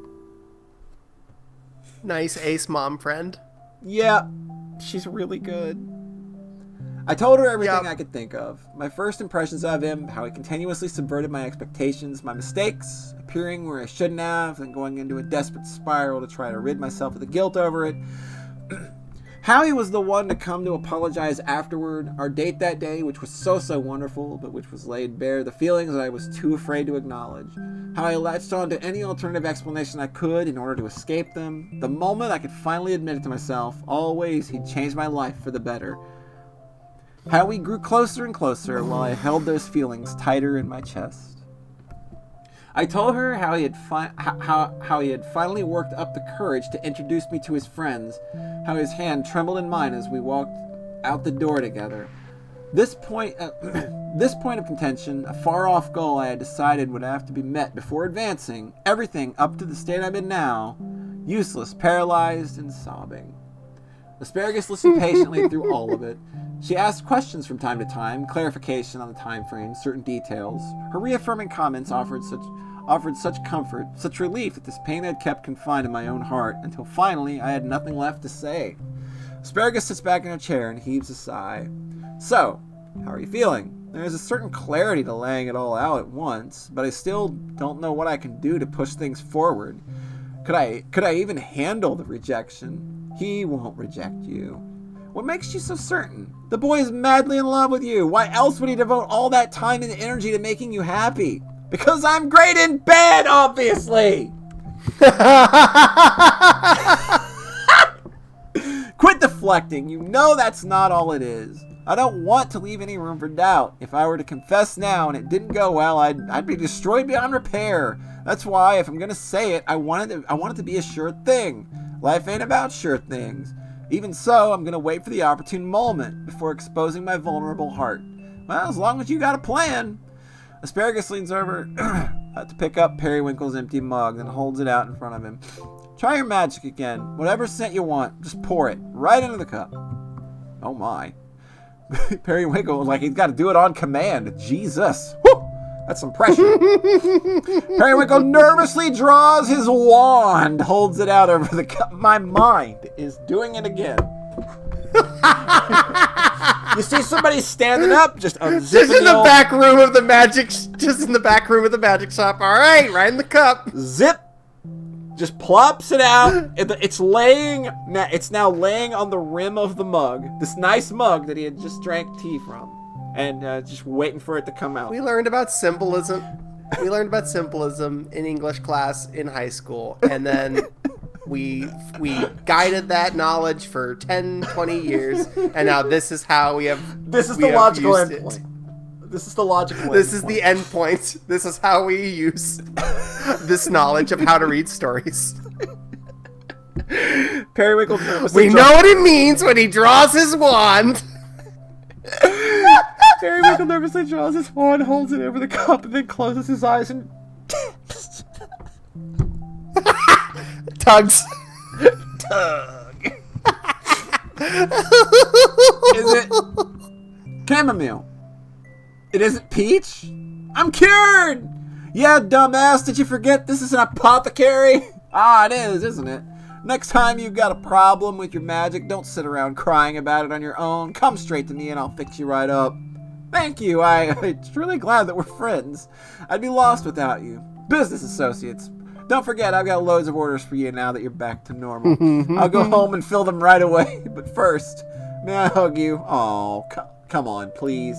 Nice ace mom friend. Yeah, she's really good. I told her everything I could think of. My first impressions of him, how he continuously subverted my expectations, my mistakes, appearing where I shouldn't have, then going into a desperate spiral to try to rid myself of the guilt over it. How he was the one to come to apologize afterward, our date that day, which was so wonderful, but which was laid bare, the feelings that I was too afraid to acknowledge. How I latched on to any alternative explanation I could in order to escape them. The moment I could finally admit it to myself, always he'd changed my life for the better. How we grew closer and closer while I held those feelings tighter in my chest. I told her how he had finally worked up the courage to introduce me to his friends, how his hand trembled in mine as we walked out the door together. This point of contention, a far-off goal I had decided would have to be met before advancing, everything up to the state I'm in now, useless, paralyzed, and sobbing. Asparagus listened patiently through all of it. She asked questions from time to time, clarification on the time frame, certain details. Her reaffirming comments offered such comfort, such relief that this pain had kept confined in my own heart, until finally I had nothing left to say. Asparagus sits back in her chair and heaves a sigh. So, how are you feeling? There is a certain clarity to laying it all out at once, but I still don't know what I can do to push things forward. Could I even handle the rejection? He won't reject you. What makes you so certain? The boy is madly in love with you. Why else would he devote all that time and energy to making you happy? Because I'm great in bed, obviously! Quit deflecting. You know that's not all it is. I don't want to leave any room for doubt. If I were to confess now and it didn't go well, I'd be destroyed beyond repair. That's why, if I'm gonna say it, I want it to be a sure thing. Life ain't about sure things. Even so, I'm gonna wait for the opportune moment before exposing my vulnerable heart. Well, as long as you got a plan. Asparagus leans over to pick up Periwinkle's empty mug and holds it out in front of him. Try your magic again. Whatever scent you want, just pour it right into the cup. Oh my. Periwinkle, like he's got to do it on command. Jesus. Woo! That's some pressure. Periwinkle nervously draws his wand, holds it out over the cup. My mind is doing it again. You see somebody standing up, just unzipping just in the back room of the magic, just in the back room of the magic shop. All right, right in the cup. Zip. Just plops it out. It's now laying on the rim of the mug. This nice mug that he had just drank tea from. And just waiting for it to come out. We learned about symbolism. We learned about symbolism in English class in high school. And then we guided that knowledge for 10, 20 years. And now this is how we have This is the logical endpoint. This is the logical This is the end point. This is how we use this knowledge of how to read stories. Periwinkle. We know what it means when he draws his wand. Periwinkle nervously draws his wand, holds it over the cup, and then closes his eyes and tugs. tug. Is it chamomile? It isn't peach? I'm cured! Yeah, dumbass, did you forget this is an apothecary? Ah, it is, isn't it? Next time you've got a problem with your magic, don't sit around crying about it on your own. Come straight to me and I'll fix you right up. Thank you. I'm truly glad that we're friends. I'd be lost without you. Business associates. Don't forget, I've got loads of orders for you now that you're back to normal. I'll go home and fill them right away. But first, may I hug you? Oh, come on, please.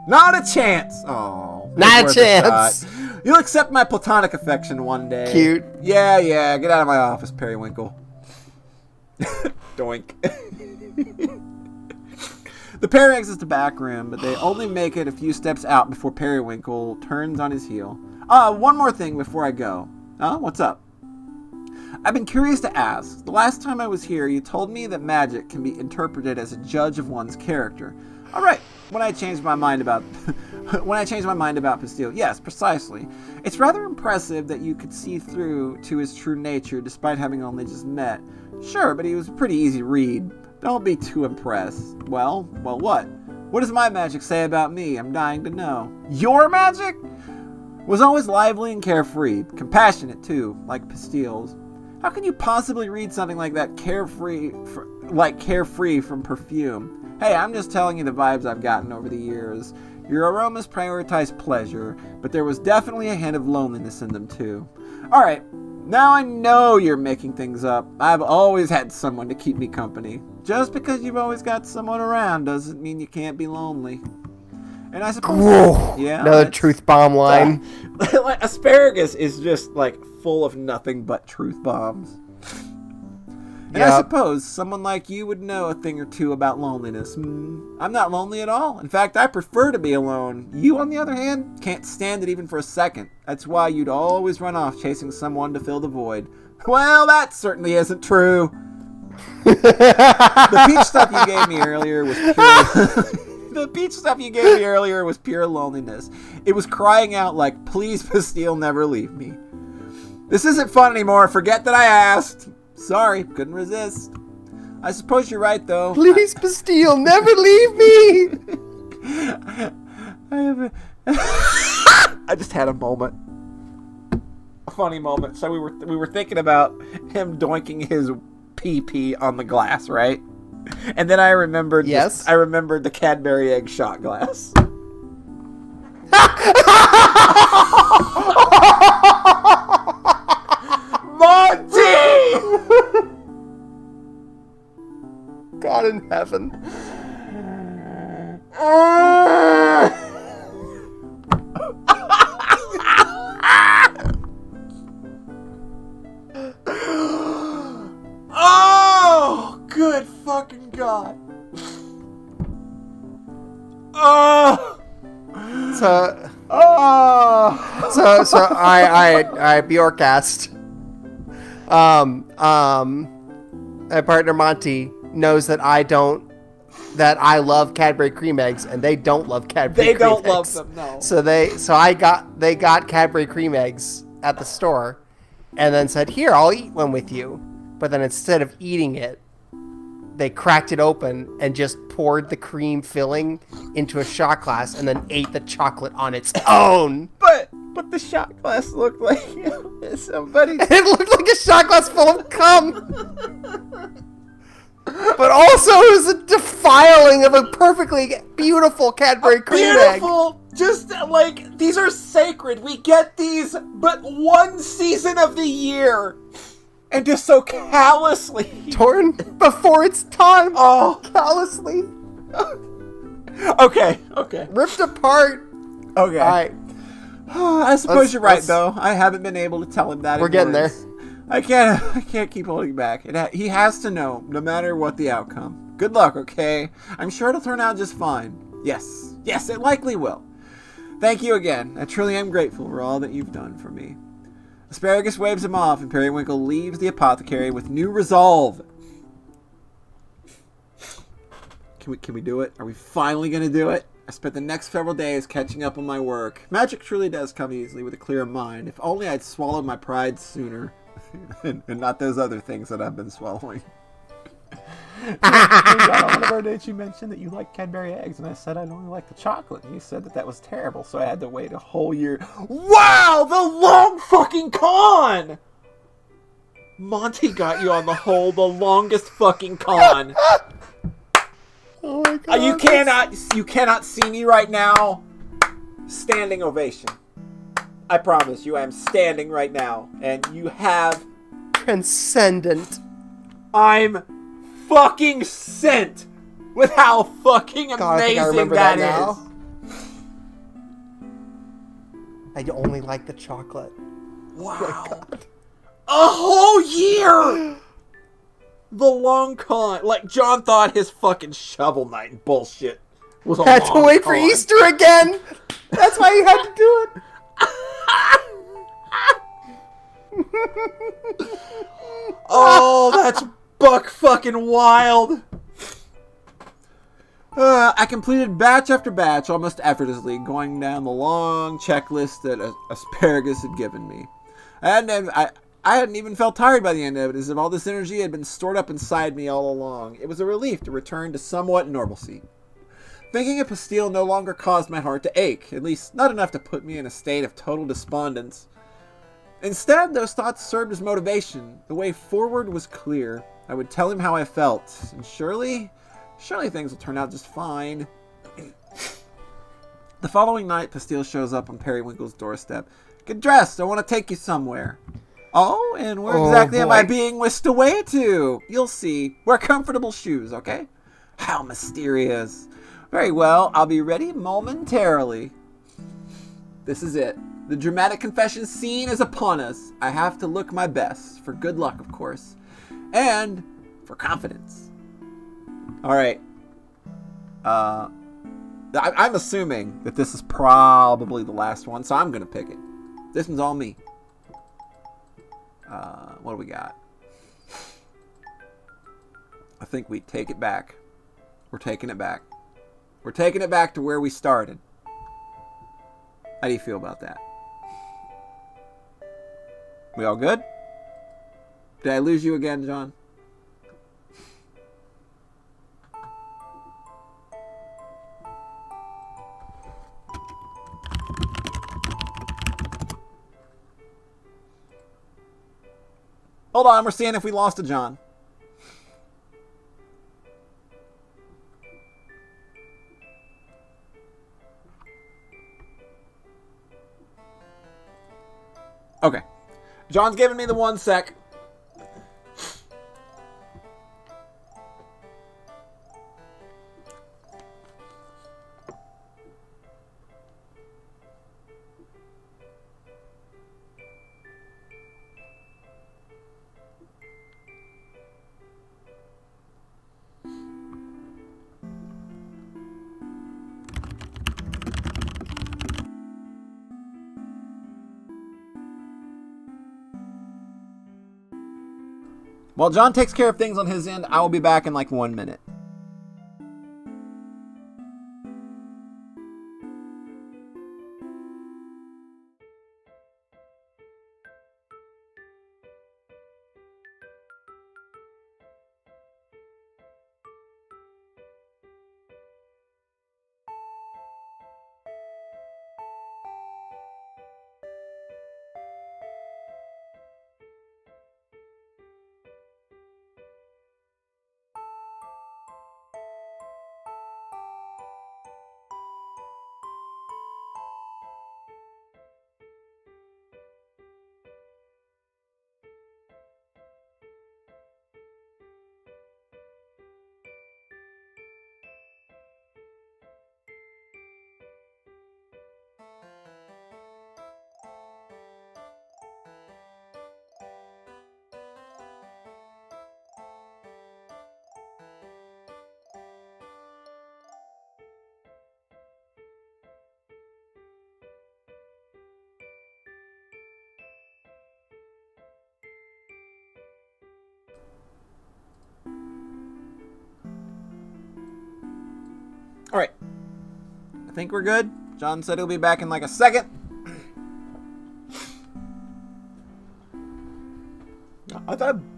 Not a chance. Oh, Not a chance. You'll accept my platonic affection one day. Cute. Yeah. Get out of my office, Periwinkle. Doink. The pair exits the back room, but they only make it a few steps out before Periwinkle turns on his heel. One more thing before I go. What's up? I've been curious to ask. The last time I was here, you told me that magic can be interpreted as a judge of one's character. All right. When I changed my mind about Pastille, yes, precisely. It's rather impressive that you could see through to his true nature despite having only just met. Sure, but he was a pretty easy read. Don't be too impressed. Well, what? What does my magic say about me? I'm dying to know. Your magic? Was always lively and carefree, compassionate too, like Pastille's. How can you possibly read something like that carefree from perfume? Hey, I'm just telling you the vibes I've gotten over the years. Your aromas prioritize pleasure, but there was definitely a hint of loneliness in them too. Alright, now I know you're making things up. I've always had someone to keep me company. Just because you've always got someone around doesn't mean you can't be lonely. And I suppose... Whoa, yeah, another truth bomb line. Like, Asparagus is just, like, full of nothing but truth bombs. And I suppose someone like you would know a thing or two about loneliness. I'm not lonely at all. In fact, I prefer to be alone. You, on the other hand, can't stand it even for a second. That's why you'd always run off chasing someone to fill the void. Well, that certainly isn't true. The peach stuff you gave me earlier was pure loneliness. It was crying out like, please, Pastille, never leave me. This isn't fun anymore. Forget that I asked. Sorry, couldn't resist. I suppose you're right, though. Please, Pastille, never leave me. I just had a moment. A funny moment. So we were thinking about him doinking his pee on the glass, right? And then I remembered Yes. I remembered the Cadbury egg shot glass. Monty! God in heaven. Oh, good fucking God. Oh. So I Bjorkcast. My partner Monty knows that I love Cadbury cream eggs, and they don't love Cadbury cream eggs. They don't love them, no. So they got Cadbury cream eggs at the store, and then said, "Here, I'll eat one with you." But then instead of eating it, they cracked it open and just poured the cream filling into a shot glass, and then ate the chocolate on its own. But the shot glass looked like somebody. It looked like a shot glass full of cum. But also it was a defiling of a perfectly beautiful Cadbury cream egg. Beautiful! Just like, these are sacred. We get these but one season of the year. And just so callously. Torn before its time. Oh. Callously. Okay. Ripped apart. Okay. All right. I suppose you're right, though. I haven't been able to tell him that. We're getting there. I can't keep holding back. He has to know, no matter what the outcome. Good luck, okay? I'm sure it'll turn out just fine. Yes, it likely will. Thank you again. I truly am grateful for all that you've done for me. Asparagus waves him off, and Periwinkle leaves the apothecary with new resolve. Can we do it? Are we finally gonna do it? I spent the next several days catching up on my work. Magic truly does come easily with a clear mind. If only I'd swallowed my pride sooner. and not those other things that I've been swallowing. On one of our dates, you mentioned that you like Cadbury eggs, and I said I'd only like the chocolate, and you said that was terrible, so I had to wait a whole year. Wow, the long fucking con! Monty got you on the longest fucking con. Oh my god. You cannot see me right now. Standing ovation. I promise you, I am standing right now, and you have. Transcendent. I'm fucking sent with how fucking God, I think I amazing remember that that is. now. I only like the chocolate. Wow. Oh my god. A whole year! The long con. Like, John thought his fucking Shovel Knight bullshit was a Had long to wait for con. Easter again. That's why you had to do it. Oh, that's buck fucking wild. I completed batch after batch almost effortlessly, going down the long checklist that Asparagus had given me. I hadn't even felt tired by the end of it, as if all this energy had been stored up inside me all along. It was a relief to return to somewhat normalcy. Thinking of Pastille no longer caused my heart to ache, at least not enough to put me in a state of total despondence. Instead, those thoughts served as motivation. The way forward was clear. I would tell him how I felt, and surely things will turn out just fine. The following night, Pastille shows up on Periwinkle's doorstep. Get dressed, I want to take you somewhere. Oh, and where exactly am I being whisked away to? You'll see. Wear comfortable shoes, okay? How mysterious. Very well, I'll be ready momentarily. This is it. The dramatic confession scene is upon us. I have to look my best, for good luck, of course, and for confidence. All right. I'm assuming that this is probably the last one, so I'm going to pick it. This one's all me. What do we got? I think we take it back. We're taking it back. We're taking it back to where we started. How do you feel about that? We all good? Did I lose you again, John? Hold on, we're seeing if we lost a John. Okay. John's giving me the 1 sec. While John takes care of things on his end, I will be back in like 1 minute. All right. I think we're good. John said he'll be back in like a second.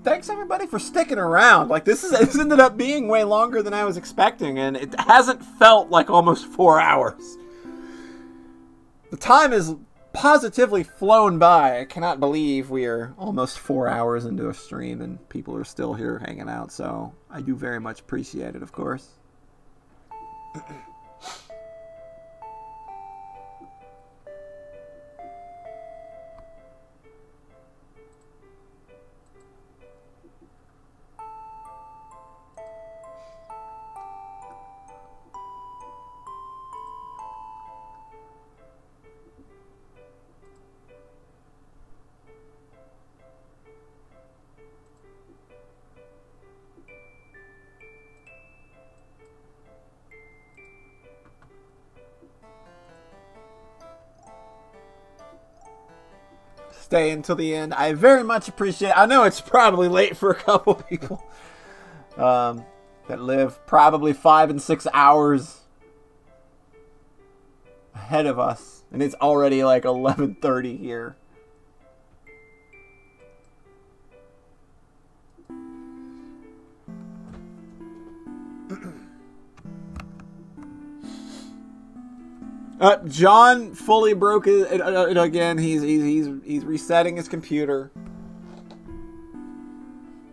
Thanks everybody for sticking around. Like this ended up being way longer than I was expecting, and it hasn't felt like almost 4 hours. The time has positively flown by. I cannot believe we are almost 4 hours into a stream and people are still here hanging out, so I do very much appreciate it, of course. Stay until the end. I very much appreciate. I know it's probably late for a couple people that live probably 5 and 6 hours ahead of us, and it's already like 11:30 here. John fully broke it again. He's resetting his computer.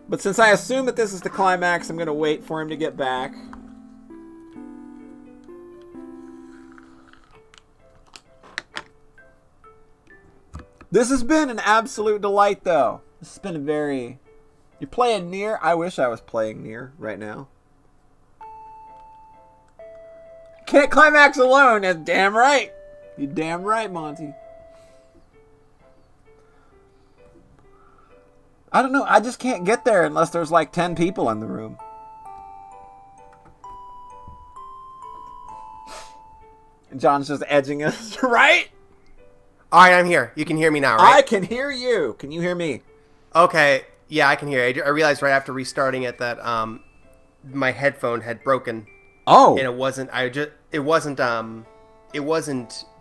But since I assume that this is the climax, I'm going to wait for him to get back. This has been an absolute delight, though. This has been a very... You're playing Nier? I wish I was playing Nier right now. Can't climax alone. That's damn right. You're damn right, Monty. I don't know. I just can't get there unless there's like 10 people in the room. John's just edging us, right? All right, I'm here. You can hear me now, right? I can hear you. Can you hear me? Okay. Yeah, I can hear you. I realized right after restarting it that my headphone had broken. Oh. And it wasn't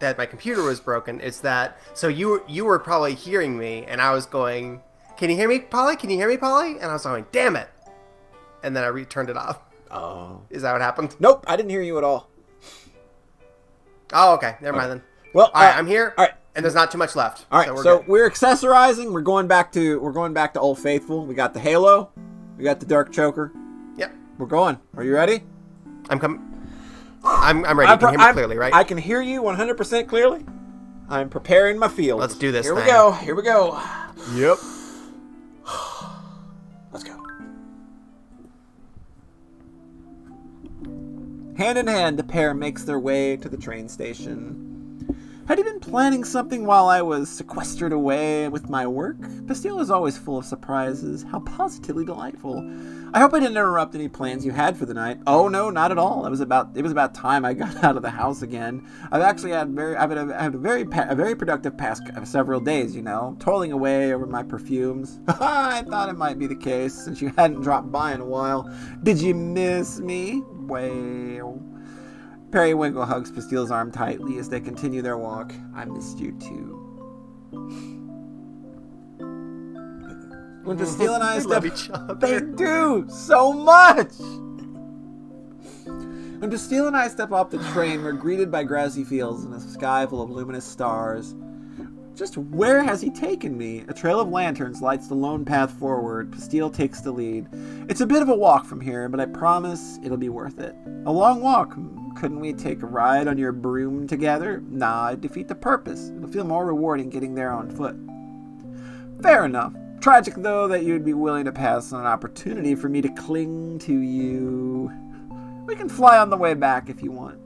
that my computer was broken. It's that so you were probably hearing me and I was going, "Can you hear me, Polly? Can you hear me, Polly?" And I was going, "Damn it." And then I turned it off. Oh. Is that what happened? Nope, I didn't hear you at all. Oh, okay. Never mind then. Well, all right, I'm here. All right. And there's not too much left. All right, so we're accessorizing. We're going back to Old Faithful. We got the Halo. We got the Dark Choker. Yep. We're going. Are you ready? I'm ready. You can hear me clearly, right? I can hear you 100% clearly. I'm preparing my field. Let's do this. Here we go. Here we go. Yep. Let's go. Hand in hand, the pair makes their way to the train station. Had he been planning something while I was sequestered away with my work? Bastille is always full of surprises. How positively delightful. I hope I didn't interrupt any plans you had for the night. Oh no, not at all. It was about time I got out of the house again. I've actually had a very productive past several days, you know, toiling away over my perfumes. I thought it might be the case since you hadn't dropped by in a while. Did you miss me? Well, Periwinkle hugs Bastille's arm tightly as they continue their walk. I missed you too. When Bastille and I love each other. They do so much. When Bastille and I step off the train, we're greeted by grassy fields and a sky full of luminous stars. Just where has he taken me? A trail of lanterns lights the lone path forward. Bastille takes the lead. It's a bit of a walk from here, but I promise it'll be worth it. A long walk. Couldn't we take a ride on your broom together? Nah, it'd defeat the purpose. It'll feel more rewarding getting there on foot. Fair enough. Tragic, though, that you'd be willing to pass on an opportunity for me to cling to you. We can fly on the way back if you want.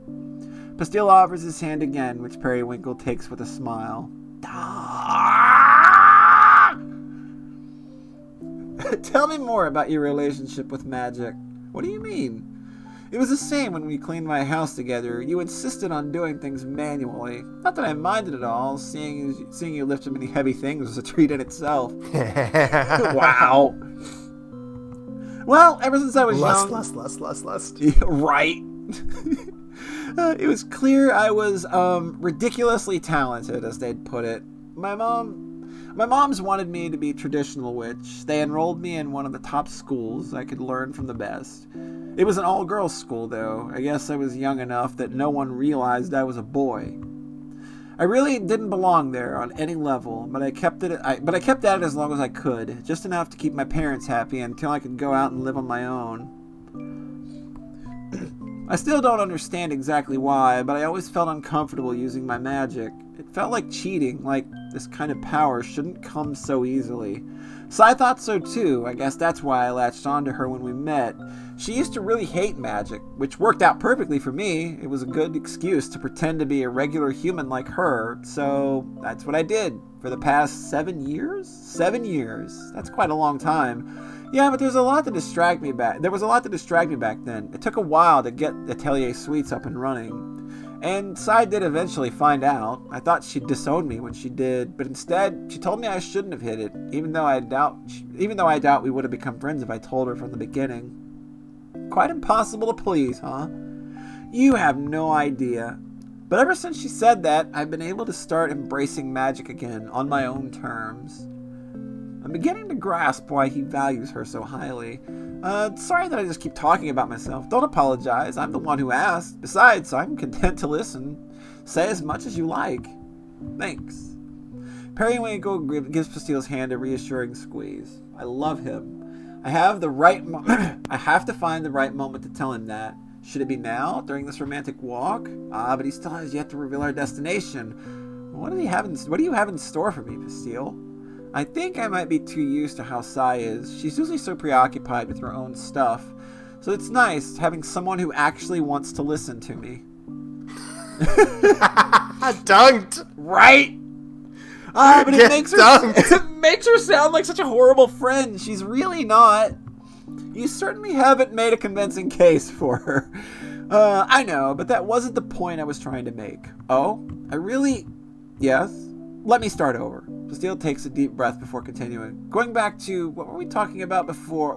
Bastille offers his hand again, which Periwinkle takes with a smile. Tell me more about your relationship with magic. What do you mean? It was the same when we cleaned my house together. You insisted on doing things manually. Not that I minded at all. Seeing you lift so many heavy things was a treat in itself. Wow. Well, ever since I was young... Lust. Right. It was clear I was ridiculously talented, as they'd put it. My mom's wanted me to be traditional witch. They enrolled me in one of the top schools I could learn from the best. It was an all-girls school, though. I guess I was young enough that no one realized I was a boy. I really didn't belong there on any level, but I kept at it as long as I could, just enough to keep my parents happy until I could go out and live on my own. I still don't understand exactly why, but I always felt uncomfortable using my magic. It felt like cheating, like this kind of power shouldn't come so easily. So I thought so too. I guess that's why I latched onto her when we met. She used to really hate magic, which worked out perfectly for me. It was a good excuse to pretend to be a regular human like her, so that's what I did for the past 7 years? 7 years. That's quite a long time. Yeah, but there was a lot to distract me back then. It took a while to get Atelier Suites up and running. And Sai did eventually find out. I thought she'd disown me when she did, but instead, she told me I shouldn't have hid it, even though I doubt we would have become friends if I told her from the beginning. Quite impossible to please, huh? You have no idea. But ever since she said that, I've been able to start embracing magic again, on my own terms. I'm beginning to grasp why he values her so highly. Sorry that I just keep talking about myself. Don't apologize. I'm the one who asked. Besides, I'm content to listen. Say as much as you like. Thanks. Periwinkle gives Pastile's hand a reassuring squeeze. I love him. I have to find the right moment to tell him that. Should it be now, during this romantic walk? But he still has yet to reveal our destination. What do you have in store for me, Pastile? I think I might be too used to how Sai is. She's usually so preoccupied with her own stuff. So it's nice having someone who actually wants to listen to me. Dunked! Right? But it makes her sound like such a horrible friend. She's really not. You certainly haven't made a convincing case for her. I know, but that wasn't the point I was trying to make. Oh? Yes? Let me start over. Pastile takes a deep breath before continuing. Going back to what we were talking about before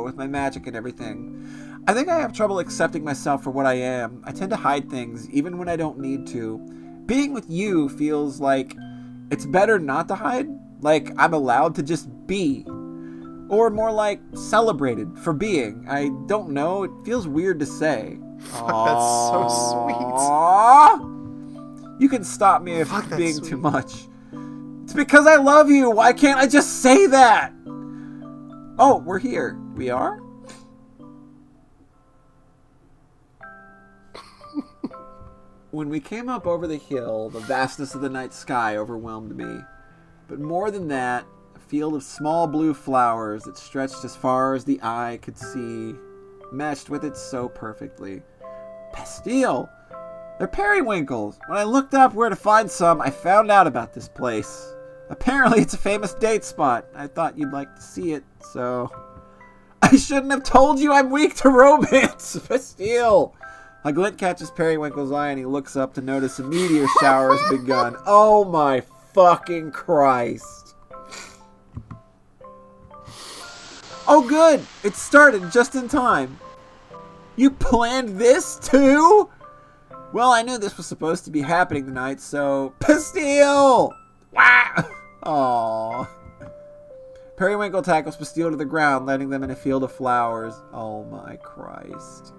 with my magic and everything. I think I have trouble accepting myself for what I am. I tend to hide things, even when I don't need to. Being with you feels like it's better not to hide. Like I'm allowed to just be. Or more like celebrated for being. I don't know. It feels weird to say. That's so sweet. Aww. You can stop me if it's being too much. It's because I love you. Why can't I just say that? Oh, we're here. We are? When we came up over the hill, the vastness of the night sky overwhelmed me. But more than that, a field of small blue flowers that stretched as far as the eye could see, meshed with it so perfectly. Pastile! They're periwinkles. When I looked up where to find some, I found out about this place. Apparently it's a famous date spot. I thought you'd like to see it, so... I shouldn't have told you I'm weak to romance! Pastile! A glint catches Periwinkle's eye and he looks up to notice a meteor shower has begun. Oh my fucking Christ. Oh good! It started just in time. You planned this too? Well, I knew this was supposed to be happening tonight, so... Pastile! Wow! Aww. Periwinkle tackles Pastile to the ground, letting them in a field of flowers. Oh my Christ.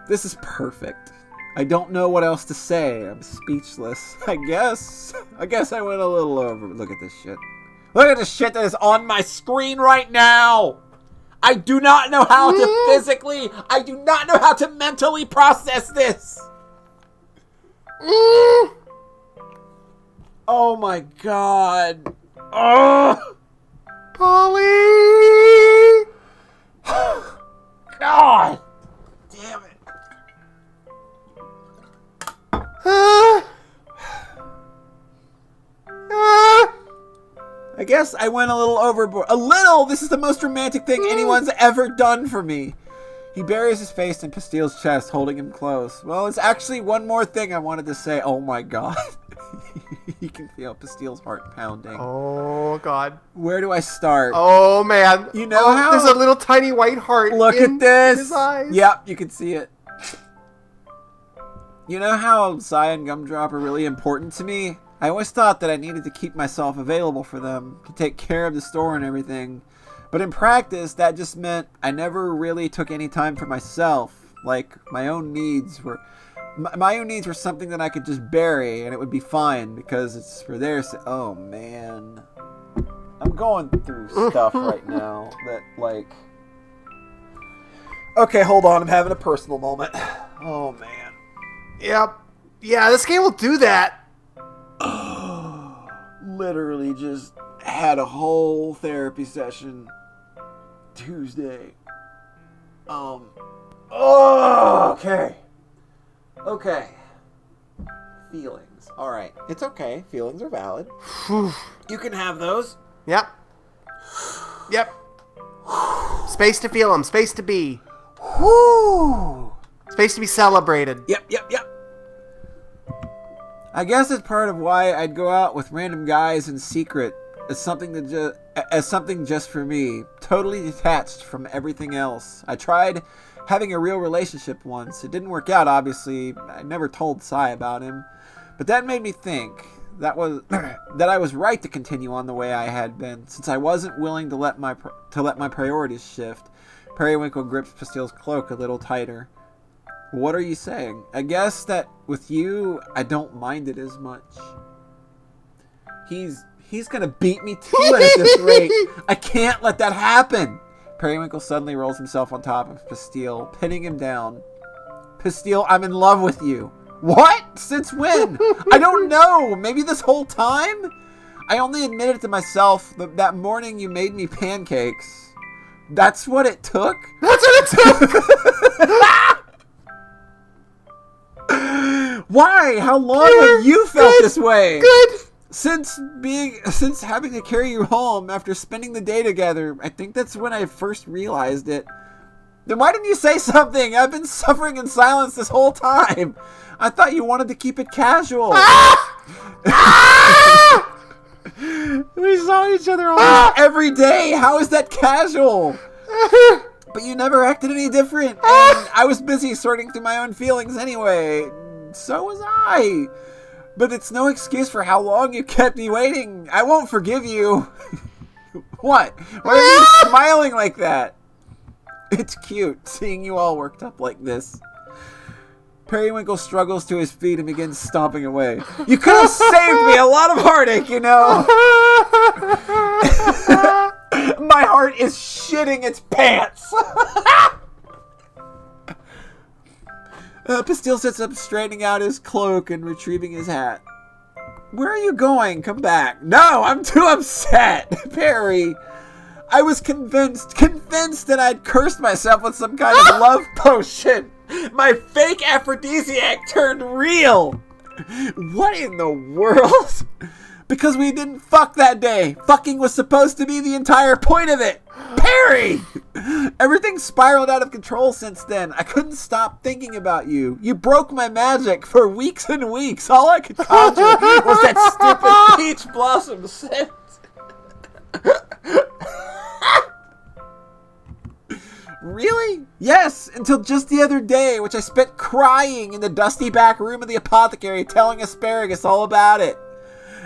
This is perfect. I don't know what else to say. I'm speechless. I guess I went a little over. Look at this shit. Look at the shit that is on my screen right now! I do not know how to mentally process this! Oh my god. Oh! Polly! God! Damn it. I guess I went a little overboard. A little? This is the most romantic thing anyone's ever done for me. He buries his face in Pastile's chest, holding him close. Well, it's actually one more thing I wanted to say. Oh my god. You can feel Pastile's heart pounding. Oh god. Where do I start? Oh man. You know how... There's a little tiny white heart. Look at this. His eyes. Yep, you can see it. You know how Sai and Gumdrop are really important to me? I always thought that I needed to keep myself available for them, to take care of the store and everything. But in practice, that just meant I never really took any time for myself. Like, my own needs were something that I could just bury and it would be fine because it's for their oh man. I'm going through stuff right now that, like... Okay, hold on. I'm having a personal moment. Oh, man. Yep. Yeah, this game will do that. Literally just had a whole therapy session Tuesday. Oh, okay. Okay. Feelings. All right. It's okay. Feelings are valid. You can have those. Yep. Yep. Space to feel them. Space to be. Whoo! Space to be celebrated. Yep. I guess it's part of why I'd go out with random guys in secret as something just for me, totally detached from everything else. I tried having a real relationship once. It didn't work out, obviously. I never told Sai about him, but that made me think that I was right to continue on the way I had been, since I wasn't willing to let my priorities shift. Periwinkle grips Pastil's cloak a little tighter. What are you saying? I guess that with you, I don't mind it as much. He's gonna beat me to it at this rate. I can't let that happen. Periwinkle suddenly rolls himself on top of Pastil, pinning him down. Pastil, I'm in love with you. What? Since when? I don't know. Maybe this whole time? I only admitted it to myself that morning you made me pancakes. That's what it took? That's what it took! Why? How long have you felt this way? Good. Since having to carry you home after spending the day together, I think that's when I first realized it. Then why didn't you say something? I've been suffering in silence this whole time. I thought you wanted to keep it casual. We saw each other almost every day. How is that casual? But you never acted any different, and I was busy sorting through my own feelings anyway. So was I. But it's no excuse for how long you kept me waiting. I won't forgive you. What? Why are you smiling like that? It's cute seeing you all worked up like this. Periwinkle struggles to his feet and begins stomping away. You could have saved me a lot of heartache, you know. My heart is shitting its pants. Pastil sits up, straightening out his cloak and retrieving his hat. Where are you going? Come back. No, I'm too upset. Perry, I was convinced that I'd cursed myself with some kind of love potion. My fake aphrodisiac turned real. What in the world? Because we didn't fuck that day. Fucking was supposed to be the entire point of it. Perry! Everything spiraled out of control since then. I couldn't stop thinking about you. You broke my magic for weeks and weeks. All I could conjure was that stupid peach blossom scent. Really? Yes, until just the other day, which I spent crying in the dusty back room of the apothecary telling Asparagus all about it.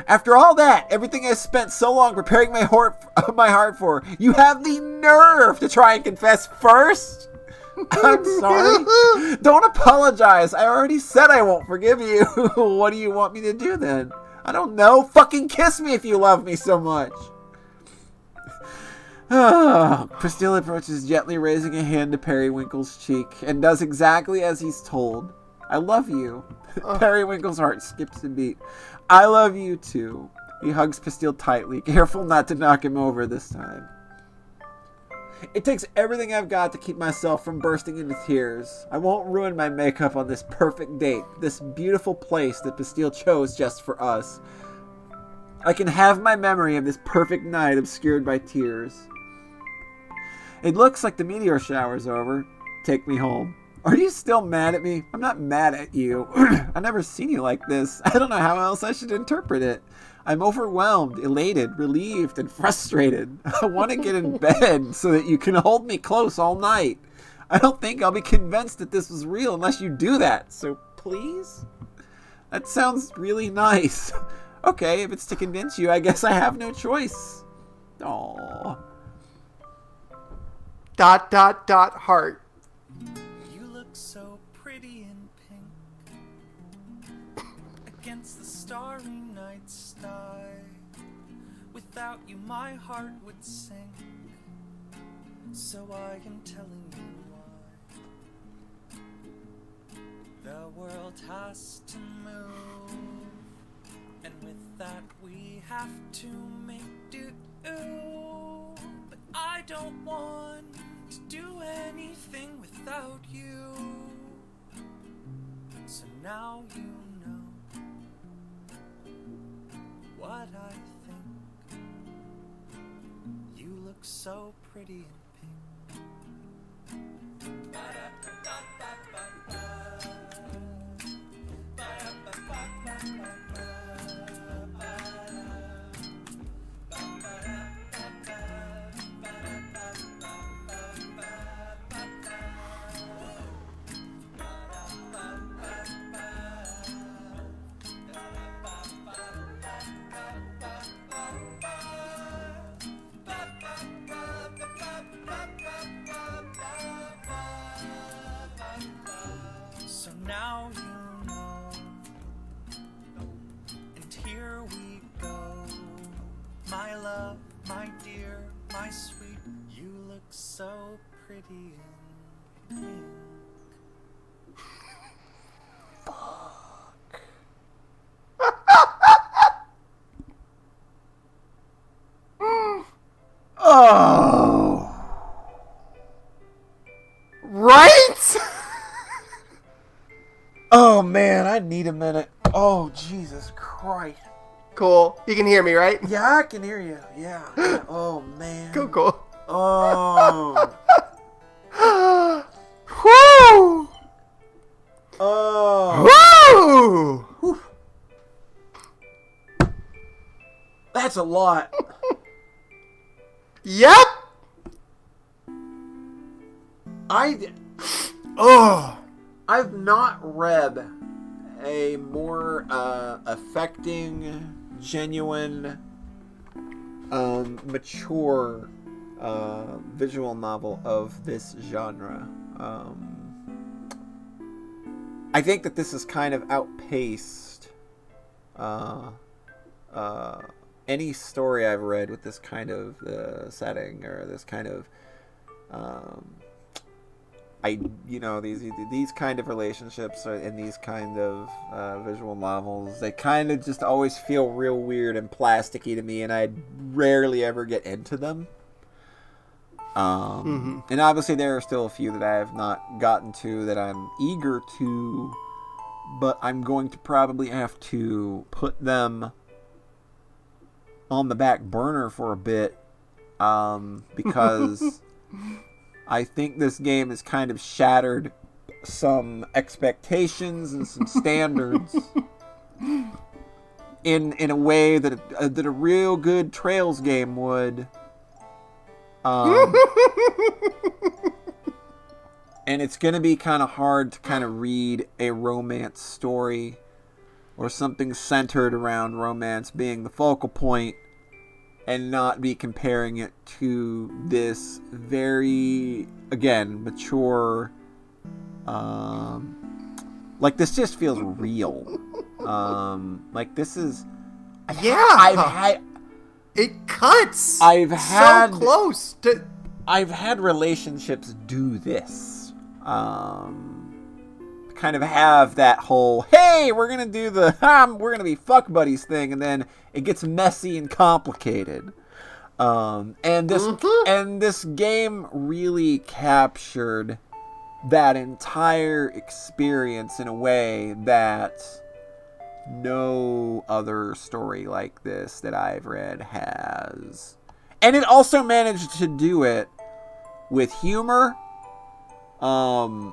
After all that, everything I spent so long preparing my heart for, you have the nerve to try and confess first? I'm sorry. Don't apologize. I already said I won't forgive you. What do you want me to do then? I don't know. Fucking kiss me if you love me so much. Pastil approaches, gently raising a hand to Periwinkle's cheek, and does exactly as he's told. I love you. Periwinkle's heart skips a beat. I love you too. He hugs Pastil tightly, careful not to knock him over this time. It takes everything I've got to keep myself from bursting into tears. I won't ruin my makeup on this perfect date, this beautiful place that Pastil chose just for us. I can have my memory of this perfect night obscured by tears. It looks like the meteor shower's over. Take me home. Are you still mad at me? I'm not mad at you. I've never seen you like this. I don't know how else I should interpret it. I'm overwhelmed, elated, relieved, and frustrated. I want to get in bed so that you can hold me close all night. I don't think I'll be convinced that this was real unless you do that. So please? That sounds really nice. Okay, if it's to convince you, I guess I have no choice. Aww. ... Heart. You look so pretty in pink against the starry night sky. Without you, my heart would sink. So I am telling you why. The world has to move, and with that we have to make do. But I don't want to do anything without you. So now you know what I think. You look so pretty in pink. So now you know, and here we go. My love, my dear, my sweet, you look so pretty in pink. Oh. Right? Oh, man, I need a minute. Oh, Jesus Christ. Cool. You can hear me, right? Yeah, I can hear you. Yeah. Oh, man. Cool. Oh. Woo! Oh. Woo! That's a lot. Yep. I've not read a more affecting, genuine, mature visual novel of this genre. I think that this has kind of outpaced any story I've read with this kind of setting or this kind of these kind of relationships and these kind of visual novels, they kind of just always feel real weird and plasticky to me, and I rarely ever get into them. And obviously there are still a few that I have not gotten to that I'm eager to, but I'm going to probably have to put them on the back burner for a bit, because I think this game has kind of shattered some expectations and some standards in a way that a real good Trails game would. And it's going to be kind of hard to kind of read a romance story or something centered around romance being the focal point and not be comparing it to this very, again, mature, like this just feels real. Like this is, It cuts. I've had so close to. I've had relationships do this. Kind of have that whole, hey, we're gonna do the we're gonna be fuck buddies thing, and then it gets messy and complicated. And this game really captured that entire experience in a way that no other story like this that I've read has. And it also managed to do it with humor, and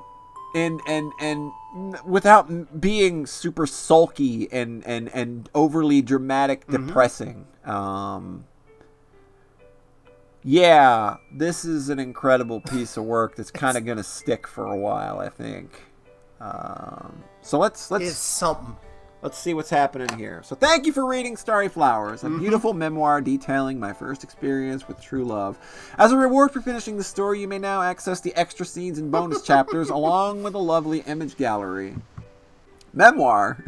without being super sulky and overly dramatic, depressing. Yeah, this is an incredible piece of work that's kind of gonna stick for a while, I think. So let's It's something. Let's see what's happening here. So thank you for reading Starry Flowers, a beautiful memoir detailing my first experience with true love. As a reward for finishing the story, you may now access the extra scenes and bonus chapters along with a lovely image gallery. Memoir?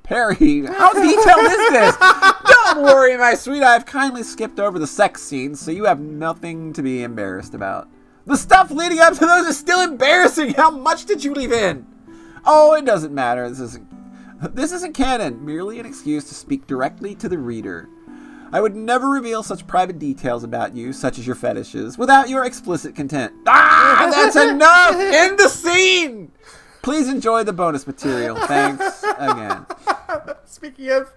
Perry, how detailed is this? Don't worry, my sweet, I've kindly skipped over the sex scenes, so you have nothing to be embarrassed about. The stuff leading up to those is still embarrassing. How much did you leave in? Oh, it doesn't matter. This isn't canon, merely an excuse to speak directly to the reader. I would never reveal such private details about you, such as your fetishes, without your explicit consent. Ah, that's enough! End the scene! Please enjoy the bonus material. Thanks again. Speaking of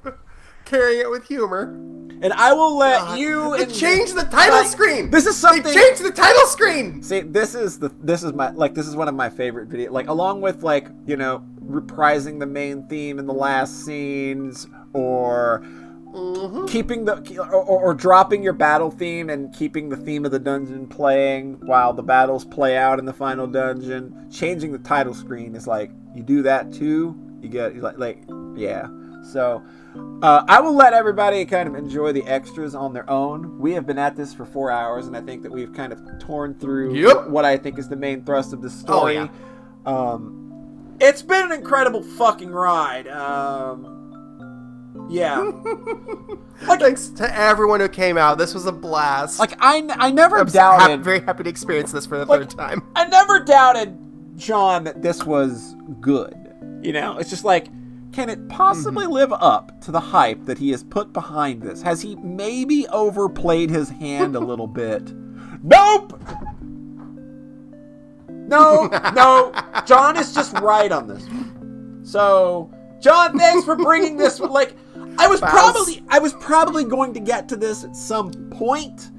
carrying it with humor. And I will let you change the title screen. This is something. They changed the title screen. See, this is one of my favorite videos. Like, along with, like, you know, reprising the main theme in the last scenes, or keeping or dropping your battle theme and keeping the theme of the dungeon playing while the battles play out in the final dungeon. Changing the title screen is like, you do that too. You get yeah. So I will let everybody kind of enjoy the extras on their own. We have been at this for 4 hours, and I think that we've kind of torn through what I think is the main thrust of the story. Oh, yeah. It's been an incredible fucking ride. Yeah. Thanks to everyone who came out. This was a blast. Like, I never doubted. Very happy to experience this for the third time. I never doubted, John, that this was good. you know, it's just like, can it possibly live up to the hype that he has put behind this? Has he maybe overplayed his hand a little bit? Nope! no, John is just right on this one. So, John, thanks for bringing this one. Like, I was probably going to get to this at some point,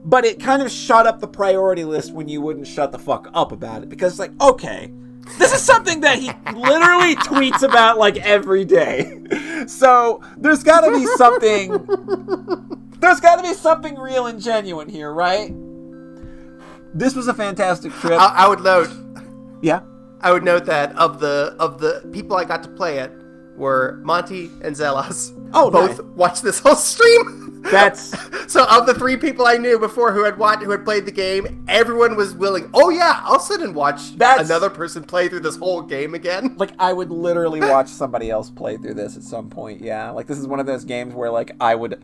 but it kind of shot up the priority list when you wouldn't shut the fuck up about it. Because it's like, okay, this is something that he literally tweets about like every day. So there's got to be something. There's got to be something real and genuine here, right? This was a fantastic trip. I would note. Yeah. I would note that of the people I got to play it were Monty and Zelos. Oh, both nice. watched this whole stream. That's So of the 3 people I knew before who had played the game, everyone was willing. Oh yeah, I'll sit and watch another person play through this whole game again. Like, I would literally watch somebody else play through this at some point. Yeah, like, this is one of those games where like I would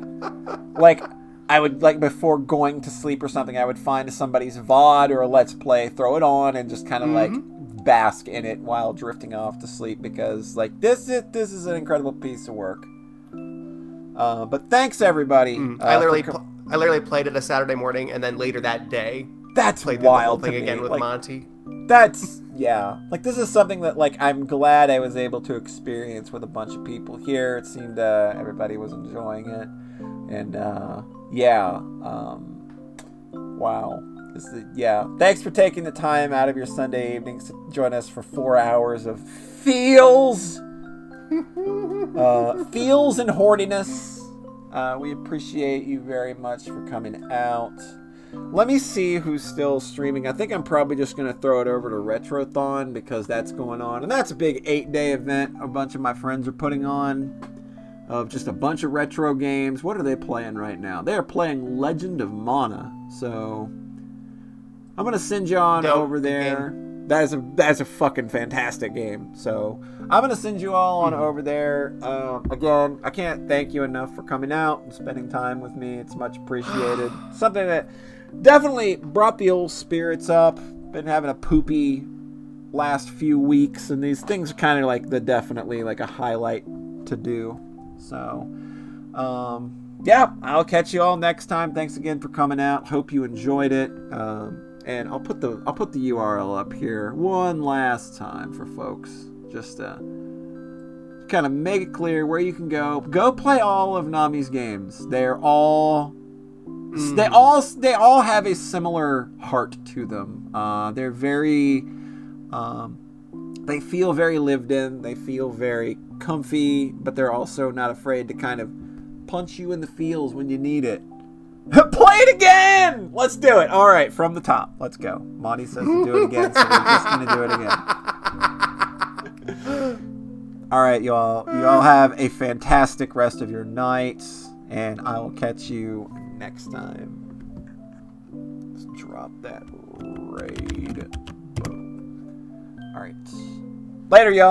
before going to sleep or something, I would find somebody's VOD or a Let's Play, throw it on, and just kind of like bask in it while drifting off to sleep, because like this is an incredible piece of work. But thanks everybody. I literally played it a Saturday morning, and then later that day, that's played wild the whole thing to again me. with Like, Monty. That's, yeah. Like, this is something that, like, I'm glad I was able to experience with a bunch of people here. It seemed everybody was enjoying it. And, wow. Thanks for taking the time out of your Sunday evenings to join us for 4 hours of feels. Feels and horniness. We appreciate you very much for coming out. Let me see who's still streaming. I think I'm probably just going to throw it over to Retrothon, because that's going on. And that's a big 8-day event a bunch of my friends are putting on, of just a bunch of retro games. What are they playing right now? They are playing Legend of Mana. So I'm going to send you on over there. That's a fucking fantastic game. So I'm going to send you all on over there. Again, I can't thank you enough for coming out and spending time with me. It's much appreciated. Something that definitely brought the old spirits up. Been having a poopy last few weeks, and these things are kind of like definitely like a highlight to do. So, I'll catch you all next time. Thanks again for coming out. Hope you enjoyed it. And I'll put the URL up here one last time for folks, just to kind of make it clear where you can go. Go play all of Nami's games. They all have a similar heart to them. They're very, they feel very lived in. They feel very comfy, but they're also not afraid to kind of punch you in the feels when you need it. Play it again! Let's do it. All right, from the top. Let's go. Monty says to do it again, so we're just going to do it again. All right, y'all. You all have a fantastic rest of your night, and I will catch you next time. Let's drop that raid. Boom. All right. Later, y'all.